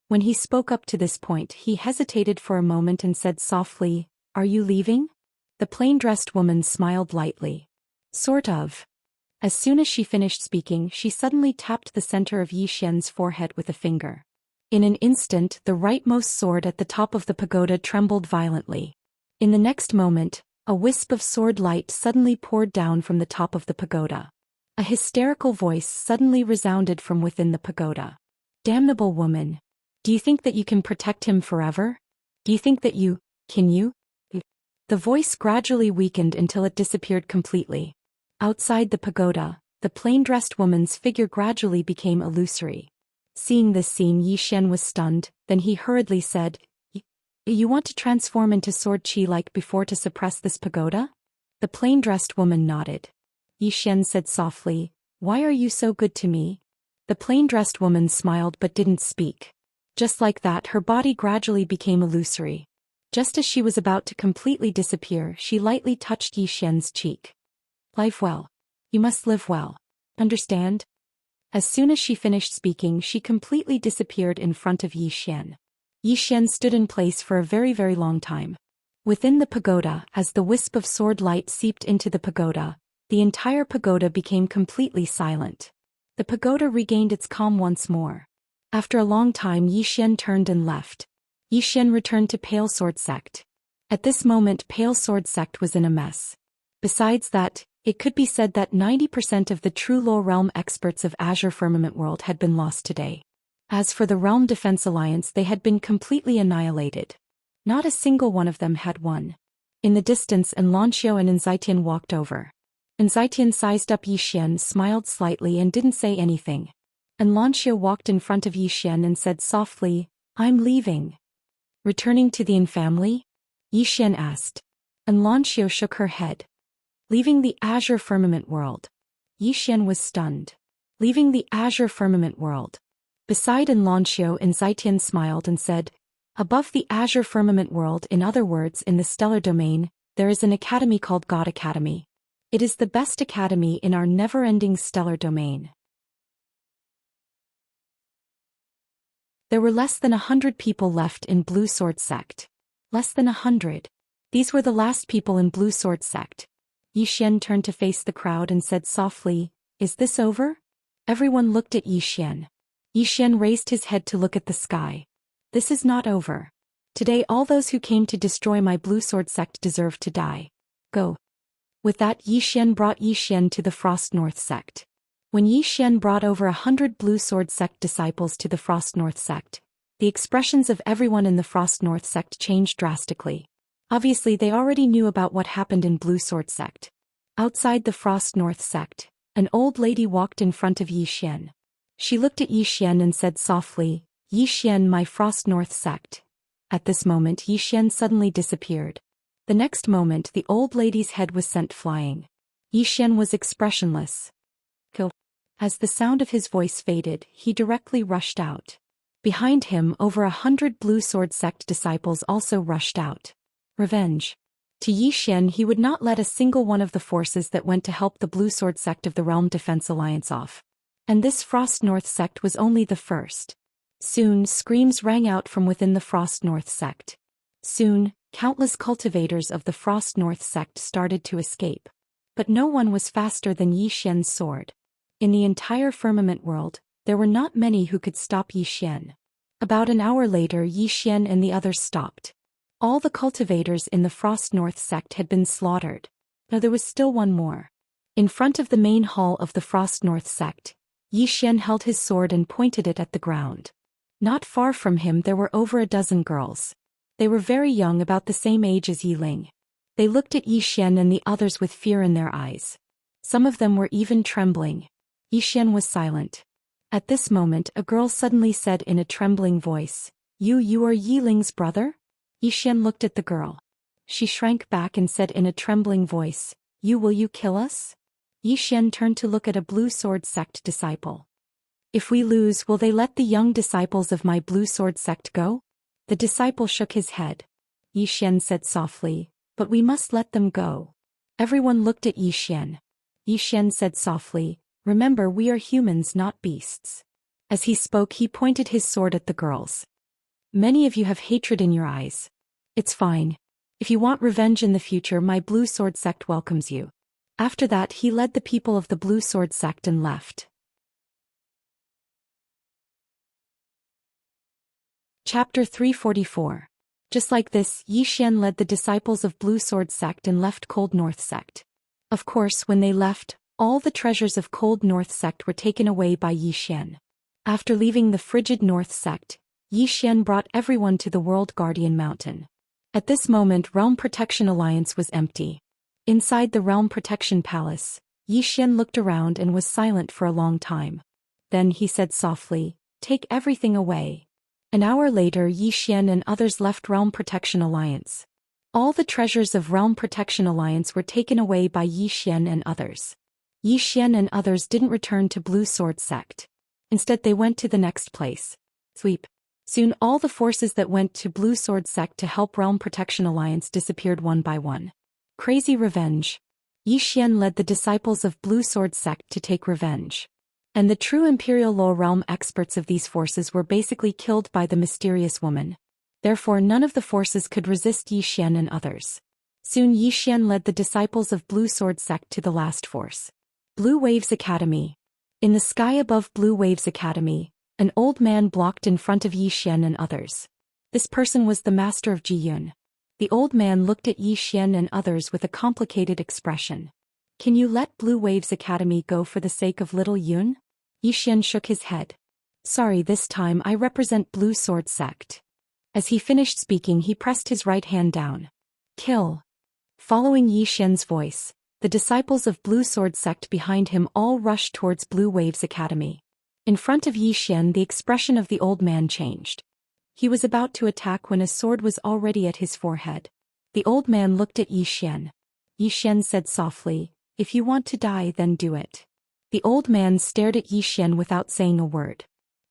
When he spoke up to this point he hesitated for a moment and said softly, are you leaving? The plain-dressed woman smiled lightly. Sort of. As soon as she finished speaking she suddenly tapped the center of Yi Xian's forehead with a finger. In an instant the rightmost sword at the top of the pagoda trembled violently. In the next moment, a wisp of sword light suddenly poured down from the top of the pagoda. A hysterical voice suddenly resounded from within the pagoda. Damnable woman! Do you think that you can protect him forever? Do you think that can you? The voice gradually weakened until it disappeared completely. Outside the pagoda, the plain-dressed woman's figure gradually became illusory. Seeing this scene Yi Xian was stunned, then he hurriedly said, you want to transform into sword chi like before to suppress this pagoda? The plain-dressed woman nodded. Yi Xian said softly, why are you so good to me? The plain-dressed woman smiled but didn't speak. Just like that her body gradually became illusory. Just as she was about to completely disappear she lightly touched Yi Xian's cheek. Live well. You must live well. Understand? As soon as she finished speaking she completely disappeared in front of Yi Xian. Yi Xian stood in place for a very long time. Within the pagoda, as the wisp of sword light seeped into the pagoda, the entire pagoda became completely silent. The pagoda regained its calm once more. After a long time Yi Xian turned and left. Yi Xian returned to Pale Sword Sect. At this moment Pale Sword Sect was in a mess. Besides that, It could be said that 90% of the true low realm experts of Azure Firmament World had been lost today. As for the Realm Defense Alliance, they had been completely annihilated. Not a single one of them had won. In the distance, Xianxia and Xianxian walked over. Xianxian sized up Xian, smiled slightly and didn't say anything. Xianxia walked in front of Xian and said softly, "I'm leaving." "Returning to the Yin family?" Xian asked. Xianxia shook her head. "Leaving the Azure Firmament World." Xian was stunned. "Leaving the Azure Firmament World." Beside Xianxia, Xianxian smiled and said, "Above the Azure Firmament World, in other words in the stellar domain, there is an academy called God Academy. It is the best academy in our never-ending stellar domain." There were less than 100 people left in Blue Sword Sect. Less than 100. These were the last people in Blue Sword Sect. Xian turned to face the crowd and said softly, "Is this over?" Everyone looked at Xian. Xian raised his head to look at the sky. "This is not over. Today all those who came to destroy my Blue Sword Sect deserve to die. Go." With that, Xian brought Xian to the Frost North Sect. When Xian brought over 100 Blue Sword Sect disciples to the Frost North Sect, the expressions of everyone in the Frost North Sect changed drastically. Obviously they already knew about what happened in Blue Sword Sect. Outside the Frost North Sect, an old lady walked in front of Xian. She looked at Xian and said softly, "Xian, my Frost North Sect." At this moment Xian suddenly disappeared. The next moment the old lady's head was sent flying. Xian was expressionless. "Kill." As the sound of his voice faded, he directly rushed out. Behind him, over 100 Blue Sword Sect disciples also rushed out. Revenge. To Xian, he would not let a single one of the forces that went to help the Blue Sword Sect of the Realm Defense Alliance off. And this Frost North Sect was only the first. Soon, screams rang out from within the Frost North Sect. Soon, countless cultivators of the Frost North Sect started to escape. But no one was faster than Xian's sword. In the entire firmament world, there were not many who could stop Xian. About an hour later, Xian and the others stopped. All the cultivators in the Frost North Sect had been slaughtered. Though there was still one more. In front of the main hall of the Frost North Sect, Xian held his sword and pointed it at the ground. Not far from him there were over a dozen girls. They were very young, about the same age as Yiling. They looked at Xian and the others with fear in their eyes. Some of them were even trembling. Xian was silent. At this moment a girl suddenly said in a trembling voice, You are Yiling's brother?" Xian looked at the girl. She shrank back and said in a trembling voice, Will you kill us?" Xian turned to look at a Blue Sword Sect disciple. "If we lose, will they let the young disciples of my Blue Sword Sect go?" The disciple shook his head. Xian said softly, "But we must let them go." Everyone looked at Xian. Xian said softly, "Remember, we are humans, not beasts." As he spoke, he pointed his sword at the girls. "Many of you have hatred in your eyes. It's fine. If you want revenge in the future, my Blue Sword Sect welcomes you." After that, he led the people of the Blue Sword Sect and left. Chapter 344. Just like this, Xian led the disciples of Blue Sword Sect and left Cold North Sect. Of course, when they left, all the treasures of Cold North Sect were taken away by Xian. After leaving the frigid North Sect, Xian brought everyone to the World Guardian Mountain. At this moment, Realm Protection Alliance was empty. Inside the Realm Protection Palace, Xian looked around and was silent for a long time. Then he said softly, "Take everything away." An hour later, Xian and others left Realm Protection Alliance. All the treasures of Realm Protection Alliance were taken away by Xian and others. Xian and others didn't return to Blue Sword Sect. Instead, they went to the next place. Sweep. Soon all the forces that went to Blue Sword Sect to help Realm Protection Alliance disappeared one by one. Crazy revenge. Xian led the disciples of Blue Sword Sect to take revenge. And the true Imperial Low Realm experts of these forces were basically killed by the mysterious woman. Therefore none of the forces could resist Xian and others. Soon Xian led the disciples of Blue Sword Sect to the last force. Blue Waves Academy. In the sky above Blue Waves Academy, an old man blocked in front of Xian and others. This person was the master of Jiyun. The old man looked at Xian and others with a complicated expression. Can you let Blue Waves Academy go for the sake of little Yun? Yi Xian shook his head. Sorry, this time I represent Blue Sword Sect. As he finished speaking, he pressed his right hand down. Kill. Following Yi Xian's voice, the disciples of Blue Sword Sect behind him all rushed towards Blue Waves Academy. In front of Yi Xian, the expression of the old man changed. He was about to attack when a sword was already at his forehead. The old man looked at Yi Xian. Yi Xian said softly, "If you want to die, then do it." The old man stared at Yi Xian without saying a word.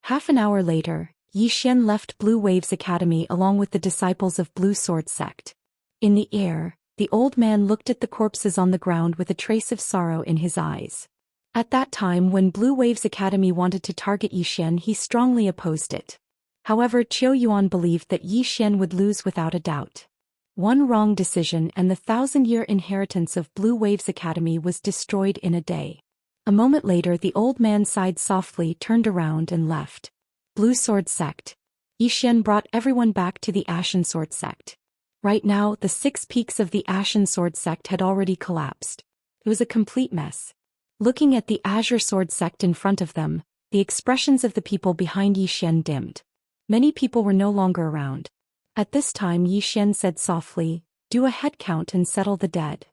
Half an hour later, Yi Xian left Blue Waves Academy along with the disciples of Blue Sword Sect. In the air, the old man looked at the corpses on the ground with a trace of sorrow in his eyes. At that time, when Blue Waves Academy wanted to target Yi Xian, he strongly opposed it. However, Qiu Yuan believed that Yi Xian would lose without a doubt. One wrong decision and the 1,000-year inheritance of Blue Waves Academy was destroyed in a day. A moment later, the old man sighed softly, turned around and left. Blue Sword Sect. Yi Xian brought everyone back to the Ashen Sword Sect. Right now, the 6 peaks of the Ashen Sword Sect had already collapsed. It was a complete mess. Looking at the Azure Sword Sect in front of them, the expressions of the people behind Yi Xian dimmed. Many people were no longer around. At this time, Yi Xian said softly, "Do a head count and settle the dead."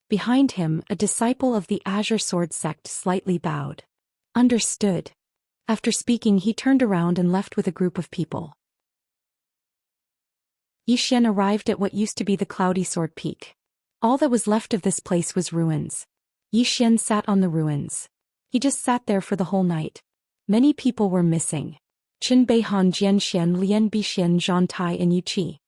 Behind him, a disciple of the Azure Sword Sect slightly bowed. Understood. After speaking, he turned around and left with a group of people. Yi Xian arrived at what used to be the Cloudy Sword Peak. All that was left of this place was ruins. Yi Xian sat on the ruins. He just sat there for the whole night. Many people were missing. Qin Beihan, Jian Xian, Lian Bixian, Zhang Tai and Yu Qi.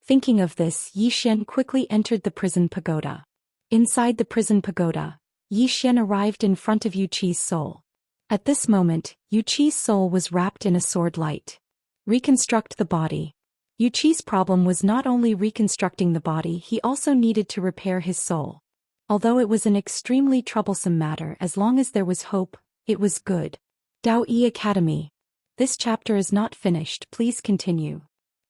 Thinking of this, Yi Xian quickly entered the prison pagoda. Inside the prison pagoda, Yi Xian arrived in front of Yu Qi's soul. At this moment, Yu Qi's soul was wrapped in a sword light. Reconstruct the body. Yu Qi's problem was not only reconstructing the body, he also needed to repair his soul. Although it was an extremely troublesome matter, as long as there was hope, it was good. Dao Yi Academy. This chapter is not finished, please continue.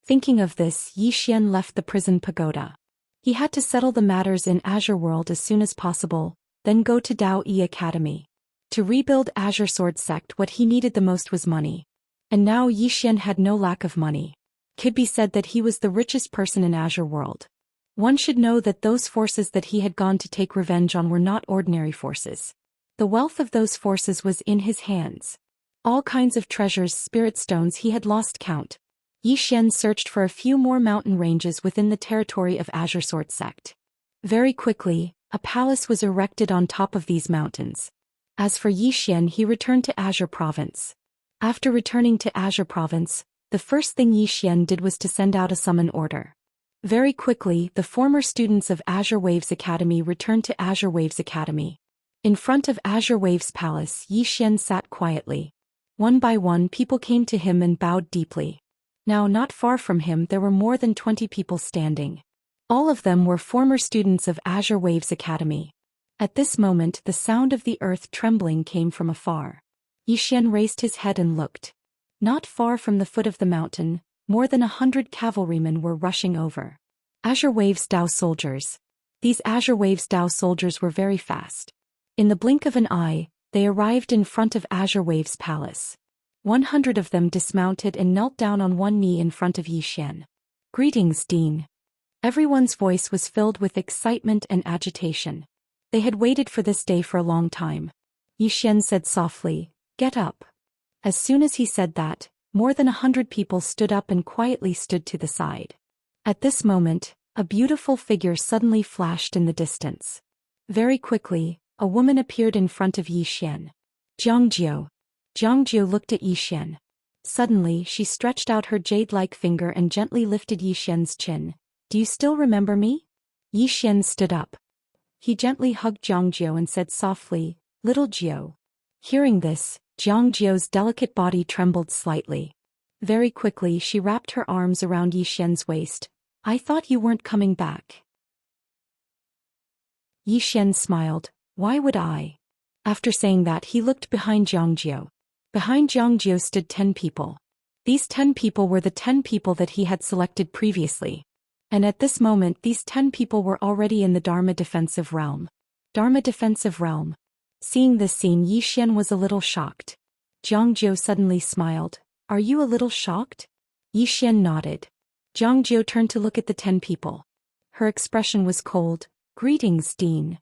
Thinking of this, Yi Xian left the prison pagoda. He had to settle the matters in Azure World as soon as possible, then go to Dao Yi Academy. To rebuild Azure Sword Sect, what he needed the most was money. And now Yi Xian had no lack of money. Could be said that he was the richest person in Azure World. One should know that those forces that he had gone to take revenge on were not ordinary forces. The wealth of those forces was in his hands. All kinds of treasures, spirit stones, he had lost count. Yi Xian searched for a few more mountain ranges within the territory of Azure Sword Sect. Very quickly, a palace was erected on top of these mountains. As for Yi Xian, he returned to Azure Province. After returning to Azure Province, the first thing Yi Xian did was to send out a summon order. Very quickly, the former students of Azure Waves Academy returned to Azure Waves Academy. In front of Azure Waves Palace, Yi Xian sat quietly. One by one, people came to him and bowed deeply. Now, not far from him, there were more than 20 people standing. All of them were former students of Azure Waves Academy. At this moment, the sound of the earth trembling came from afar. Yi Xian raised his head and looked. Not far from the foot of the mountain, more than 100 cavalrymen were rushing over. Azure Waves Dao soldiers. These Azure Waves Dao soldiers were very fast. In the blink of an eye, they arrived in front of Azure Waves Palace. 100 of them dismounted and knelt down on one knee in front of Yi Xian. Greetings, Dean. Everyone's voice was filled with excitement and agitation. They had waited for this day for a long time. Yi Xian said softly, "Get up." As soon as he said that, more than 100 people stood up and quietly stood to the side. At this moment, a beautiful figure suddenly flashed in the distance. Very quickly, a woman appeared in front of Yi Xian. Jiangjio. Jiangjio looked at Yi Xian. Suddenly, she stretched out her jade-like finger and gently lifted Yi Xian's chin. "Do you still remember me?" Yi Xian stood up. He gently hugged Jiangjio and said softly, "Little Jiao." Hearing this, Jiangjio's delicate body trembled slightly. Very quickly, she wrapped her arms around Yi Xian's waist. "I thought you weren't coming back." Yi Xian smiled. "Why would I?" After saying that, he looked behind Jiangjio. Behind Jiangjio stood 10 people. These 10 people were the 10 people that he had selected previously. And at this moment, these 10 people were already in the Dharma defensive realm. Dharma Defensive Realm. Seeing this scene, Yi Xian was a little shocked. Jiang Jiu suddenly smiled. Are you a little shocked? Yi Xian nodded. Jiang Jiu turned to look at the 10 people. Her expression was cold. Greetings, Dean.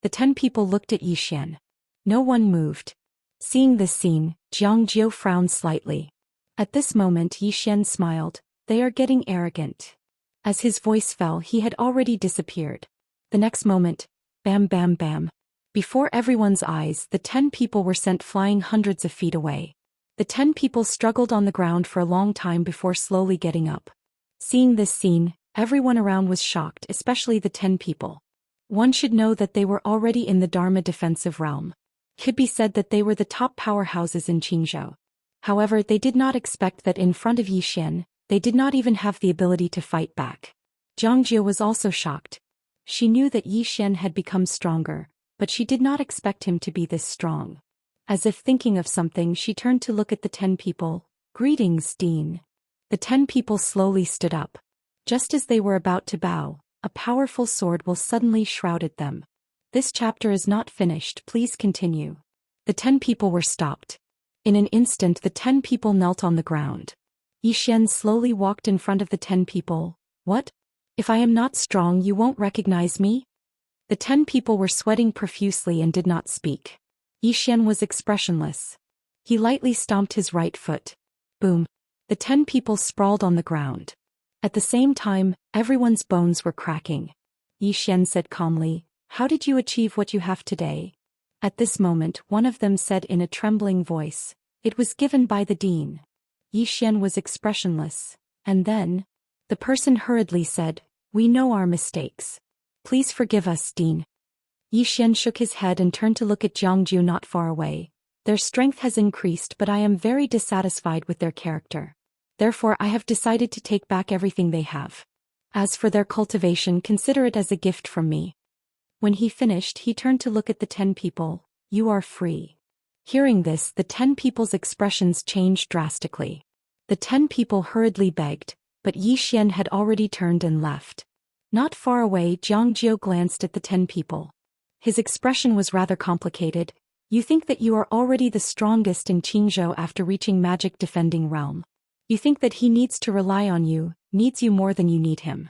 The 10 people looked at Yi Xian. No one moved. Seeing this scene, Jiang Jiu frowned slightly. At this moment Yi Xian smiled. They are getting arrogant. As his voice fell, he had already disappeared. The next moment, bam bam bam. Before everyone's eyes, the 10 people were sent flying hundreds of feet away. The 10 people struggled on the ground for a long time before slowly getting up. Seeing this scene, everyone around was shocked, especially the 10 people. One should know that they were already in the Dharma Defensive Realm. It could be said that they were the top powerhouses in Qingzhou. However, they did not expect that in front of Yi Xian, they did not even have the ability to fight back. Jiang Jiu was also shocked. She knew that Yi Xian had become stronger, but she did not expect him to be this strong. As if thinking of something, she turned to look at the 10 people. Greetings, Dean. The 10 people slowly stood up. Just as they were about to bow, a powerful sword will suddenly shrouded them. This chapter is not finished, please continue. The 10 people were stopped. In an instant the 10 people knelt on the ground. Yi Xian slowly walked in front of the 10 people. What? If I am not strong, you won't recognize me? The 10 people were sweating profusely and did not speak. Yi Xian was expressionless. He lightly stomped his right foot. Boom. The 10 people sprawled on the ground. At the same time, everyone's bones were cracking. Yi Xian said calmly, "How did you achieve what you have today?" At this moment, one of them said in a trembling voice, "It was given by the dean." Yi Xian was expressionless. And then, the person hurriedly said, "We know our mistakes. Please forgive us, Dean." Yi Xian shook his head and turned to look at Jiang Jiu not far away. Their strength has increased, but I am very dissatisfied with their character. Therefore I have decided to take back everything they have. As for their cultivation, consider it as a gift from me. When he finished, he turned to look at the 10 people. You are free. Hearing this, the 10 people's expressions changed drastically. The 10 people hurriedly begged, but Yi Xian had already turned and left. Not far away, Jiang Jiu glanced at the 10 people. His expression was rather complicated. You think that you are already the strongest in Qingzhou after reaching magic defending realm. You think that he needs to rely on you, needs you more than you need him.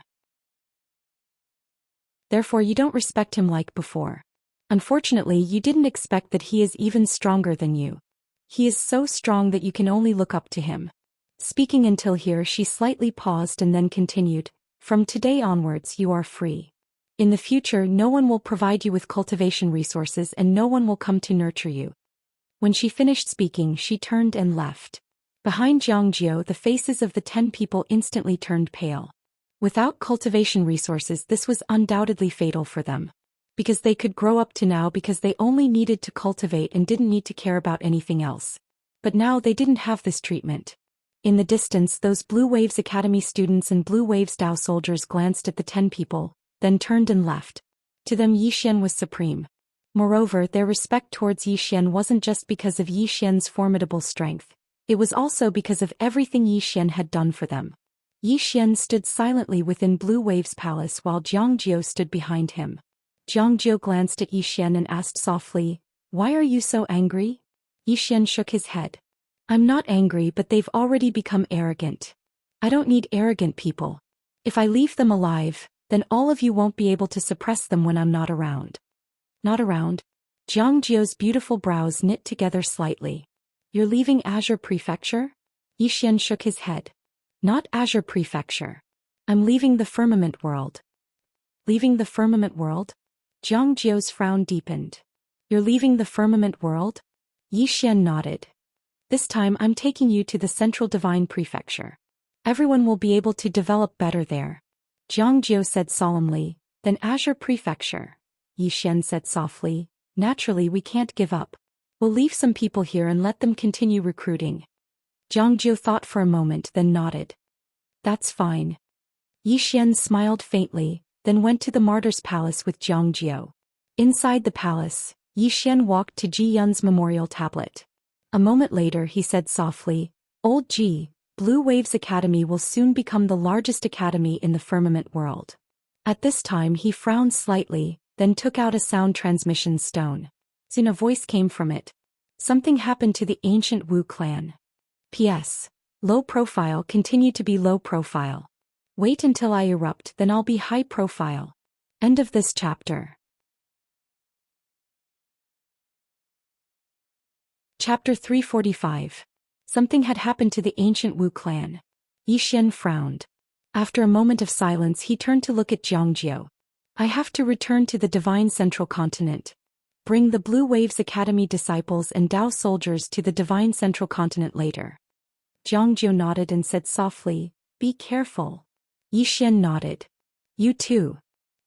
Therefore you don't respect him like before. Unfortunately, you didn't expect that he is even stronger than you. He is so strong that you can only look up to him. Speaking until here, she slightly paused and then continued, From today onwards you are free. In the future no one will provide you with cultivation resources and no one will come to nurture you. When she finished speaking, she turned and left. Behind Jiang Jiu, the faces of the 10 people instantly turned pale. Without cultivation resources, this was undoubtedly fatal for them. Because they could grow up to now because they only needed to cultivate and didn't need to care about anything else. But now they didn't have this treatment. In the distance, those Blue Waves Academy students and Blue Waves Dao soldiers glanced at the 10 people, then turned and left. To them Yi Xian was supreme. Moreover, their respect towards Yi Xian wasn't just because of Yi Xian's formidable strength. It was also because of everything Yi Xian had done for them. Yi Xian stood silently within Blue Wave's palace while Jiang Jiu stood behind him. Jiang Jiu glanced at Yi Xian and asked softly, Why are you so angry? Yi Xian shook his head. I'm not angry, but they've already become arrogant. I don't need arrogant people. If I leave them alive, then all of you won't be able to suppress them when I'm not around. Not around? Jiang Jiu's beautiful brows knit together slightly. You're leaving Azure Prefecture? Yi Xian shook his head. Not Azure Prefecture. I'm leaving the Firmament World. Leaving the Firmament World? Jiang Jiu's frown deepened. You're leaving the Firmament World? Yi Xian nodded. This time I'm taking you to the Central Divine Prefecture. Everyone will be able to develop better there. Jiang Jiu said solemnly. Then Azure Prefecture. Yi Xian said softly. Naturally we can't give up. We'll leave some people here and let them continue recruiting. Jiang Jiu thought for a moment, then nodded. That's fine. Yi Xian smiled faintly, then went to the Martyr's Palace with Jiang Jiu. Inside the palace, Yi Xian walked to Ji Yun's memorial tablet. A moment later he said softly, Old Ji, Blue Waves Academy will soon become the largest academy in the firmament world. At this time he frowned slightly, then took out a sound transmission stone. Soon a voice came from it. Something happened to the ancient Wu clan. P.S. Low profile continue to be low profile. Wait until I erupt, then I'll be high profile. End of this chapter. Chapter 345. Something had happened to the ancient Wu clan. Zhou Xian frowned. After a moment of silence he turned to look at Xianxia. I have to return to the Divine Central Continent. Bring the Blue Waves Academy disciples and Dao soldiers to the Divine Central Continent later. Xianxia nodded and said softly, be careful. Zhou Xian nodded. You too.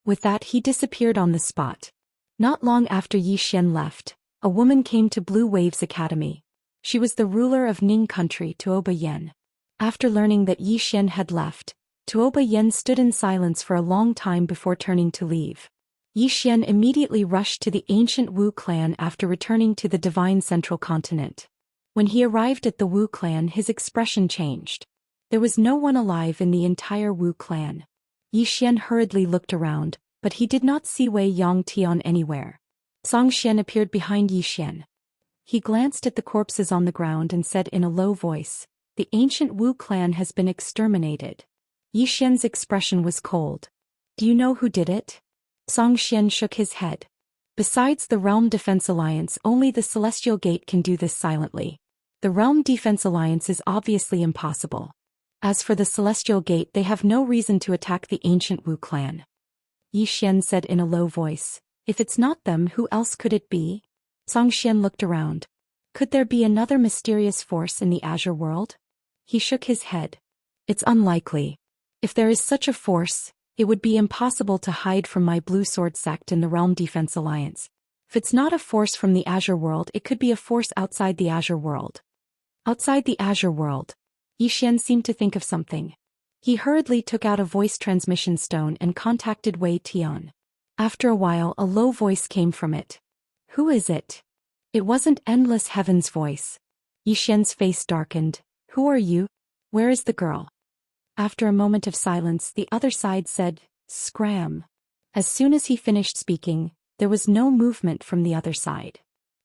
With that he disappeared on the spot. Not long after Zhou Xian left, a woman came to Blue Waves Academy. She was the ruler of Ning country, Tuoba Yen. After learning that Zhou Xian had left, Tuoba Yen stood in silence for a long time before turning to leave. Zhou Xian immediately rushed to the ancient Wu clan after returning to the Divine Central Continent. When he arrived at the Wu clan his expression changed. There was no one alive in the entire Wu clan. Zhou Xian hurriedly looked around, but he did not see Wei Yangtian anywhere. Zhou Xian appeared behind Zhou Xian. He glanced at the corpses on the ground and said in a low voice, the ancient Wu clan has been exterminated. Zhou Xian's expression was cold. Do you know who did it? Zhou Xian shook his head. Besides the Realm Defense Alliance, only the Celestial Gate can do this silently. The Realm Defense Alliance is obviously impossible. As for the Celestial Gate, they have no reason to attack the ancient Wu clan. Zhou Xian said in a low voice, if it's not them, who else could it be? Zhou Xian looked around. Could there be another mysterious force in the Azure world? He shook his head. It's unlikely. If there is such a force, it would be impossible to hide from my Blue Sword sect in the Realm Defense Alliance. If it's not a force from the Azure world, it could be a force outside the Azure world. Outside the Azure world. Zhou Xian seemed to think of something. He hurriedly took out a voice transmission stone and contacted Wei Tian. After a while a low voice came from it. Who is it? It wasn't Endless Heaven's voice. Zhou Xian's face darkened. Who are you? Where is the girl? After a moment of silence the other side said, Scram. As soon as he finished speaking, there was no movement from the other side.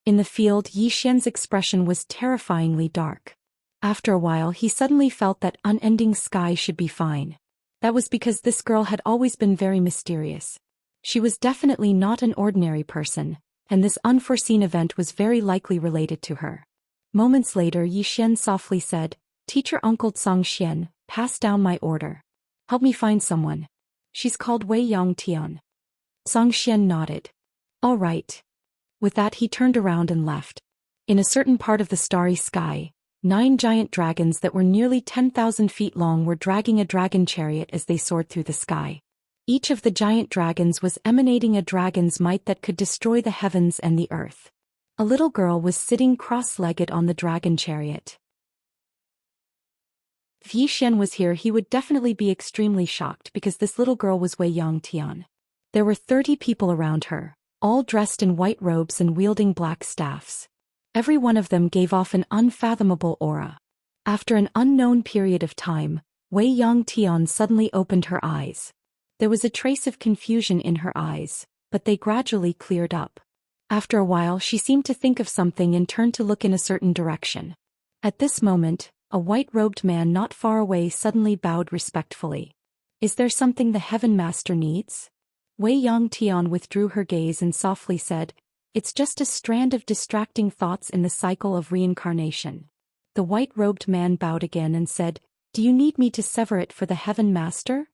In the field Zhou Xian's expression was terrifyingly dark. After a while he suddenly felt that unending sky should be fine. That was because this girl had always been very mysterious. She was definitely not an ordinary person, and this unforeseen event was very likely related to her. Moments later Zhou Xian softly said, Teacher Uncle Zhou Xian, pass down my order. Help me find someone. She's called Wei Yangtian. Zhou Xian nodded. All right. With that he turned around and left. In a certain part of the starry sky, 9 giant dragons that were nearly 10,000 feet long were dragging a dragon chariot as they soared through the sky. Each of the giant dragons was emanating a dragon's might that could destroy the heavens and the earth. A little girl was sitting cross-legged on the dragon chariot. If Zhou Xian was here he would definitely be extremely shocked because this little girl was Wei Yangtian. There were 30 people around her, all dressed in white robes and wielding black staffs. Every one of them gave off an unfathomable aura. After an unknown period of time, Wei Yangtian suddenly opened her eyes. There was a trace of confusion in her eyes, but they gradually cleared up. After a while she seemed to think of something and turned to look in a certain direction. At this moment, a white-robed man not far away suddenly bowed respectfully. Is there something the Heaven Master needs? Wei Yangtian withdrew her gaze and softly said, It's just a strand of distracting thoughts in the cycle of reincarnation. The white-robed man bowed again and said, Do you need me to sever it for the Heaven Master?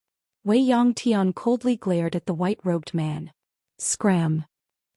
Wei Yangtian coldly glared at the white-robed man. Scram.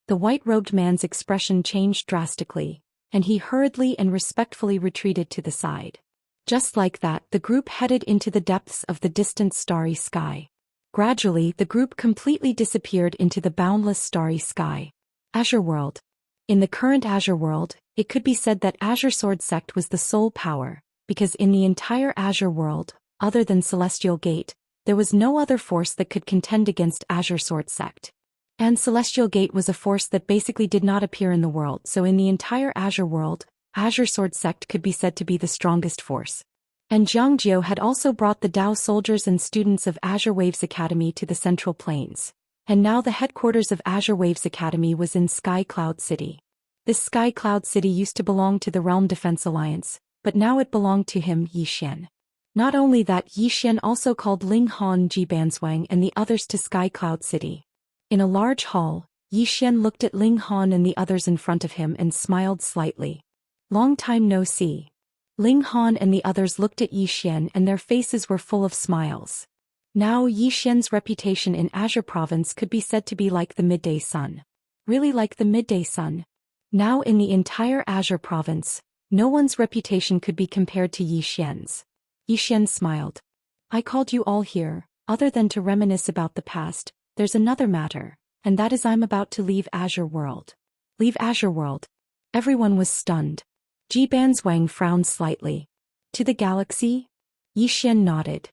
The white-robed man's expression changed drastically, and he hurriedly and respectfully retreated to the side. Just like that, the group headed into the depths of the distant starry sky. Gradually, the group completely disappeared into the boundless starry sky. Azure World. In the current Azure World, it could be said that Azure Sword Sect was the sole power, because in the entire Azure World, other than Celestial Gate, there was no other force that could contend against Azure Sword Sect. And Celestial Gate was a force that basically did not appear in the world, so in the entire Azure World, Azure Sword Sect could be said to be the strongest force. And Xianxia had also brought the Dao soldiers and students of Azure Waves Academy to the Central Plains. And now the headquarters of Azure Waves Academy was in Sky Cloud City. This Sky Cloud City used to belong to the Realm Defense Alliance, but now it belonged to him, Yi Xian. Not only that, Yi Xian also called Ling Han, Ji Banzwang and the others to Sky Cloud City. In a large hall, Yi Xian looked at Ling Han and the others in front of him and smiled slightly. Long time no see. Ling Han and the others looked at Yi Xian and their faces were full of smiles. Now Yi Xian's reputation in Azure Province could be said to be like the midday sun. Really like the midday sun. Now in the entire Azure Province, no one's reputation could be compared to Yi Xian's. Yi Xian smiled. I called you all here, other than to reminisce about the past, there's another matter, and that is I'm about to leave Azure World. Leave Azure World? Everyone was stunned. Ji Banzwang frowned slightly. To the galaxy? Yi Xian nodded.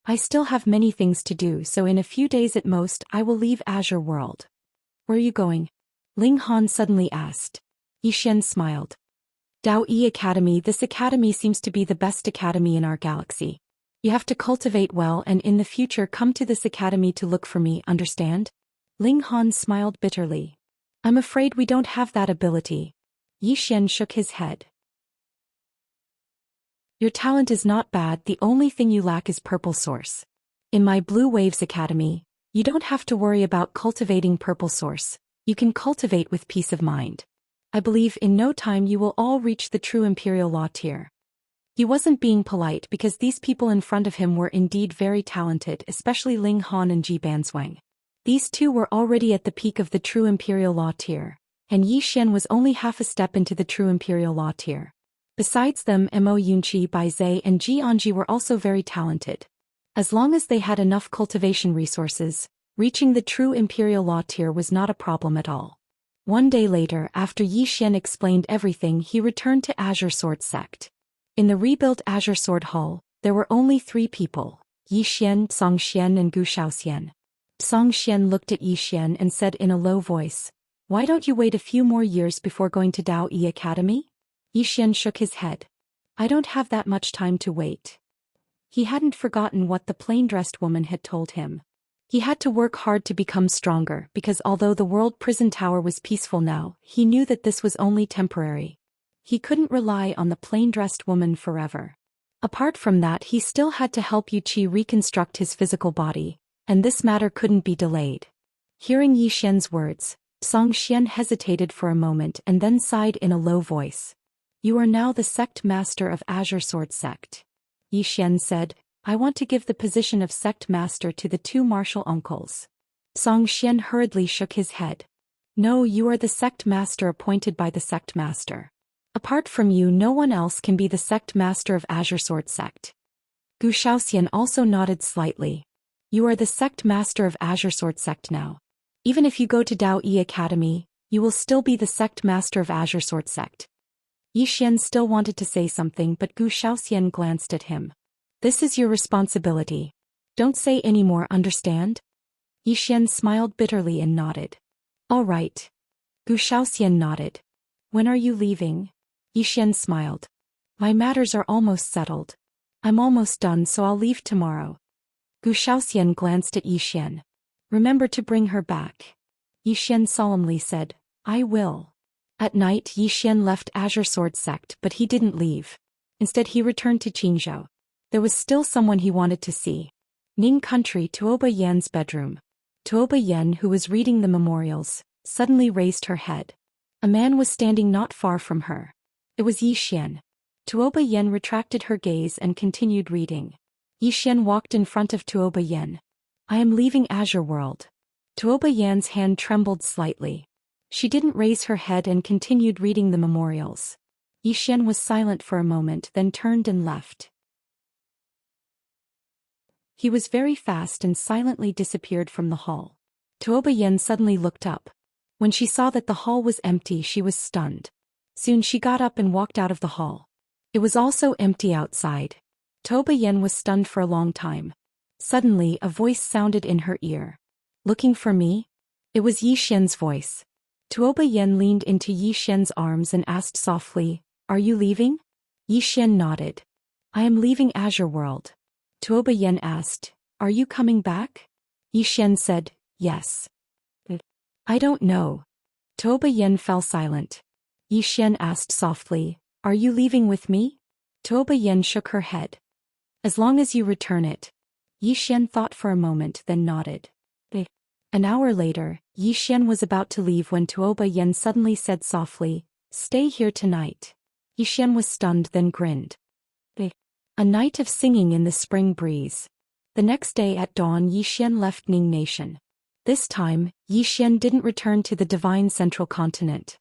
I still have many things to do, so in a few days at most I will leave Azure World. Where are you going? Ling Han suddenly asked. Yi Xian smiled. Dao Yi Academy. This academy seems to be the best academy in our galaxy. You have to cultivate well and in the future come to this academy to look for me, understand? Ling Han smiled bitterly. I'm afraid we don't have that ability. Yi Xian shook his head. Your talent is not bad, the only thing you lack is purple source. In my Blue Waves Academy, you don't have to worry about cultivating purple source, you can cultivate with peace of mind. I believe in no time you will all reach the true Imperial Law tier. He wasn't being polite because these people in front of him were indeed very talented, especially Ling Han and Ji Banzwang. These two were already at the peak of the true Imperial Law tier, and Yi Xian was only half a step into the true Imperial Law tier. Besides them, Mo Yunqi, Bai Zai and Ji Anji were also very talented. As long as they had enough cultivation resources, reaching the true Imperial Law tier was not a problem at all. One day later, after Yi Xian explained everything, he returned to Azure Sword Sect. In the rebuilt Azure Sword Hall, there were only 3 people, Yi Xian, Zhou Xian and Zhou Xian. Zhou Xian looked at Yi Xian and said in a low voice, "Why don't you wait a few more years before going to Dao Yi Academy?" Yi Xian shook his head. I don't have that much time to wait. He hadn't forgotten what the plain-dressed woman had told him. He had to work hard to become stronger because although the World Prison Tower was peaceful now, he knew that this was only temporary. He couldn't rely on the plain-dressed woman forever. Apart from that, he still had to help Yu Qi reconstruct his physical body, and this matter couldn't be delayed. Hearing Yi Xian's words, Zhou Xian hesitated for a moment and then sighed in a low voice. You are now the sect master of Azure Sword Sect. Yi Xian said, I want to give the position of sect master to the 2 martial uncles. Zhou Xian hurriedly shook his head. No, you are the sect master appointed by the sect master. Apart from you, no one else can be the sect master of Azure Sword Sect. Zhou Xian also nodded slightly. You are the sect master of Azure Sword Sect now. Even if you go to Dao Yi Academy, you will still be the sect master of Azure Sword Sect. Yi Xian still wanted to say something, but Zhou Xian glanced at him. This is your responsibility. Don't say any more, understand? Yi Xian smiled bitterly and nodded. All right. Zhou Xian nodded. When are you leaving? Yi Xian smiled. My matters are almost settled. I'm almost done, so I'll leave tomorrow. Zhou Xian glanced at Yi Xian. Remember to bring her back. Yi Xian solemnly said, I will. At night, Yi Xian left Azure Sword Sect, but he didn't leave. Instead, he returned to Qingzhou. There was still someone he wanted to see. Ning Country, Tuoba Yan's bedroom. Tuoba Yan, who was reading the memorials, suddenly raised her head. A man was standing not far from her. It was Yi Xian. Tuoba Yan retracted her gaze and continued reading. Yi Xian walked in front of Tuoba Yan. I am leaving Azure World. Tuoba Yan's hand trembled slightly. She didn't raise her head and continued reading the memorials. Yi Xian was silent for a moment, then turned and left. He was very fast and silently disappeared from the hall. Tuoba Yan suddenly looked up. When she saw that the hall was empty, she was stunned. Soon she got up and walked out of the hall. It was also empty outside. Tuoba Yan was stunned for a long time. Suddenly, a voice sounded in her ear. Looking for me? It was Yi Xian's voice. Tuoba Yan leaned into Yi Xian's arms and asked softly, Are you leaving? Yi Xian nodded. I am leaving Azure World. Tuoba Yan asked, Are you coming back? Yi Xian said, Yes. I don't know. Toba Yen fell silent. Yi Xian asked softly, Are you leaving with me? Toba Yen shook her head. As long as you return it. Yi Xian thought for a moment then nodded. An hour later, Yi Xian was about to leave when Toba Yen suddenly said softly, Stay here tonight. Yi Xian was stunned then grinned. A night of singing in the spring breeze. The next day at dawn Yi Xian left Ning Nation. This time, Yi Xian didn't return to the divine central continent.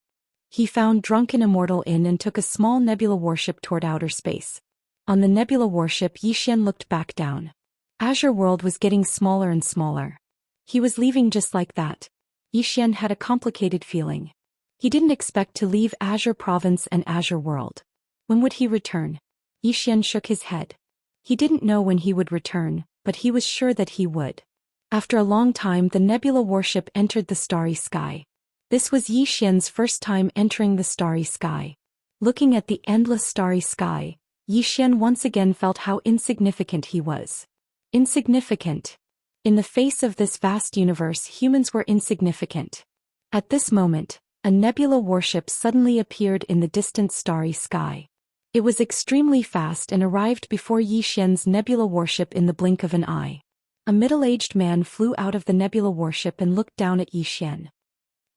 He found Drunken Immortal Inn and took a small nebula warship toward outer space. On the nebula warship Yi Xian looked back down. Azure World was getting smaller and smaller. He was leaving just like that. Yi Xian had a complicated feeling. He didn't expect to leave Azure Province and Azure World. When would he return? Yi Xian shook his head. He didn't know when he would return, but he was sure that he would. After a long time the nebula warship entered the starry sky. This was Yi Xian's first time entering the starry sky. Looking at the endless starry sky, Yi Xian once again felt how insignificant he was. Insignificant. In the face of this vast universe humans were insignificant. At this moment, a nebula warship suddenly appeared in the distant starry sky. It was extremely fast and arrived before Yi Xian's nebula warship in the blink of an eye. A middle-aged man flew out of the nebula warship and looked down at Yi Xian.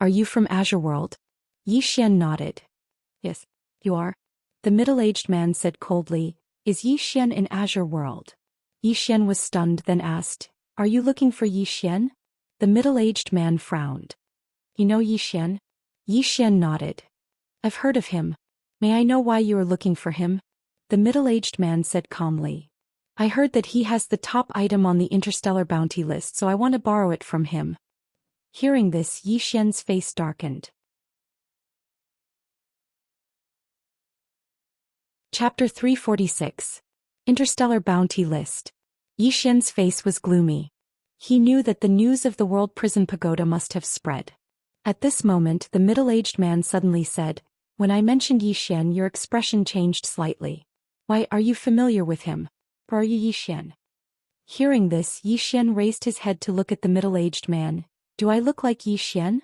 Are you from Azure World? Yi Xian nodded. Yes, you are. The middle-aged man said coldly, Is Yi Xian in Azure World? Yi Xian was stunned then asked, Are you looking for Yi Xian? The middle-aged man frowned. You know Yi Xian? Yi Xian nodded. I've heard of him. May I know why you are looking for him? The middle-aged man said calmly. I heard that he has the top item on the interstellar bounty list, so I want to borrow it from him. Hearing this, Yi Xian's face darkened. Chapter 346. Interstellar Bounty List. Yi Xian's face was gloomy. He knew that the news of the World Prison Pagoda must have spread. At this moment the middle-aged man suddenly said, When I mentioned Yi Xian your expression changed slightly. Why, are you familiar with him? Or are you Yi Xian? Hearing this, Yi Xian raised his head to look at the middle-aged man. Do I look like Yi Xian?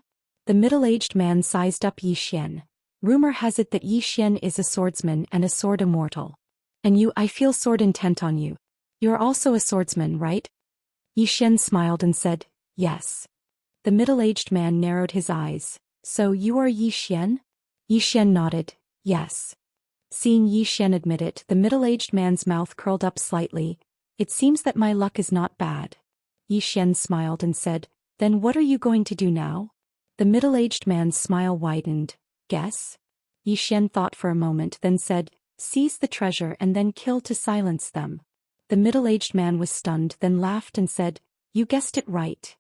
The middle-aged man sized up Yi Xian. Rumor has it that Yi Xian is a swordsman and a sword immortal. And you, I feel sword intent on you. You are also a swordsman, right? Yi Xian smiled and said, Yes. The middle-aged man narrowed his eyes. So you are Yi Xian? Yi Xian nodded, Yes. Seeing Yi Xian admit it, the middle-aged man's mouth curled up slightly. It seems that my luck is not bad. Yi Xian smiled and said, Then what are you going to do now? The middle-aged man's smile widened. Guess? Yi Xian thought for a moment then said, Seize the treasure and then kill to silence them. The middle-aged man was stunned then laughed and said, You guessed it right.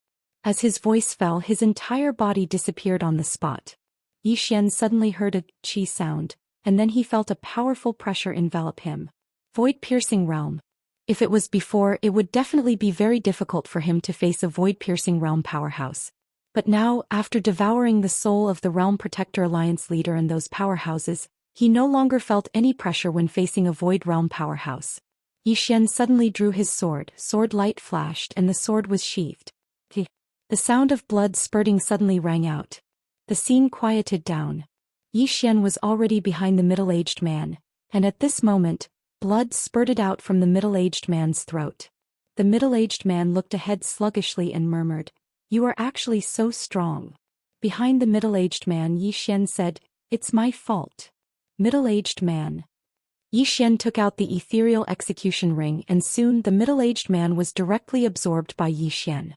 As his voice fell his entire body disappeared on the spot. Yi Xian suddenly heard a chi sound, and then he felt a powerful pressure envelop him. Void-piercing realm. If it was before, it would definitely be very difficult for him to face a void-piercing realm powerhouse. But now, after devouring the soul of the Realm Protector Alliance leader and those powerhouses, he no longer felt any pressure when facing a void realm powerhouse. Yi Xian suddenly drew his sword light flashed and the sword was sheathed. The sound of blood spurting suddenly rang out. The scene quieted down. Yi Xian was already behind the middle-aged man, and at this moment, blood spurted out from the middle-aged man's throat. The middle-aged man looked ahead sluggishly and murmured, You are actually so strong. Behind the middle-aged man Yi Xian said, It's my fault. Middle-aged man. Yi Xian took out the ethereal execution ring and soon the middle-aged man was directly absorbed by Yi Xian.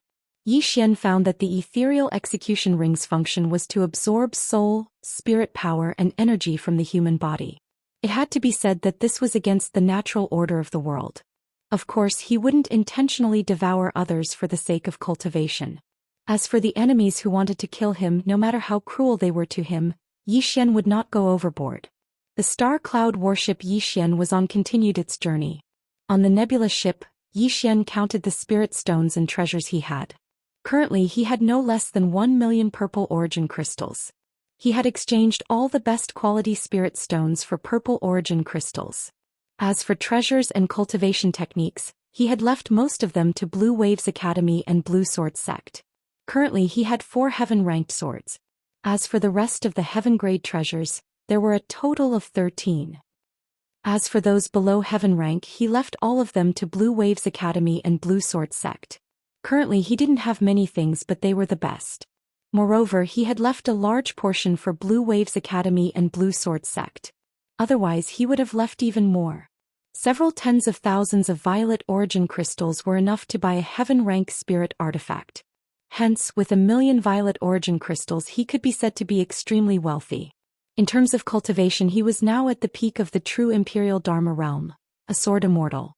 Yi Xian found that the ethereal execution ring's function was to absorb soul, spirit power and energy from the human body. It had to be said that this was against the natural order of the world. Of course he wouldn't intentionally devour others for the sake of cultivation. As for the enemies who wanted to kill him no matter how cruel they were to him, Yi Xian would not go overboard. The Star Cloud warship Yi Xian was on continued its journey. On the nebula ship, Yi Xian counted the spirit stones and treasures he had. Currently he had no less than 1 million purple origin crystals. He had exchanged all the best quality spirit stones for purple origin crystals. As for treasures and cultivation techniques, he had left most of them to Blue Waves Academy and Blue Sword Sect. Currently he had 4 heaven-ranked swords. As for the rest of the heaven-grade treasures, there were a total of 13. As for those below heaven rank, he left all of them to Blue Waves Academy and Blue Sword Sect. Currently he didn't have many things, but they were the best. Moreover, he had left a large portion for Blue Waves Academy and Blue Sword Sect. Otherwise he would have left even more. Several tens of thousands of violet origin crystals were enough to buy a heaven-rank spirit artifact. Hence, with 1,000,000 violet origin crystals he could be said to be extremely wealthy. In terms of cultivation, he was now at the peak of the true Imperial Dharma realm, a sword immortal.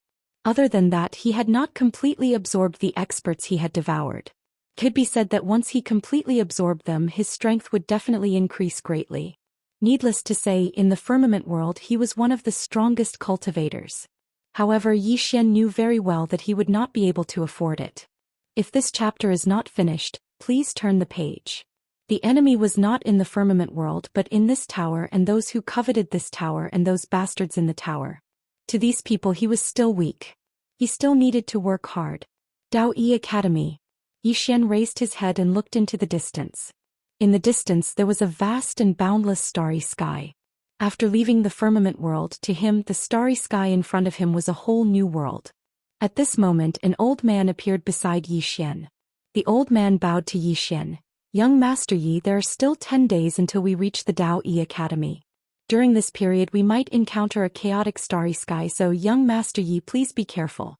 Other than that, he had not completely absorbed the experts he had devoured. It could be said that once he completely absorbed them, his strength would definitely increase greatly. Needless to say, in the firmament world he was one of the strongest cultivators. However, Xian knew very well that he would not be able to afford it. If this chapter is not finished, please turn the page. The enemy was not in the firmament world but in this tower, and those who coveted this tower and those bastards in the tower. To these people he was still weak. He still needed to work hard. Dao Yi Academy. Xian raised his head and looked into the distance. In the distance there was a vast and boundless starry sky. After leaving the firmament world, to him the starry sky in front of him was a whole new world. At this moment an old man appeared beside Xian. The old man bowed to Xian. Young Master Yi, there are still 10 days until we reach the Dao Yi Academy. During this period we might encounter a chaotic starry sky, so young Master Yi, please be careful.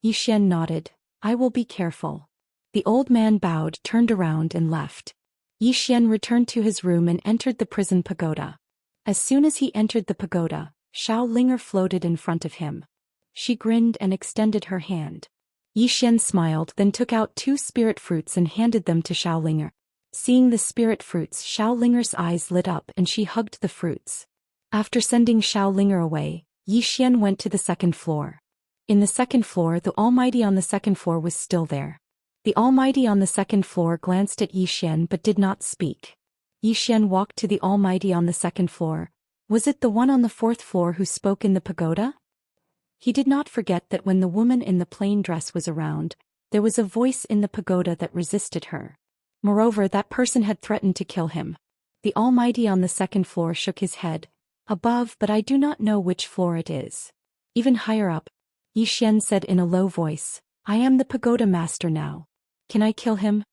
Xian nodded. I will be careful. The old man bowed, turned around and left. Xian returned to his room and entered the prison pagoda. As soon as he entered the pagoda, Xiao Linger floated in front of him. She grinned and extended her hand. Xian smiled, then took out 2 spirit fruits and handed them to Xiao Linger. Seeing the spirit fruits, Xiao Linger's eyes lit up and she hugged the fruits. After sending Xiao Linger away, Xian went to the 2nd floor. In the 2nd floor, the Almighty on the 2nd floor was still there. The Almighty on the 2nd floor glanced at Xian but did not speak. Xian walked to the Almighty on the 2nd floor. Was it the one on the 4th floor who spoke in the pagoda? He did not forget that when the woman in the plain dress was around, there was a voice in the pagoda that resisted her. Moreover, that person had threatened to kill him. The Almighty on the 2nd floor shook his head. Above, but I do not know which floor it is. Even higher up. Xian said in a low voice, I am the pagoda master now. Can I kill him?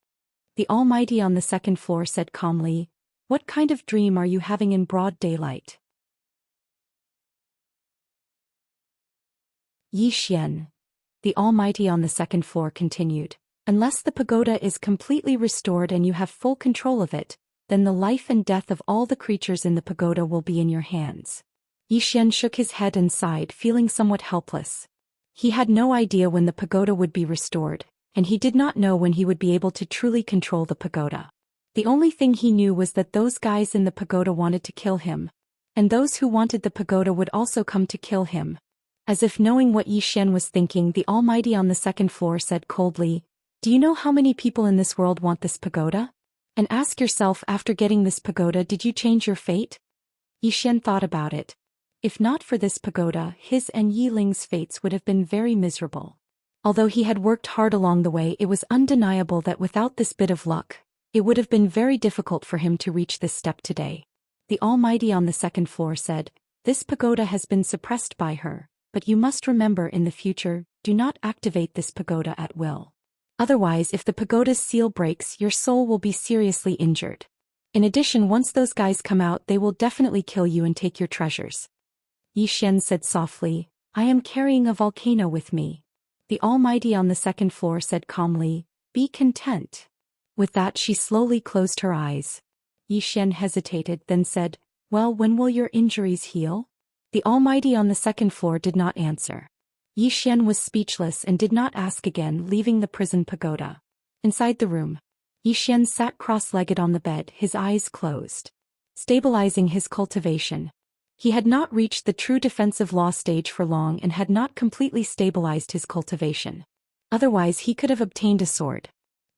The Almighty on the 2nd floor said calmly, What kind of dream are you having in broad daylight? Xian. The Almighty on the 2nd floor continued. Unless the pagoda is completely restored and you have full control of it, then the life and death of all the creatures in the pagoda will be in your hands. Xian shook his head and sighed, feeling somewhat helpless. He had no idea when the pagoda would be restored, and he did not know when he would be able to truly control the pagoda. The only thing he knew was that those guys in the pagoda wanted to kill him, and those who wanted the pagoda would also come to kill him. As if knowing what Xian was thinking, the Almighty on the 2nd floor said coldly, Do you know how many people in this world want this pagoda? And ask yourself, after getting this pagoda, did you change your fate? Xian thought about it. If not for this pagoda, his and Yi Ling's fates would have been very miserable. Although he had worked hard along the way, it was undeniable that without this bit of luck, it would have been very difficult for him to reach this step today. The Almighty on the 2nd floor said, This pagoda has been suppressed by her, but you must remember in the future, do not activate this pagoda at will. Otherwise, if the pagoda's seal breaks, your soul will be seriously injured. In addition, once those guys come out, they will definitely kill you and take your treasures. Xian said softly, I am carrying a volcano with me. The Almighty on the 2nd floor said calmly, Be content. With that she slowly closed her eyes. Xian hesitated, then said, Well, when will your injuries heal? The Almighty on the 2nd floor did not answer. Xian was speechless and did not ask again, leaving the prison pagoda. Inside the room, Xian sat cross-legged on the bed, his eyes closed. Stabilizing his cultivation. He had not reached the true defensive law stage for long and had not completely stabilized his cultivation. Otherwise he could have obtained a sword.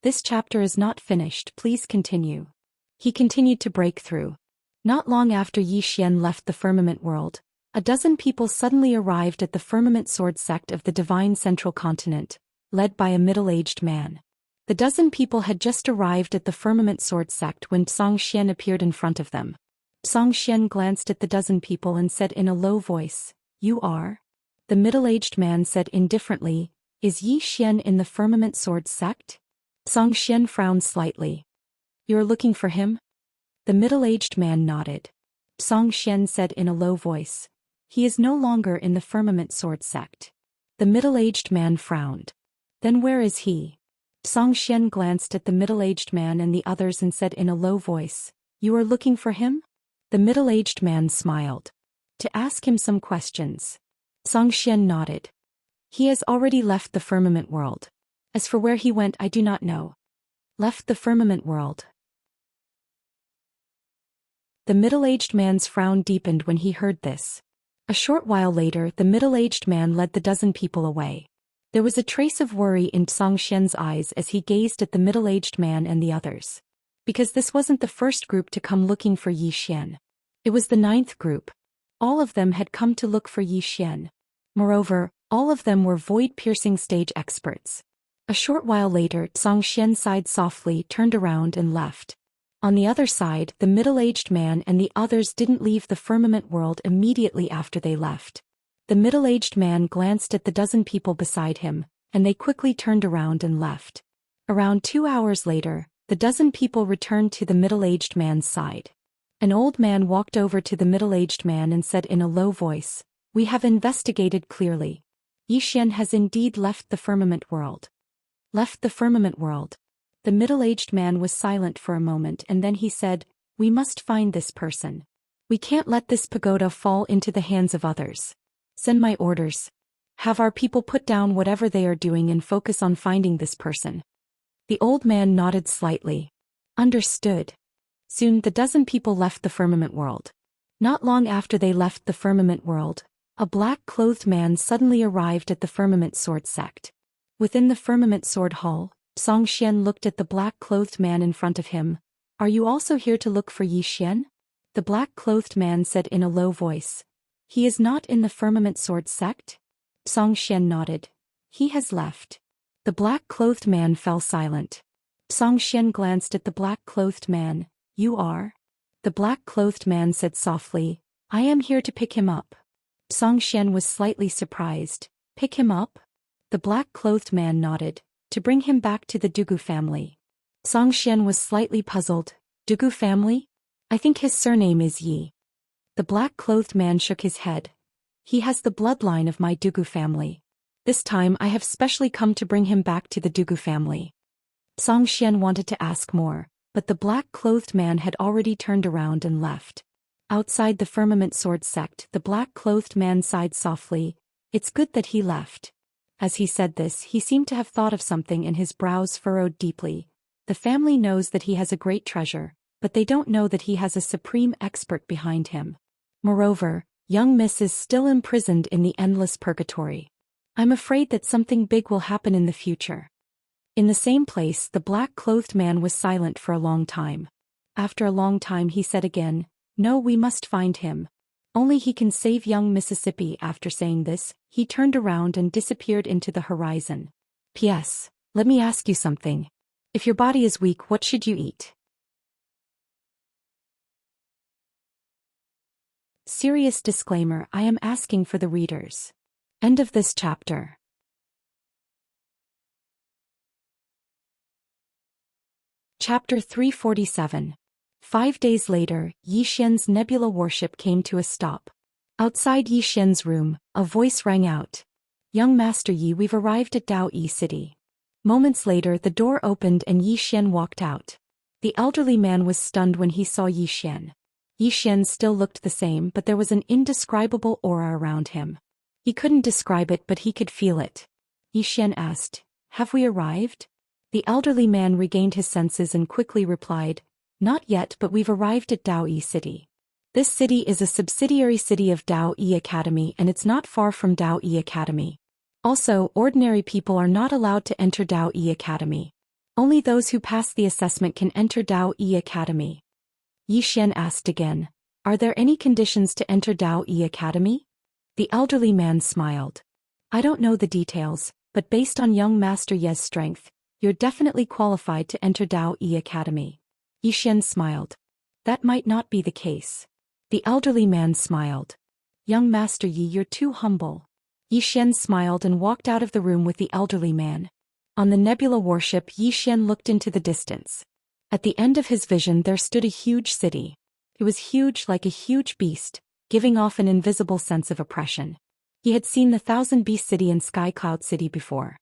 This chapter is not finished, please continue. He continued to break through. Not long after Xian left the firmament world, a dozen people suddenly arrived at the firmament sword sect of the divine central continent, led by a middle-aged man. The dozen people had just arrived at the Firmament Sword sect when Zhou Xian appeared in front of them. Zhou Xian glanced at the dozen people and said in a low voice, "You are?" The middle-aged man said indifferently, "Is Yi Xian in the Firmament Sword sect?" Zhou Xian frowned slightly. "You're looking for him?" The middle-aged man nodded. Zhou Xian said in a low voice, "He is no longer in the Firmament Sword sect." The middle-aged man frowned. "Then where is he?" Zhou Xian glanced at the middle-aged man and the others and said in a low voice, "You are looking for him?" The middle-aged man smiled. "To ask him some questions." Zhou Xian nodded. "He has already left the firmament world. As for where he went, I do not know." Left the firmament world. The middle-aged man's frown deepened when he heard this. A short while later, the middle-aged man led the dozen people away. There was a trace of worry in Zhou Xian's eyes as he gazed at the middle-aged man and the others. Because this wasn't the first group to come looking for Yi Xian. It was the 9th group. All of them had come to look for Yi Xian. Moreover, all of them were void-piercing stage experts. A short while later, Zhou Xian sighed softly, turned around and left. On the other side, the middle-aged man and the others didn't leave the firmament world immediately after they left. The middle-aged man glanced at the dozen people beside him, and they quickly turned around and left. Around 2 hours later, the dozen people returned to the middle-aged man's side. An old man walked over to the middle-aged man and said in a low voice, "We have investigated clearly. Yi Xian has indeed left the firmament world." Left the firmament world. The middle-aged man was silent for a moment and then he said, "We must find this person. We can't let this pagoda fall into the hands of others. Send my orders. Have our people put down whatever they are doing and focus on finding this person." The old man nodded slightly. Understood. Soon the dozen people left the firmament world. Not long after they left the firmament world, a black-clothed man suddenly arrived at the Firmament Sword sect. Within the Firmament Sword hall, Zhou Xian looked at the black-clothed man in front of him. "Are you also here to look for Yi Xian?" The black-clothed man said in a low voice. "He is not in the Firmament Sword sect?" Zhou Xian nodded. "He has left." The black-clothed man fell silent. Zhou Xian glanced at the black-clothed man. "You are?" The black-clothed man said softly, "I am here to pick him up." Zhou Xian was slightly surprised. "Pick him up?" The black-clothed man nodded. "To bring him back to the Dugu family." Zhou Xian was slightly puzzled. "Dugu family? I think his surname is Yi." The black-clothed man shook his head. "He has the bloodline of my Dugu family. This time I have specially come to bring him back to the Dugu family." Zhou Xian wanted to ask more, but the black-clothed man had already turned around and left. Outside the Firmament Sword sect, the black-clothed man sighed softly. "It's good that he left." As he said this, he seemed to have thought of something and his brows furrowed deeply. The family knows that he has a great treasure, but they don't know that he has a supreme expert behind him. Moreover, young Miss is still imprisoned in the endless purgatory. I'm afraid that something big will happen in the future. In the same place, the black-clothed man was silent for a long time. After a long time he said again, "No, we must find him. Only he can save young Mississippi." After saying this, he turned around and disappeared into the horizon. P.S. Let me ask you something. If your body is weak, what should you eat? Serious disclaimer, I am asking for the readers. End of this chapter. Chapter 347. 5 days later, Yi Xian's nebula warship came to a stop. Outside Yi Xian's room, a voice rang out. "Young Master Yi, we've arrived at Dao Yi City." Moments later, the door opened and Yi Xian walked out. The elderly man was stunned when he saw Yi Xian. Yi Xian still looked the same, but there was an indescribable aura around him. He couldn't describe it, but he could feel it. Yi Xian asked, "Have we arrived?" The elderly man regained his senses and quickly replied, "Not yet, but we've arrived at Dao Yi City. This city is a subsidiary city of Dao Yi Academy and it's not far from Dao Yi Academy. Also, ordinary people are not allowed to enter Dao Yi Academy. Only those who pass the assessment can enter Dao Yi Academy." Yi Xian asked again, "Are there any conditions to enter Dao Yi Academy?" The elderly man smiled. "I don't know the details, but based on young Master Ye's strength, You're definitely qualified to enter Dao Yi Academy. Yi Xian smiled. That might not be the case. The elderly man smiled. Young Master Yi, you're too humble. Yi Xian smiled and walked out of the room with the elderly man. On the nebula warship, Yi Xian looked into the distance. At the end of his vision there stood a huge city. It was huge like a huge beast, giving off an invisible sense of oppression. He had seen the Thousand Beast City and Sky Cloud City before.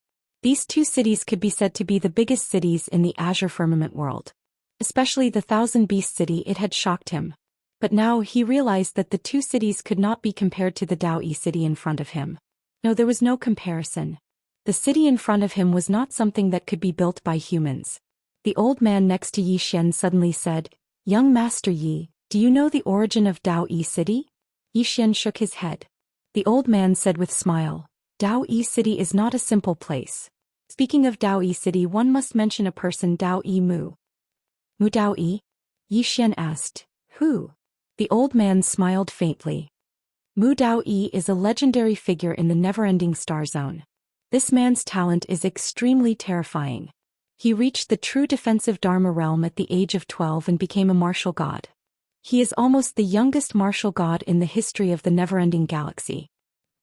These two cities could be said to be the biggest cities in the Azure Firmament world. Especially the Thousand Beast City, it had shocked him. But now he realized that the two cities could not be compared to the Dao Yi city in front of him. No, there was no comparison. The city in front of him was not something that could be built by humans. The old man next to Yi Xian suddenly said, "Young Master Yi, do you know the origin of Dao Yi city?" Yi Xian shook his head. The old man said with smile, "Dao Yi city is not a simple place. Speaking of Dao Yi city, one must mention a person, Dao Yi Mu." Mu Dao Yi? Yi Xian asked. Who? The old man smiled faintly. Mu Dao Yi is a legendary figure in the never-ending star zone. This man's talent is extremely terrifying. He reached the true defensive Dharma realm at the age of 12 and became a martial god. He is almost the youngest martial god in the history of the never-ending galaxy.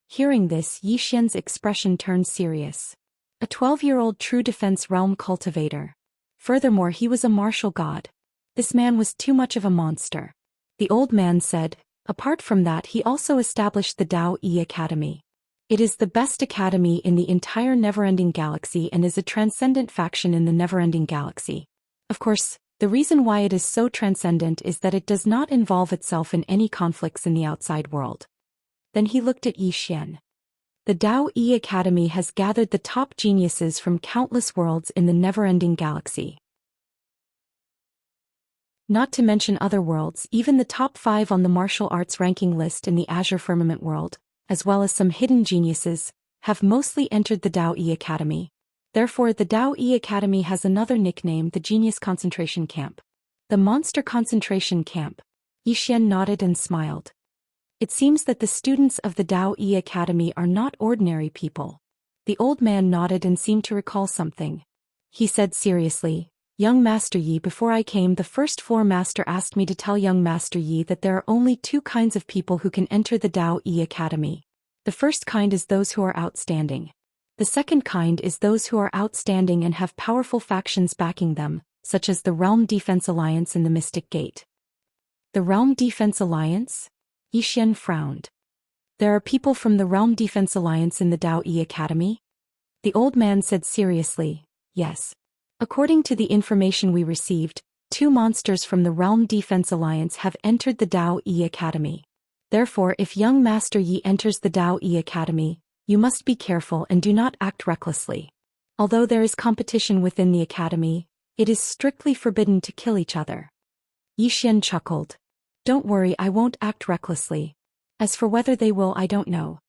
Hearing this, Yi Xian's expression turned serious. A 12-year-old true defense realm cultivator. Furthermore, he was a martial god. This man was too much of a monster. The old man said, apart from that, he also established the Dao Yi Academy. It is the best academy in the entire never-ending galaxy and is a transcendent faction in the never-ending galaxy. Of course, the reason why it is so transcendent is that it does not involve itself in any conflicts in the outside world. Then he looked at Yi Xian. The Dao Yi Academy has gathered the top geniuses from countless worlds in the never-ending galaxy. Not to mention other worlds, even the top 5 on the martial arts ranking list in the Azure Firmament world, as well as some hidden geniuses, have mostly entered the Dao Yi Academy. Therefore, the Dao Yi Academy has another nickname, the Genius Concentration Camp. The Monster Concentration Camp. Yi Xian nodded and smiled. It seems that the students of the Dao Yi Academy are not ordinary people. The old man nodded and seemed to recall something. He said seriously, "Young Master Yi, before I came, the first floor master asked me to tell young Master Yi that there are only 2 kinds of people who can enter the Dao Yi Academy. The first kind is those who are outstanding. The second kind is those who are outstanding and have powerful factions backing them, such as the Realm Defense Alliance and the Mystic Gate." The Realm Defense Alliance? Yi Xian frowned. There are people from the Realm Defense Alliance in the Dao Yi Academy? The old man said seriously, yes. According to the information we received, 2 monsters from the Realm Defense Alliance have entered the Dao Yi Academy. Therefore, if young Master Yi enters the Dao Yi Academy, you must be careful and do not act recklessly. Although there is competition within the academy, it is strictly forbidden to kill each other. Yi Xian chuckled. Don't worry, I won't act recklessly. As for whether they will, I don't know.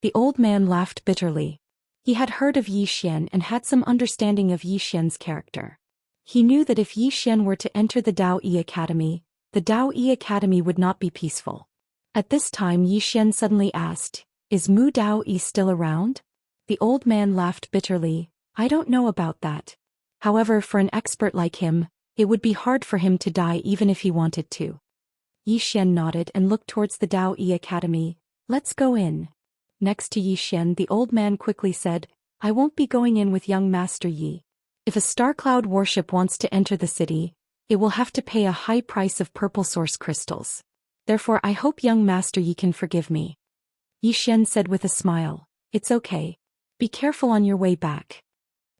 The old man laughed bitterly. He had heard of Yi Xian and had some understanding of Yi Xian's character. He knew that if Yi Xian were to enter the Dao Yi Academy, the Dao Yi Academy would not be peaceful. At this time, Yi Xian suddenly asked, "Is Mu Dao Yi still around?" The old man laughed bitterly. "I don't know about that. However, for an expert like him, it would be hard for him to die even if he wanted to." Yi Xian nodded and looked towards the Dao Yi Academy. "Let's go in." Next to Yi Xian, the old man quickly said, "I won't be going in with young Master Yi. If a Star Cloud warship wants to enter the city, it will have to pay a high price of purple source crystals. Therefore, I hope young Master Yi can forgive me." Yi Xian said with a smile, "It's okay. Be careful on your way back."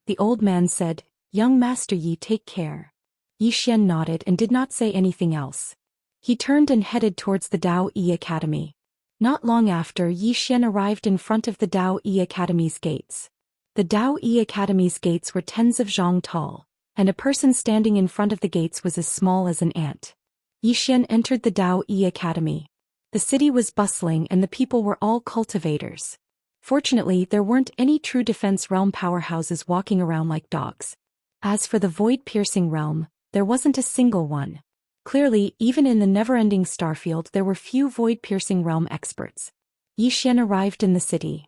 The old man said, "Young Master Yi, take care." Yi Xian nodded and did not say anything else. He turned and headed towards the Dao Yi Academy. Not long after, Yi Xian arrived in front of the Dao Yi Academy's gates. The Dao Yi Academy's gates were tens of zhang tall, and a person standing in front of the gates was as small as an ant. Yi Xian entered the Dao Yi Academy. The city was bustling and the people were all cultivators. Fortunately, there weren't any true defense realm powerhouses walking around like dogs. As for the void-piercing realm, there wasn't a single one. Clearly, even in the never-ending starfield, there were few void-piercing realm experts. Yi Xian arrived in the city.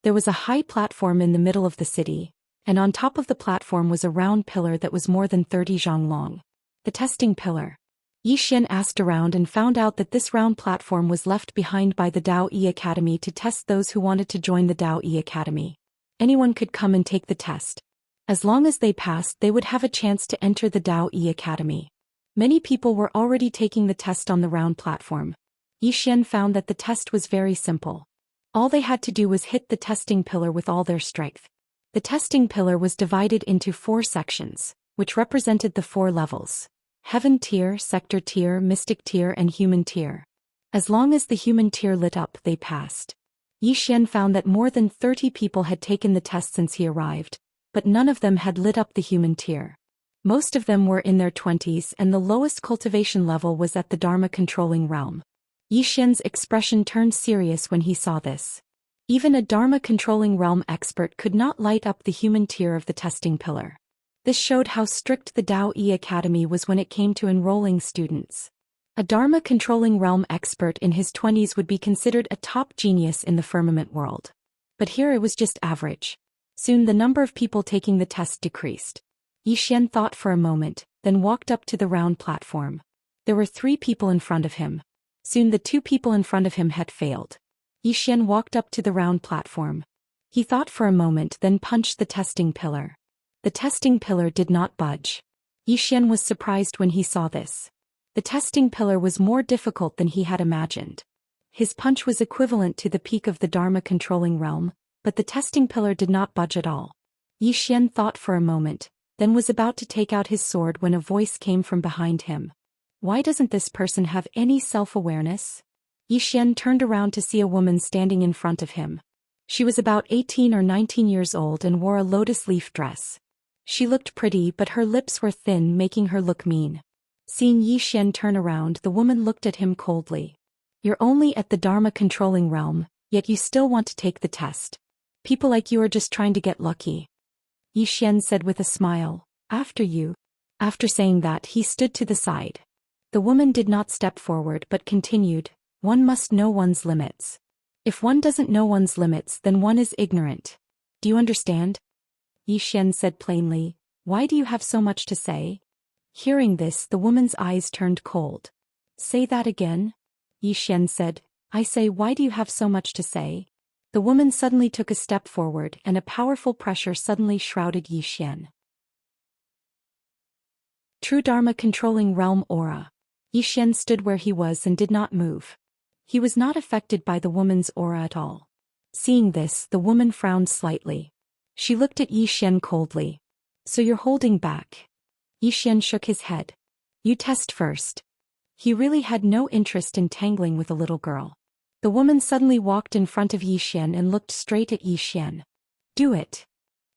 There was a high platform in the middle of the city, and on top of the platform was a round pillar that was more than 30 zhang long. The testing pillar. Xian asked around and found out that this round platform was left behind by the Dao Yi Academy to test those who wanted to join the Dao Yi Academy. Anyone could come and take the test. As long as they passed, they would have a chance to enter the Dao Yi Academy. Many people were already taking the test on the round platform. Xian found that the test was very simple. All they had to do was hit the testing pillar with all their strength. The testing pillar was divided into 4 sections, which represented the 4 levels: Heaven tier, Sector tier, Mystic tier, and Human tier. As long as the Human tier lit up, they passed. Xian found that more than 30 people had taken the test since he arrived, but none of them had lit up the Human tier. Most of them were in their 20s, and the lowest cultivation level was at the Dharma controlling realm. Xian's expression turned serious when he saw this. Even a Dharma controlling realm expert could not light up the Human tier of the testing pillar. This showed how strict the Dao Yi Academy was when it came to enrolling students. A Dharma controlling realm expert in his 20s would be considered a top genius in the firmament world. But here it was just average. Soon the number of people taking the test decreased. Xian thought for a moment, then walked up to the round platform. There were 3 people in front of him. Soon the 2 people in front of him had failed. Xian walked up to the round platform. He thought for a moment, then punched the testing pillar. The testing pillar did not budge. Xian was surprised when he saw this. The testing pillar was more difficult than he had imagined. His punch was equivalent to the peak of the Dharma controlling realm, but the testing pillar did not budge at all. Xian thought for a moment, then was about to take out his sword when a voice came from behind him. Why doesn't this person have any self-awareness? Xian turned around to see a woman standing in front of him. She was about 18 or 19 years old and wore a lotus leaf dress. She looked pretty, but her lips were thin, making her look mean. Seeing Xian turn around, the woman looked at him coldly. You're only at the Dharma controlling realm, yet you still want to take the test. People like you are just trying to get lucky. Xian said with a smile, after you. After saying that, he stood to the side. The woman did not step forward but continued, one must know one's limits. If one doesn't know one's limits, then one is ignorant. Do you understand? Xian said plainly, why do you have so much to say? Hearing this, the woman's eyes turned cold. Say that again? Xian said, I say, why do you have so much to say? The woman suddenly took a step forward, and a powerful pressure suddenly shrouded Xian. True Dharma controlling realm aura. Xian stood where he was and did not move. He was not affected by the woman's aura at all. Seeing this, the woman frowned slightly. She looked at Xian coldly. So you're holding back? Xian shook his head. You test first. He really had no interest in tangling with a little girl. The woman suddenly walked in front of Xian and looked straight at Xian. Do it.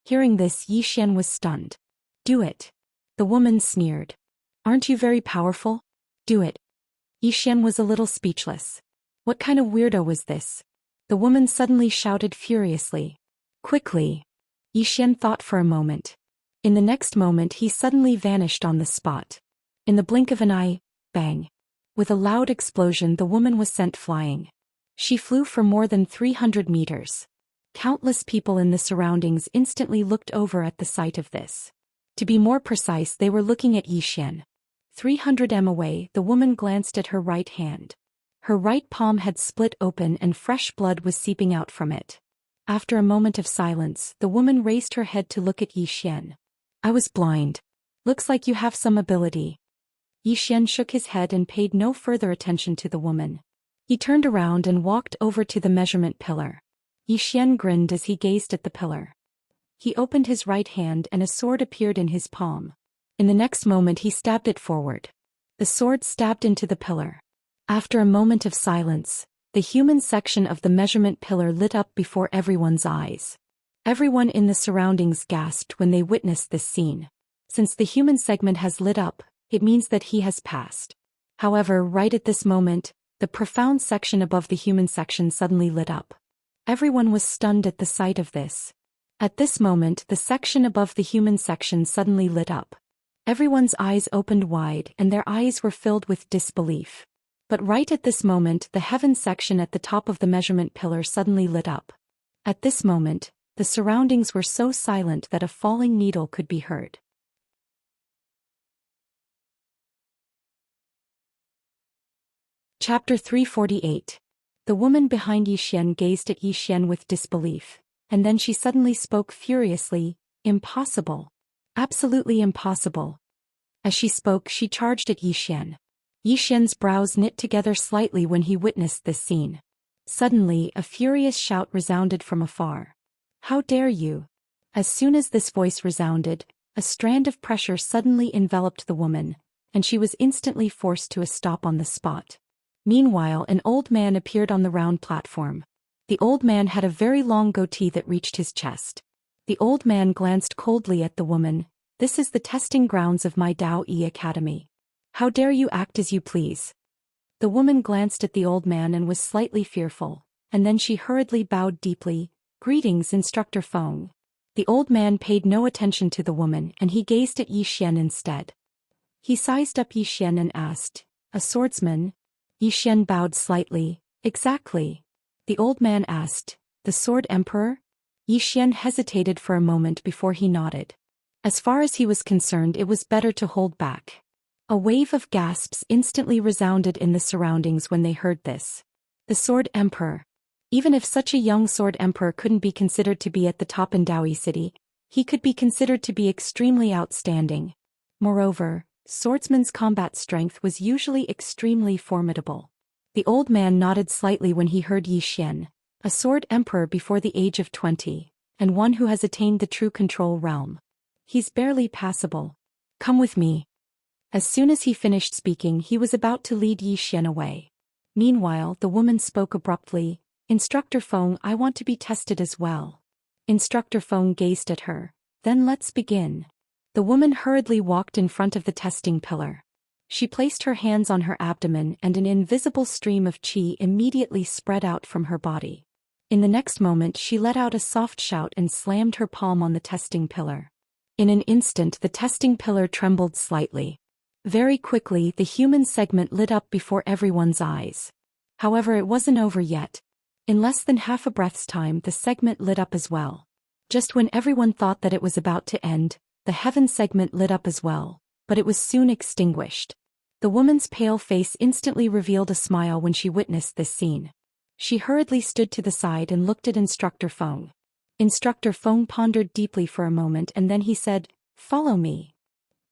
Hearing this, Xian was stunned. Do it. The woman sneered. Aren't you very powerful? Do it. Xian was a little speechless. What kind of weirdo was this? The woman suddenly shouted furiously. Quickly. Xian thought for a moment. In the next moment, he suddenly vanished on the spot. In the blink of an eye, bang. With a loud explosion, the woman was sent flying. She flew for more than 300 meters. Countless people in the surroundings instantly looked over at the sight of this. To be more precise, they were looking at Xian. 300 m away, the woman glanced at her right hand. Her right palm had split open and fresh blood was seeping out from it. After a moment of silence, the woman raised her head to look at Xian. I was blind. Looks like you have some ability. Xian shook his head and paid no further attention to the woman. He turned around and walked over to the measurement pillar. Xian grinned as he gazed at the pillar. He opened his right hand and a sword appeared in his palm. In the next moment he stabbed it forward. The sword stabbed into the pillar. After a moment of silence, the human section of the measurement pillar lit up before everyone's eyes. Everyone in the surroundings gasped when they witnessed this scene. Since the human segment has lit up, it means that he has passed. However, right at this moment, the profound section above the human section suddenly lit up. Everyone was stunned at the sight of this. At this moment, the section above the human section suddenly lit up. Everyone's eyes opened wide and their eyes were filled with disbelief. But right at this moment, the heaven section at the top of the measurement pillar suddenly lit up. At this moment, the surroundings were so silent that a falling needle could be heard. Chapter 348. The woman behind Zhou Xian gazed at Zhou Xian with disbelief, and then she suddenly spoke furiously, "Impossible. Absolutely impossible." As she spoke, she charged at Zhou Xian. Zhou Xian's brows knit together slightly when he witnessed this scene. Suddenly, a furious shout resounded from afar. "How dare you!" As soon as this voice resounded, a strand of pressure suddenly enveloped the woman, and she was instantly forced to a stop on the spot. Meanwhile, an old man appeared on the round platform. The old man had a very long goatee that reached his chest. The old man glanced coldly at the woman. "This is the testing grounds of my Dao Yi Academy. How dare you act as you please?" The woman glanced at the old man and was slightly fearful, and then she hurriedly bowed deeply. "Greetings, Instructor Feng." The old man paid no attention to the woman and he gazed at Zhou Xian instead. He sized up Zhou Xian and asked, "A swordsman?" Zhou Xian bowed slightly. "Exactly." The old man asked, "The Sword Emperor?" Zhou Xian hesitated for a moment before he nodded. As far as he was concerned, it was better to hold back. A wave of gasps instantly resounded in the surroundings when they heard this. The Sword Emperor. Even if such a young Sword Emperor couldn't be considered to be at the top in Daoi City, he could be considered to be extremely outstanding. Moreover, swordsman's combat strength was usually extremely formidable. The old man nodded slightly when he heard Zhou Xian, a Sword Emperor before the age of 20, and one who has attained the true control realm. He's barely passable. Come with me. As soon as he finished speaking, he was about to lead Zhou Xian away. Meanwhile, the woman spoke abruptly. "Instructor Feng, I want to be tested as well." Instructor Feng gazed at her. "Then let's begin." The woman hurriedly walked in front of the testing pillar. She placed her hands on her abdomen and an invisible stream of qi immediately spread out from her body. In the next moment she let out a soft shout and slammed her palm on the testing pillar. In an instant the testing pillar trembled slightly. Very quickly the human segment lit up before everyone's eyes. However, it wasn't over yet. In less than half a breath's time the segment lit up as well. Just when everyone thought that it was about to end, the heaven segment lit up as well, but it was soon extinguished. The woman's pale face instantly revealed a smile when she witnessed this scene. She hurriedly stood to the side and looked at Instructor Feng. Instructor Feng pondered deeply for a moment and then he said, "Follow me."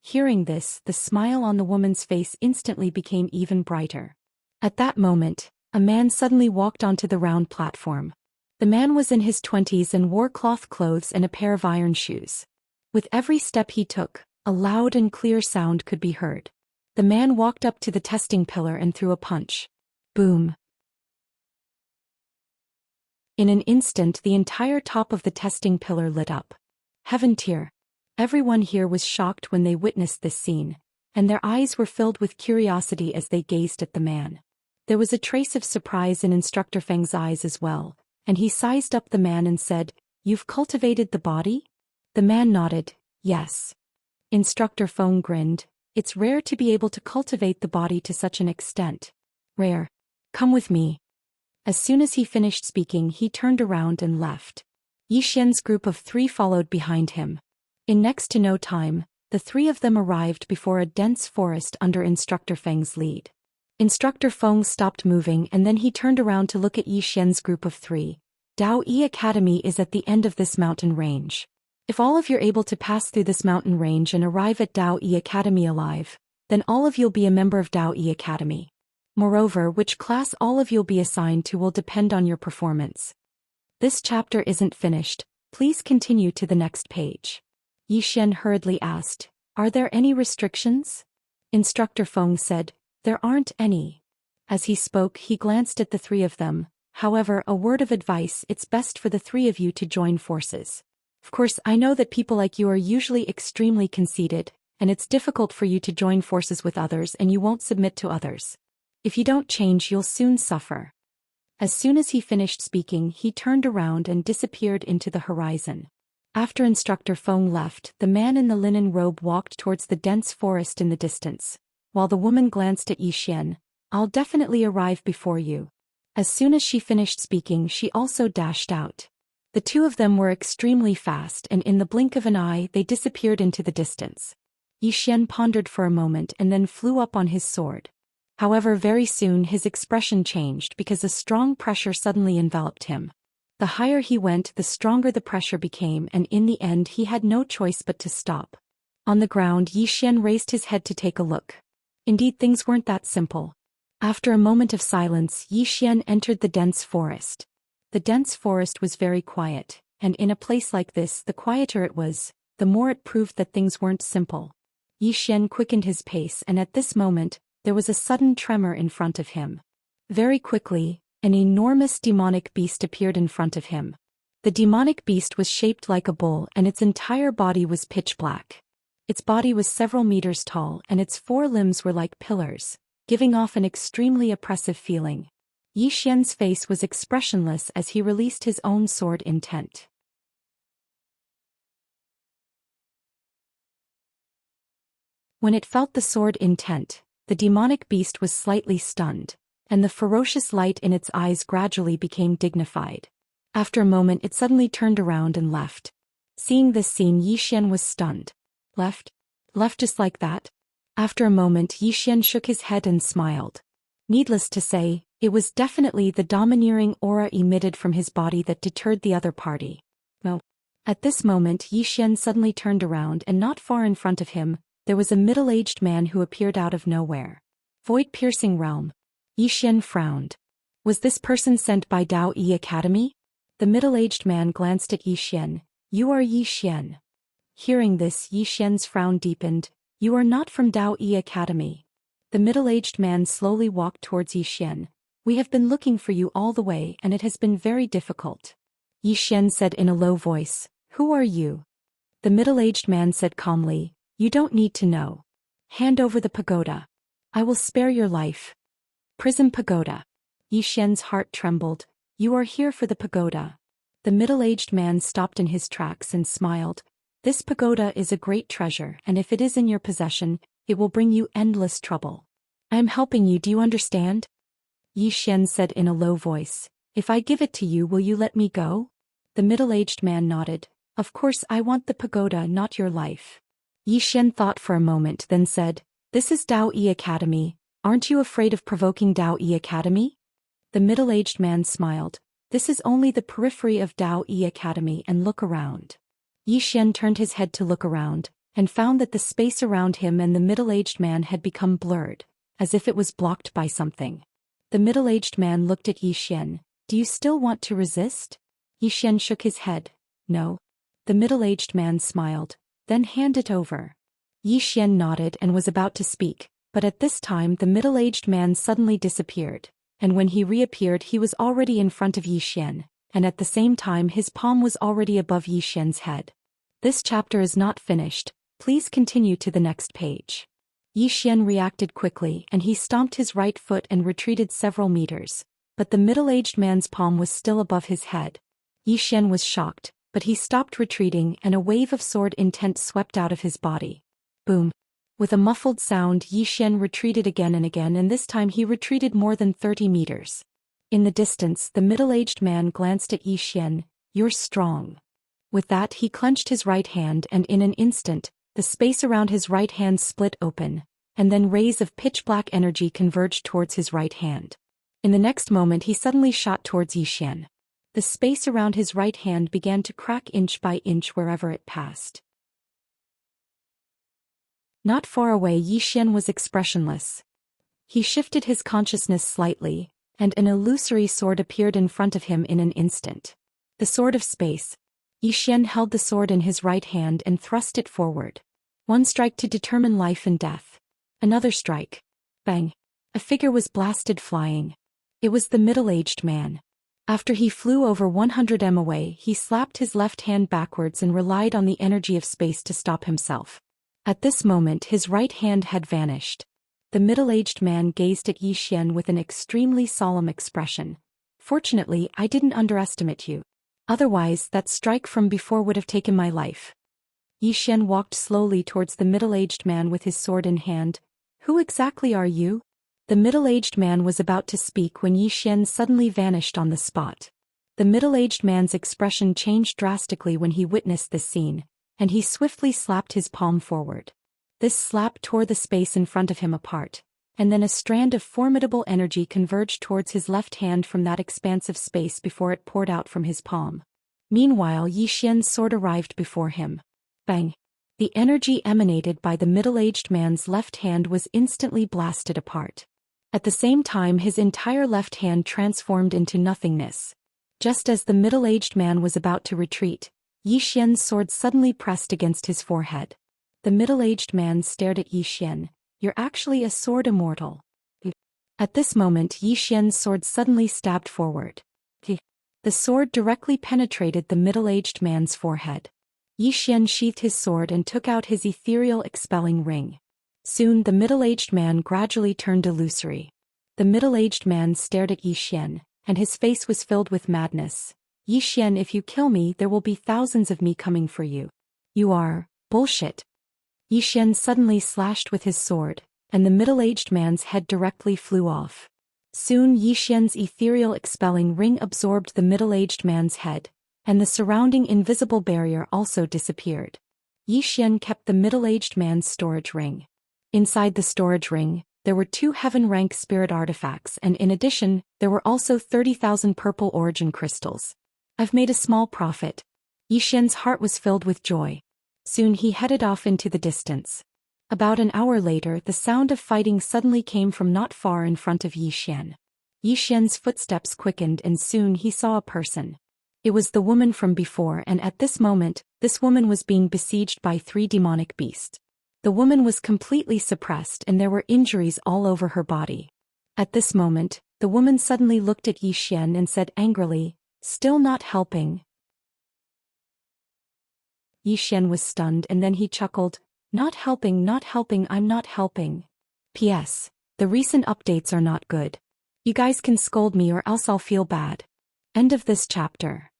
Hearing this, the smile on the woman's face instantly became even brighter. At that moment, a man suddenly walked onto the round platform. The man was in his 20s and wore cloth clothes and a pair of iron shoes. With every step he took, a loud and clear sound could be heard. The man walked up to the testing pillar and threw a punch. Boom! In an instant the entire top of the testing pillar lit up. Heaven tier. Everyone here was shocked when they witnessed this scene, and their eyes were filled with curiosity as they gazed at the man. There was a trace of surprise in Instructor Feng's eyes as well, and he sized up the man and said, "You've cultivated the body?" The man nodded, "Yes." Instructor Feng grinned. "It's rare to be able to cultivate the body to such an extent." "Rare. Come with me." As soon as he finished speaking, he turned around and left. Zhou Xian's group of 3 followed behind him. In next to no time, the 3 of them arrived before a dense forest under Instructor Feng's lead. Instructor Feng stopped moving and then he turned around to look at Zhou Xian's group of 3. "Dao Yi Academy is at the end of this mountain range. If all of you're able to pass through this mountain range and arrive at Dao Yi Academy alive, then all of you'll be a member of Dao Yi Academy. Moreover, which class all of you'll be assigned to will depend on your performance. This chapter isn't finished, please continue to the next page." Zhou Xian hurriedly asked, "Are there any restrictions?" Instructor Feng said, "There aren't any." As he spoke, he glanced at the 3 of them. "However, a word of advice, it's best for the 3 of you to join forces. Of course, I know that people like you are usually extremely conceited, and it's difficult for you to join forces with others and you won't submit to others. If you don't change, you'll soon suffer." As soon as he finished speaking, he turned around and disappeared into the horizon. After Instructor Feng left, the man in the linen robe walked towards the dense forest in the distance, while the woman glanced at Zhou Xian. "I'll definitely arrive before you." As soon as she finished speaking, she also dashed out. The two of them were extremely fast, and in the blink of an eye they disappeared into the distance. Yi Xian pondered for a moment and then flew up on his sword. However, very soon his expression changed because a strong pressure suddenly enveloped him. The higher he went, the stronger the pressure became, and in the end he had no choice but to stop. On the ground, Yi Xian raised his head to take a look. Indeed, things weren't that simple. After a moment of silence, Yi Xian entered the dense forest. The dense forest was very quiet, and in a place like this, the quieter it was, the more it proved that things weren't simple. Yi Xian quickened his pace, and at this moment, there was a sudden tremor in front of him. Very quickly, an enormous demonic beast appeared in front of him. The demonic beast was shaped like a bull, and its entire body was pitch black. Its body was several meters tall, and its four limbs were like pillars, giving off an extremely oppressive feeling. Yi Xian's face was expressionless as he released his own sword intent. When it felt the sword intent, the demonic beast was slightly stunned, and the ferocious light in its eyes gradually became dignified. After a moment it suddenly turned around and left. Seeing this scene, Yi Xian was stunned. Left? Left just like that? After a moment Yi Xian shook his head and smiled. Needless to say, it was definitely the domineering aura emitted from his body that deterred the other party. No. At this moment Yi Xian suddenly turned around, and not far in front of him, there was a middle-aged man who appeared out of nowhere. Void-piercing realm. Yi Xian frowned. Was this person sent by Dao Yi Academy? The middle-aged man glanced at Yi Xian. You are Yi Xian. Hearing this, Yi Xian's frown deepened. You are not from Dao Yi Academy. The middle-aged man slowly walked towards Yi Xian. We have been looking for you all the way, and it has been very difficult. Yi Xian said in a low voice. Who are you? The middle-aged man said calmly. You don't need to know. Hand over the pagoda. I will spare your life. Prism pagoda. Yi Xian's heart trembled. You are here for the pagoda. The middle-aged man stopped in his tracks and smiled. This pagoda is a great treasure, and if it is in your possession, it will bring you endless trouble. I am helping you, do you understand? Yi Xian said in a low voice. If I give it to you, will you let me go? The middle-aged man nodded. Of course, I want the pagoda, not your life. Yi Xian thought for a moment, then said, This is Dao Yi Academy. Aren't you afraid of provoking Dao Yi Academy? The middle-aged man smiled. This is only the periphery of Dao Yi Academy, and look around. Yi Xian turned his head to look around, and found that the space around him and the middle-aged man had become blurred, as if it was blocked by something. The middle-aged man looked at Yi Xian. Do you still want to resist? Yi Xian shook his head. No. The middle-aged man smiled. Then hand it over. Yi Xian nodded and was about to speak, but at this time the middle-aged man suddenly disappeared, and when he reappeared he was already in front of Yi Xian, and at the same time his palm was already above Yi Xian's head. This chapter is not finished, please continue to the next page. Yi Xian reacted quickly, and he stomped his right foot and retreated several meters, but the middle-aged man's palm was still above his head. Yi Xian was shocked, but he stopped retreating, and a wave of sword intent swept out of his body. Boom. With a muffled sound, Yi Xian retreated again, and this time he retreated more than 30 meters. In the distance, the middle-aged man glanced at Yi Xian. You're strong. With that, he clenched his right hand, and in an instant, the space around his right hand split open, and then rays of pitch-black energy converged towards his right hand. In the next moment he suddenly shot towards Yi Xian. The space around his right hand began to crack inch by inch wherever it passed. Not far away, Yi Xian was expressionless. He shifted his consciousness slightly, and an illusory sword appeared in front of him in an instant. The sword of space. Yi Xian held the sword in his right hand and thrust it forward. One strike to determine life and death. Another strike. Bang. A figure was blasted flying. It was the middle-aged man. After he flew over 100 m away, he slapped his left hand backwards and relied on the energy of space to stop himself. At this moment his right hand had vanished. The middle-aged man gazed at Yi Xian with an extremely solemn expression. Fortunately, I didn't underestimate you. Otherwise, that strike from before would have taken my life. Yi Xian walked slowly towards the middle-aged man with his sword in hand. Who exactly are you? The middle-aged man was about to speak when Yi Xian suddenly vanished on the spot. The middle-aged man's expression changed drastically when he witnessed this scene, and he swiftly slapped his palm forward. This slap tore the space in front of him apart, and then a strand of formidable energy converged towards his left hand from that expansive space before it poured out from his palm. Meanwhile, Xian's sword arrived before him. Bang! The energy emanated by the middle-aged man's left hand was instantly blasted apart. At the same time, his entire left hand transformed into nothingness. Just as the middle-aged man was about to retreat, Xian's sword suddenly pressed against his forehead. The middle-aged man stared at Xian. "You're actually a sword immortal." At this moment, Xian's sword suddenly stabbed forward. The sword directly penetrated the middle-aged man's forehead. Xian sheathed his sword and took out his ethereal expelling ring. Soon the middle-aged man gradually turned illusory. The middle-aged man stared at Xian, and his face was filled with madness. "Xian, if you kill me, there will be thousands of me coming for you. You are bullshit." Xian suddenly slashed with his sword, and the middle-aged man's head directly flew off. Soon Xian's ethereal expelling ring absorbed the middle-aged man's head, and the surrounding invisible barrier also disappeared. Xian kept the middle-aged man's storage ring. Inside the storage ring, there were 2 heaven-rank spirit artifacts, and in addition, there were also 30,000 purple origin crystals. "I've made a small profit." Xian's heart was filled with joy. Soon he headed off into the distance. About an hour later, the sound of fighting suddenly came from not far in front of Xian. Xian's footsteps quickened and soon he saw a person. It was the woman from before, and at this moment, this woman was being besieged by 3 demonic beasts. The woman was completely suppressed and there were injuries all over her body. At this moment, the woman suddenly looked at Xian and said angrily, "Still not helping?" Xian was stunned and then he chuckled, not helping, I'm not helping. P.S. The recent updates are not good. You guys can scold me or else I'll feel bad." End of this chapter.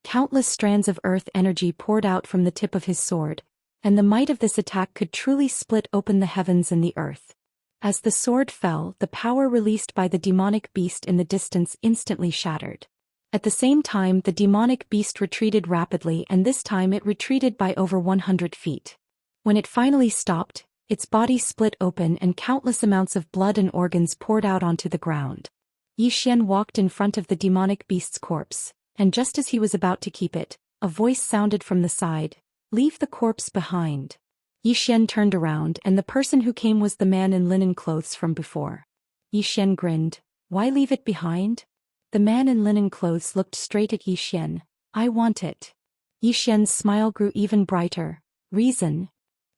Countless strands of earth energy poured out from the tip of his sword, and the might of this attack could truly split open the heavens and the earth. As the sword fell, the power released by the demonic beast in the distance instantly shattered. At the same time, the demonic beast retreated rapidly, and this time it retreated by over 100 feet. When it finally stopped, its body split open and countless amounts of blood and organs poured out onto the ground. Xian walked in front of the demonic beast's corpse, and just as he was about to keep it, a voice sounded from the side, "Leave the corpse behind." Xian turned around and the person who came was the man in linen clothes from before. Xian grinned, "Why leave it behind?" The man in linen clothes looked straight at Xian. "I want it." Xian's smile grew even brighter. "Reason?"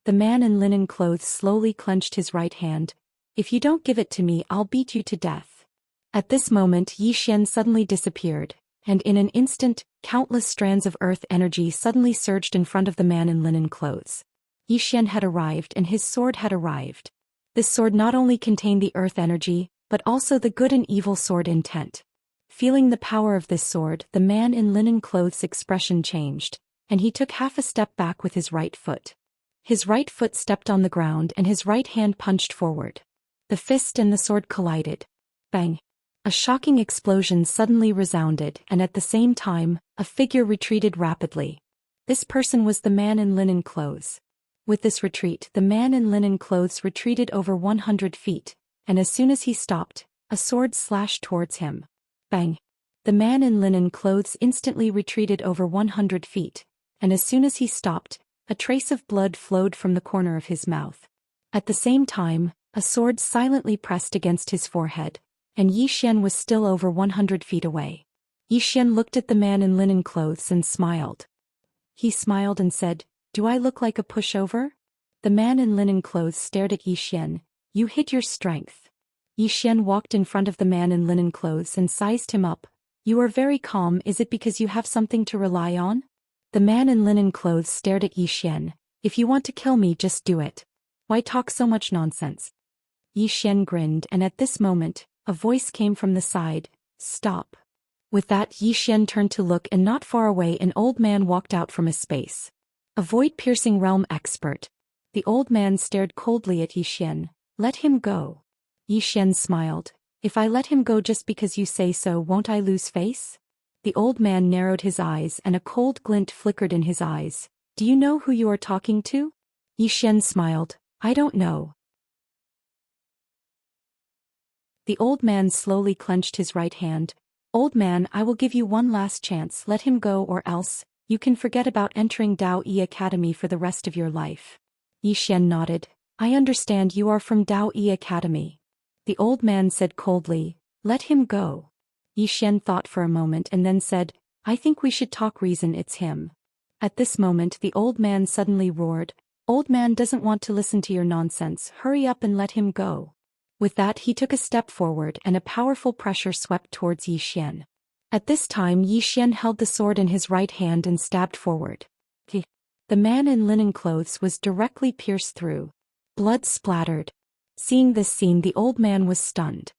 The man in linen clothes slowly clenched his right hand. "If you don't give it to me, I'll beat you to death." At this moment, Xian suddenly disappeared, and in an instant, countless strands of earth energy suddenly surged in front of the man in linen clothes. Xian had arrived and his sword had arrived. This sword not only contained the earth energy, but also the good and evil sword intent. Feeling the power of this sword, the man in linen clothes' expression changed, and he took half a step back with his right foot. His right foot stepped on the ground and his right hand punched forward. The fist and the sword collided. Bang! A shocking explosion suddenly resounded, and at the same time, a figure retreated rapidly. This person was the man in linen clothes. With this retreat, the man in linen clothes retreated over 100 feet, and as soon as he stopped, a sword slashed towards him. Bang! The man in linen clothes instantly retreated over 100 feet, and as soon as he stopped, a trace of blood flowed from the corner of his mouth. At the same time, a sword silently pressed against his forehead, and Xian was still over 100 feet away. Xian looked at the man in linen clothes and smiled. He smiled and said, "Do I look like a pushover?" The man in linen clothes stared at Xian. "You hid your strength." Xian walked in front of the man in linen clothes and sized him up. "You are very calm, is it because you have something to rely on?" The man in linen clothes stared at Xian. "If you want to kill me, just do it. Why talk so much nonsense?" Xian grinned, and at this moment, a voice came from the side, "Stop." With that, Xian turned to look, and not far away an old man walked out from a space. Avoid piercing realm expert. The old man stared coldly at Yi Xian. Let him go. Yi Xian smiled. If I let him go just because you say so, won't I lose face? The old man narrowed his eyes and a cold glint flickered in his eyes. Do you know who you are talking to? Yi Xian smiled. I don't know. The old man slowly clenched his right hand. Old man, I will give you one last chance. Let him go, or else you can forget about entering Dao Yi Academy for the rest of your life. Yi Xian nodded. I understand you are from Dao Yi Academy. The old man said coldly. Let him go. Yi Xian thought for a moment and then said, I think we should talk reason, it's him. At this moment the old man suddenly roared. Old man doesn't want to listen to your nonsense. Hurry up and let him go. With that he took a step forward and a powerful pressure swept towards Yi Xian. At this time Yi Xian held the sword in his right hand and stabbed forward. The man in linen clothes was directly pierced through. Blood splattered. Seeing this scene the old man was stunned.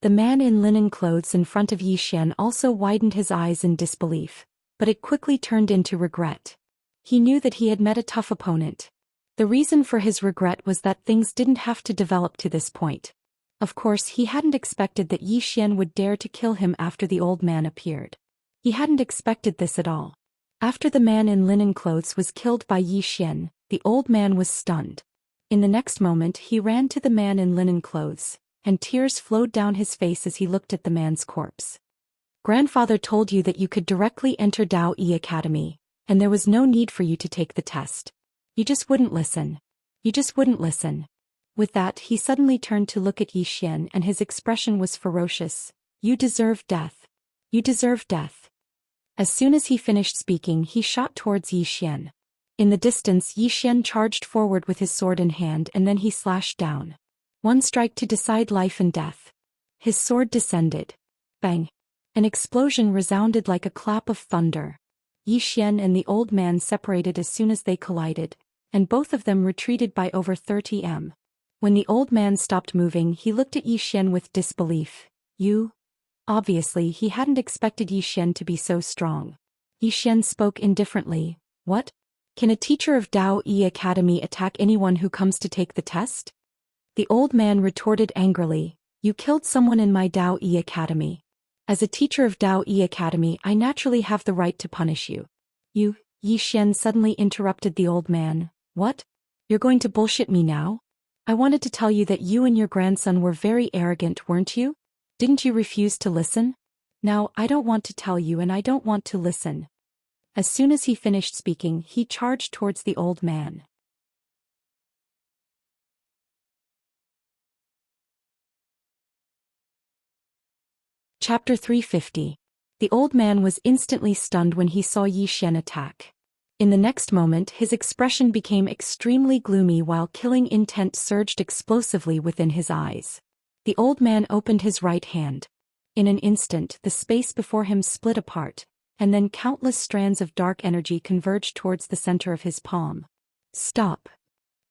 The man in linen clothes in front of Yi Xian also widened his eyes in disbelief, but it quickly turned into regret. He knew that he had met a tough opponent. The reason for his regret was that things didn't have to develop to this point. Of course, he hadn't expected that Yi Xian would dare to kill him after the old man appeared. He hadn't expected this at all. After the man in linen clothes was killed by Yi Xian, the old man was stunned. In the next moment he ran to the man in linen clothes, and tears flowed down his face as he looked at the man's corpse. Grandfather told you that you could directly enter Dao Yi Academy, and there was no need for you to take the test. You just wouldn't listen. You just wouldn't listen. With that he suddenly turned to look at Yi Xian and his expression was ferocious. You deserve death. You deserve death. As soon as he finished speaking he shot towards Yi Xian. In the distance Yi Xian charged forward with his sword in hand and then he slashed down. One strike to decide life and death. His sword descended. Bang! An explosion resounded like a clap of thunder. Yi Xian and the old man separated as soon as they collided, and both of them retreated by over 30 m. When the old man stopped moving he looked at Yi Xian with disbelief. You? Obviously he hadn't expected Yi Xian to be so strong. Yi Xian spoke indifferently. What? Can a teacher of Dao Yi Academy attack anyone who comes to take the test? The old man retorted angrily. You killed someone in my Dao Yi Academy. As a teacher of Dao Yi Academy I naturally have the right to punish you. You? Yi Xian suddenly interrupted the old man. What? You're going to bullshit me now? I wanted to tell you that you and your grandson were very arrogant, weren't you? Didn't you refuse to listen? Now, I don't want to tell you and I don't want to listen. As soon as he finished speaking, he charged towards the old man. Chapter 350. The old man was instantly stunned when he saw Yi Xian attack. In the next moment his expression became extremely gloomy while killing intent surged explosively within his eyes. The old man opened his right hand. In an instant the space before him split apart, and then countless strands of dark energy converged towards the center of his palm. Stop!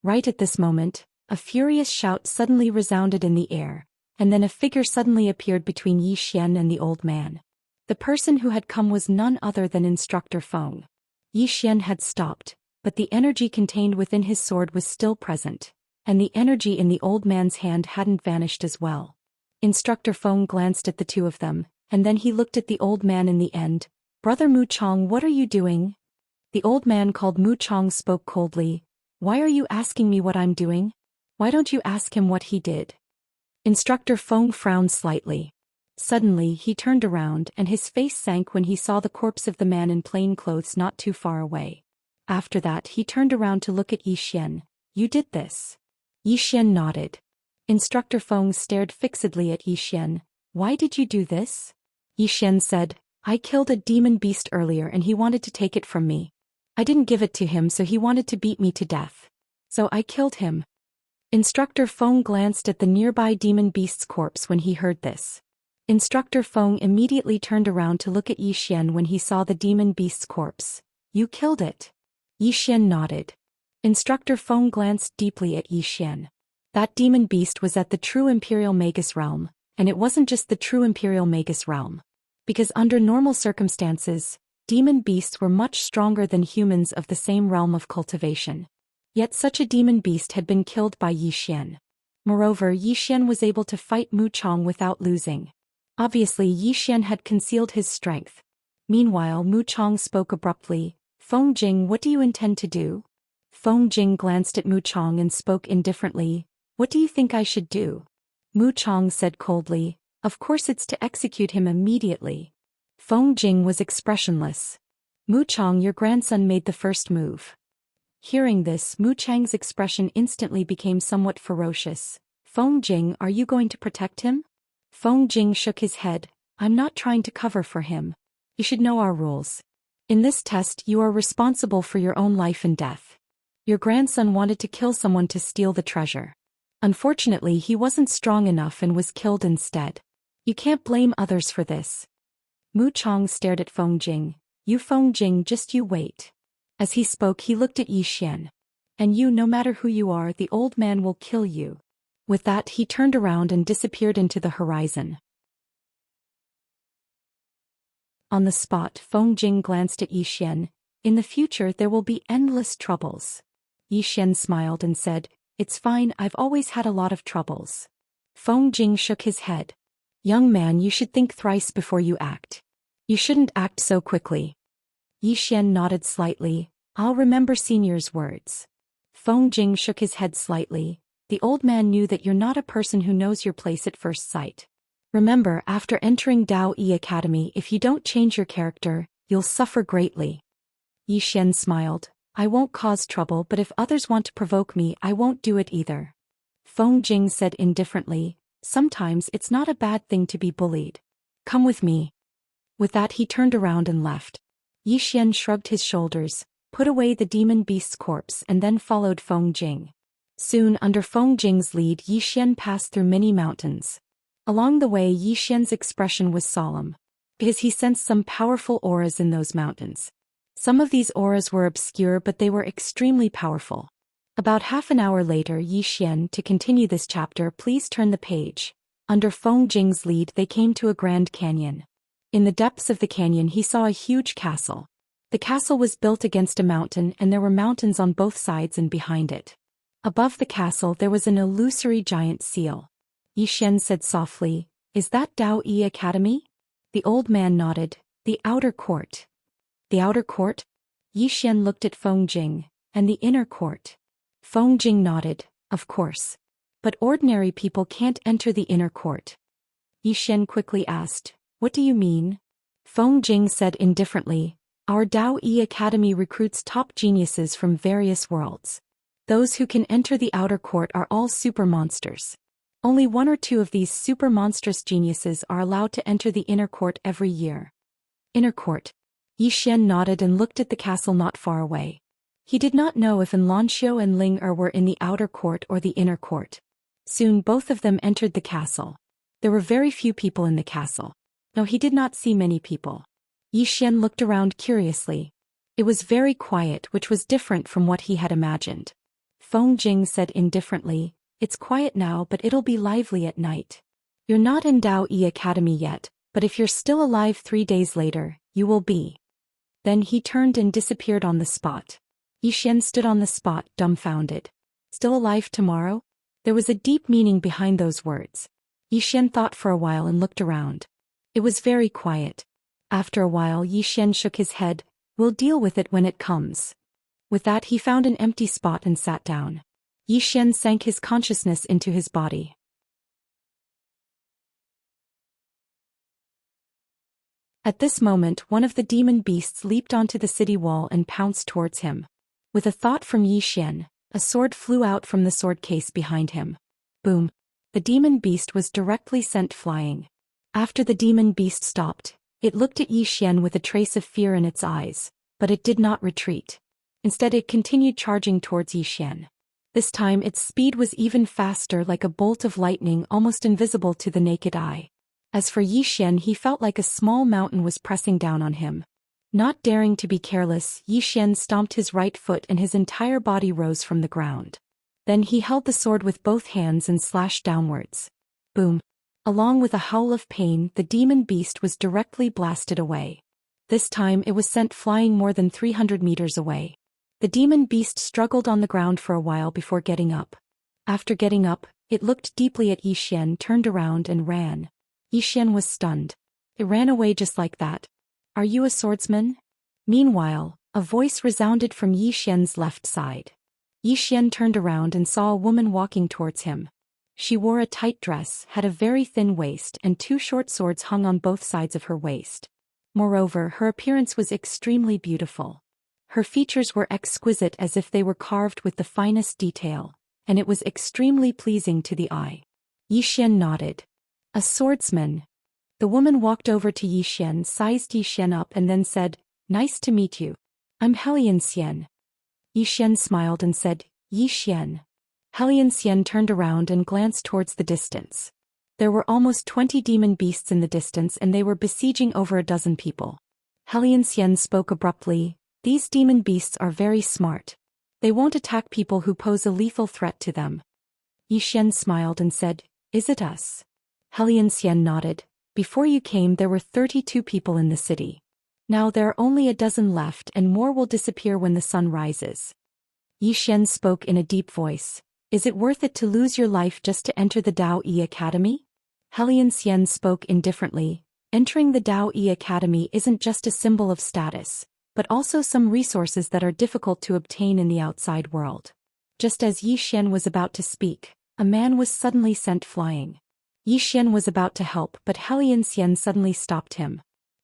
Right at this moment, a furious shout suddenly resounded in the air, and then a figure suddenly appeared between Yi Xian and the old man. The person who had come was none other than Instructor Feng. Yi Xian had stopped, but the energy contained within his sword was still present, and the energy in the old man's hand hadn't vanished as well. Instructor Feng glanced at the two of them, and then he looked at the old man in the end. Brother Mu Chong, what are you doing? The old man called Mu Chong spoke coldly. Why are you asking me what I'm doing? Why don't you ask him what he did? Instructor Feng frowned slightly. Suddenly he turned around and his face sank when he saw the corpse of the man in plain clothes not too far away. After that he turned around to look at Yi Xian. You did this? Yi Xian nodded. Instructor Feng stared fixedly at Yi Xian. Why did you do this? Yi Xian said, I killed a demon beast earlier and he wanted to take it from me. I didn't give it to him so he wanted to beat me to death. So I killed him. Instructor Feng glanced at the nearby demon beast's corpse when he heard this. Instructor Feng immediately turned around to look at Yi Xian when he saw the demon beast's corpse. You killed it. Yi Xian nodded. Instructor Feng glanced deeply at Yi Xian. That demon beast was at the true Imperial Magus realm, and it wasn't just the true Imperial Magus realm. Because under normal circumstances, Demon beasts were much stronger than humans of the same realm of cultivation. Yet such a demon beast had been killed by Zhou Xian. Moreover, Zhou Xian was able to fight Mu Chong without losing. Obviously, Zhou Xian had concealed his strength. Meanwhile, Mu Chong spoke abruptly. "Feng Jing, what do you intend to do?" Feng Jing glanced at Mu Chong and spoke indifferently. "What do you think I should do?" Mu Chong said coldly, "Of course it's to execute him immediately." Feng Jing was expressionless. "Mu Chong, your grandson made the first move." Hearing this, Mu Chang's expression instantly became somewhat ferocious. "Feng Jing, are you going to protect him?" Feng Jing shook his head. "I'm not trying to cover for him. You should know our rules. In this test, you are responsible for your own life and death. Your grandson wanted to kill someone to steal the treasure. Unfortunately, he wasn't strong enough and was killed instead. You can't blame others for this." Mu Chong stared at Feng Jing. "You Feng Jing, just you wait." As he spoke, he looked at Zhou Xian. "And you, no matter who you are, the old man will kill you." With that, he turned around and disappeared into the horizon. On the spot, Feng Jing glanced at Zhou Xian. "In the future there will be endless troubles." Zhou Xian smiled and said, "It's fine, I've always had a lot of troubles." Feng Jing shook his head. "Young man, you should think thrice before you act. You shouldn't act so quickly." Zhou Xian nodded slightly. "I'll remember senior's words." Feng Jing shook his head slightly. "The old man knew that you're not a person who knows your place at first sight. Remember, after entering Dao Yi Academy, if you don't change your character, you'll suffer greatly." Zhou Xian smiled. "I won't cause trouble, but if others want to provoke me, I won't do it either." Feng Jing said indifferently, "Sometimes it's not a bad thing to be bullied. Come with me." With that, he turned around and left. Zhou Xian shrugged his shoulders, put away the demon beast's corpse and then followed Feng Jing. Soon, under Feng Jing's lead, Zhou Xian passed through many mountains. Along the way, Zhou Xian's expression was solemn, because he sensed some powerful auras in those mountains. Some of these auras were obscure, but they were extremely powerful. About half an hour later, Zhou Xian, to continue this chapter, please turn the page. Under Feng Jing's lead, they came to a grand canyon. In the depths of the canyon, he saw a huge castle. The castle was built against a mountain, and there were mountains on both sides and behind it. Above the castle, there was an illusory giant seal. Zhou Xian said softly, "Is that Dao Yi Academy?" The old man nodded. "The outer court." "The outer court?" Zhou Xian looked at Feng Jing. "And the inner court?" Feng Jing nodded. "Of course. But ordinary people can't enter the inner court." Zhou Xian quickly asked, "What do you mean?" Feng Jing said indifferently, "Our Dao Yi Academy recruits top geniuses from various worlds. Those who can enter the outer court are all super monsters. Only one or two of these super monstrous geniuses are allowed to enter the inner court every year." Inner court. Zhou Xian nodded and looked at the castle not far away. He did not know if Lanxiu and Ling Er were in the outer court or the inner court. Soon both of them entered the castle. There were very few people in the castle. No, he did not see many people. Zhou Xian looked around curiously. It was very quiet, which was different from what he had imagined. Feng Jing said indifferently, "It's quiet now, but it'll be lively at night. You're not in Dao Yi Academy yet, but if you're still alive 3 days later, you will be." Then he turned and disappeared on the spot. Zhou Xian stood on the spot, dumbfounded. Still alive tomorrow? There was a deep meaning behind those words. Zhou Xian thought for a while and looked around. It was very quiet. After a while, Zhou Xian shook his head. "We'll deal with it when it comes." With that, he found an empty spot and sat down. Zhou Xian sank his consciousness into his body. At this moment, one of the demon beasts leaped onto the city wall and pounced towards him. With a thought from Zhou Xian, a sword flew out from the sword case behind him. Boom! The demon beast was directly sent flying. After the demon beast stopped, it looked at Zhou Xian with a trace of fear in its eyes, but it did not retreat. Instead, it continued charging towards Zhou Xian. This time its speed was even faster, like a bolt of lightning, almost invisible to the naked eye. As for Zhou Xian, he felt like a small mountain was pressing down on him. Not daring to be careless, Zhou Xian stomped his right foot and his entire body rose from the ground. Then he held the sword with both hands and slashed downwards. Boom! Along with a howl of pain, the demon beast was directly blasted away. This time it was sent flying more than 300 meters away. The demon beast struggled on the ground for a while before getting up. After getting up, it looked deeply at Zhou Xian, turned around and ran. Zhou Xian was stunned. It ran away just like that. Are you a swordsman? Meanwhile, a voice resounded from Zhou Xian's left side. Zhou Xian turned around and saw a woman walking towards him. She wore a tight dress, had a very thin waist, and 2 short swords hung on both sides of her waist. Moreover, her appearance was extremely beautiful. Her features were exquisite, as if they were carved with the finest detail, and it was extremely pleasing to the eye. Zhou Xian nodded. A swordsman. The woman walked over to Zhou Xian, sized Zhou Xian up and then said, "Nice to meet you. I'm Xianxia." Zhou Xian smiled and said, "Zhou Xian." Xianxia turned around and glanced towards the distance. There were almost 20 demon beasts in the distance, and they were besieging over a dozen people. Xianxia spoke abruptly, "These demon beasts are very smart. They won't attack people who pose a lethal threat to them." Zhou Xian smiled and said, "Is it us?" Xianxia nodded. "Before you came there were 32 people in the city. Now there are only a dozen left, and more will disappear when the sun rises." Zhou Xian spoke in a deep voice. "Is it worth it to lose your life just to enter the Dao Yi Academy?" Xianxia spoke indifferently. "Entering the Dao Yi Academy isn't just a symbol of status, but also some resources that are difficult to obtain in the outside world." Just as Zhou Xian was about to speak, a man was suddenly sent flying. Zhou Xian was about to help, but Xianxia suddenly stopped him.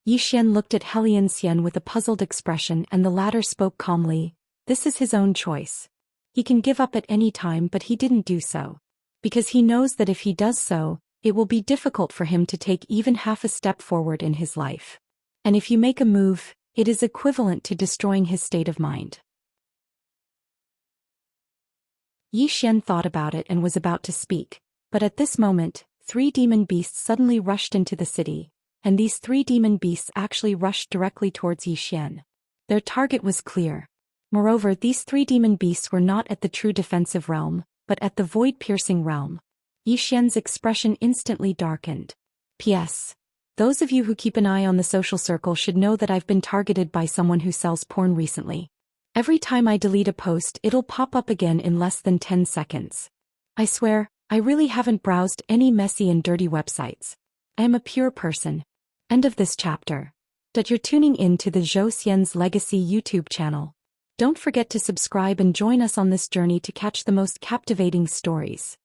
Zhou Xian looked at Xianxia with a puzzled expression, and the latter spoke calmly. "This is his own choice. He can give up at any time, but he didn't do so. Because he knows that if he does so, it will be difficult for him to take even half a step forward in his life. And if you make a move, it is equivalent to destroying his state of mind." Zhou Xian thought about it and was about to speak, but at this moment, 3 demon beasts suddenly rushed into the city, and these 3 demon beasts actually rushed directly towards Zhou Xian. Their target was clear. Moreover, these 3 demon beasts were not at the true defensive realm, but at the void-piercing realm. Zhou Xian's expression instantly darkened. P.S. Those of you who keep an eye on the social circle should know that I've been targeted by someone who sells porn recently. Every time I delete a post, it'll pop up again in less than 10 seconds. I swear, I really haven't browsed any messy and dirty websites. I am a pure person. End of this chapter. That you're tuning in to the Zhou Xian's Legacy YouTube channel. Don't forget to subscribe and join us on this journey to catch the most captivating stories.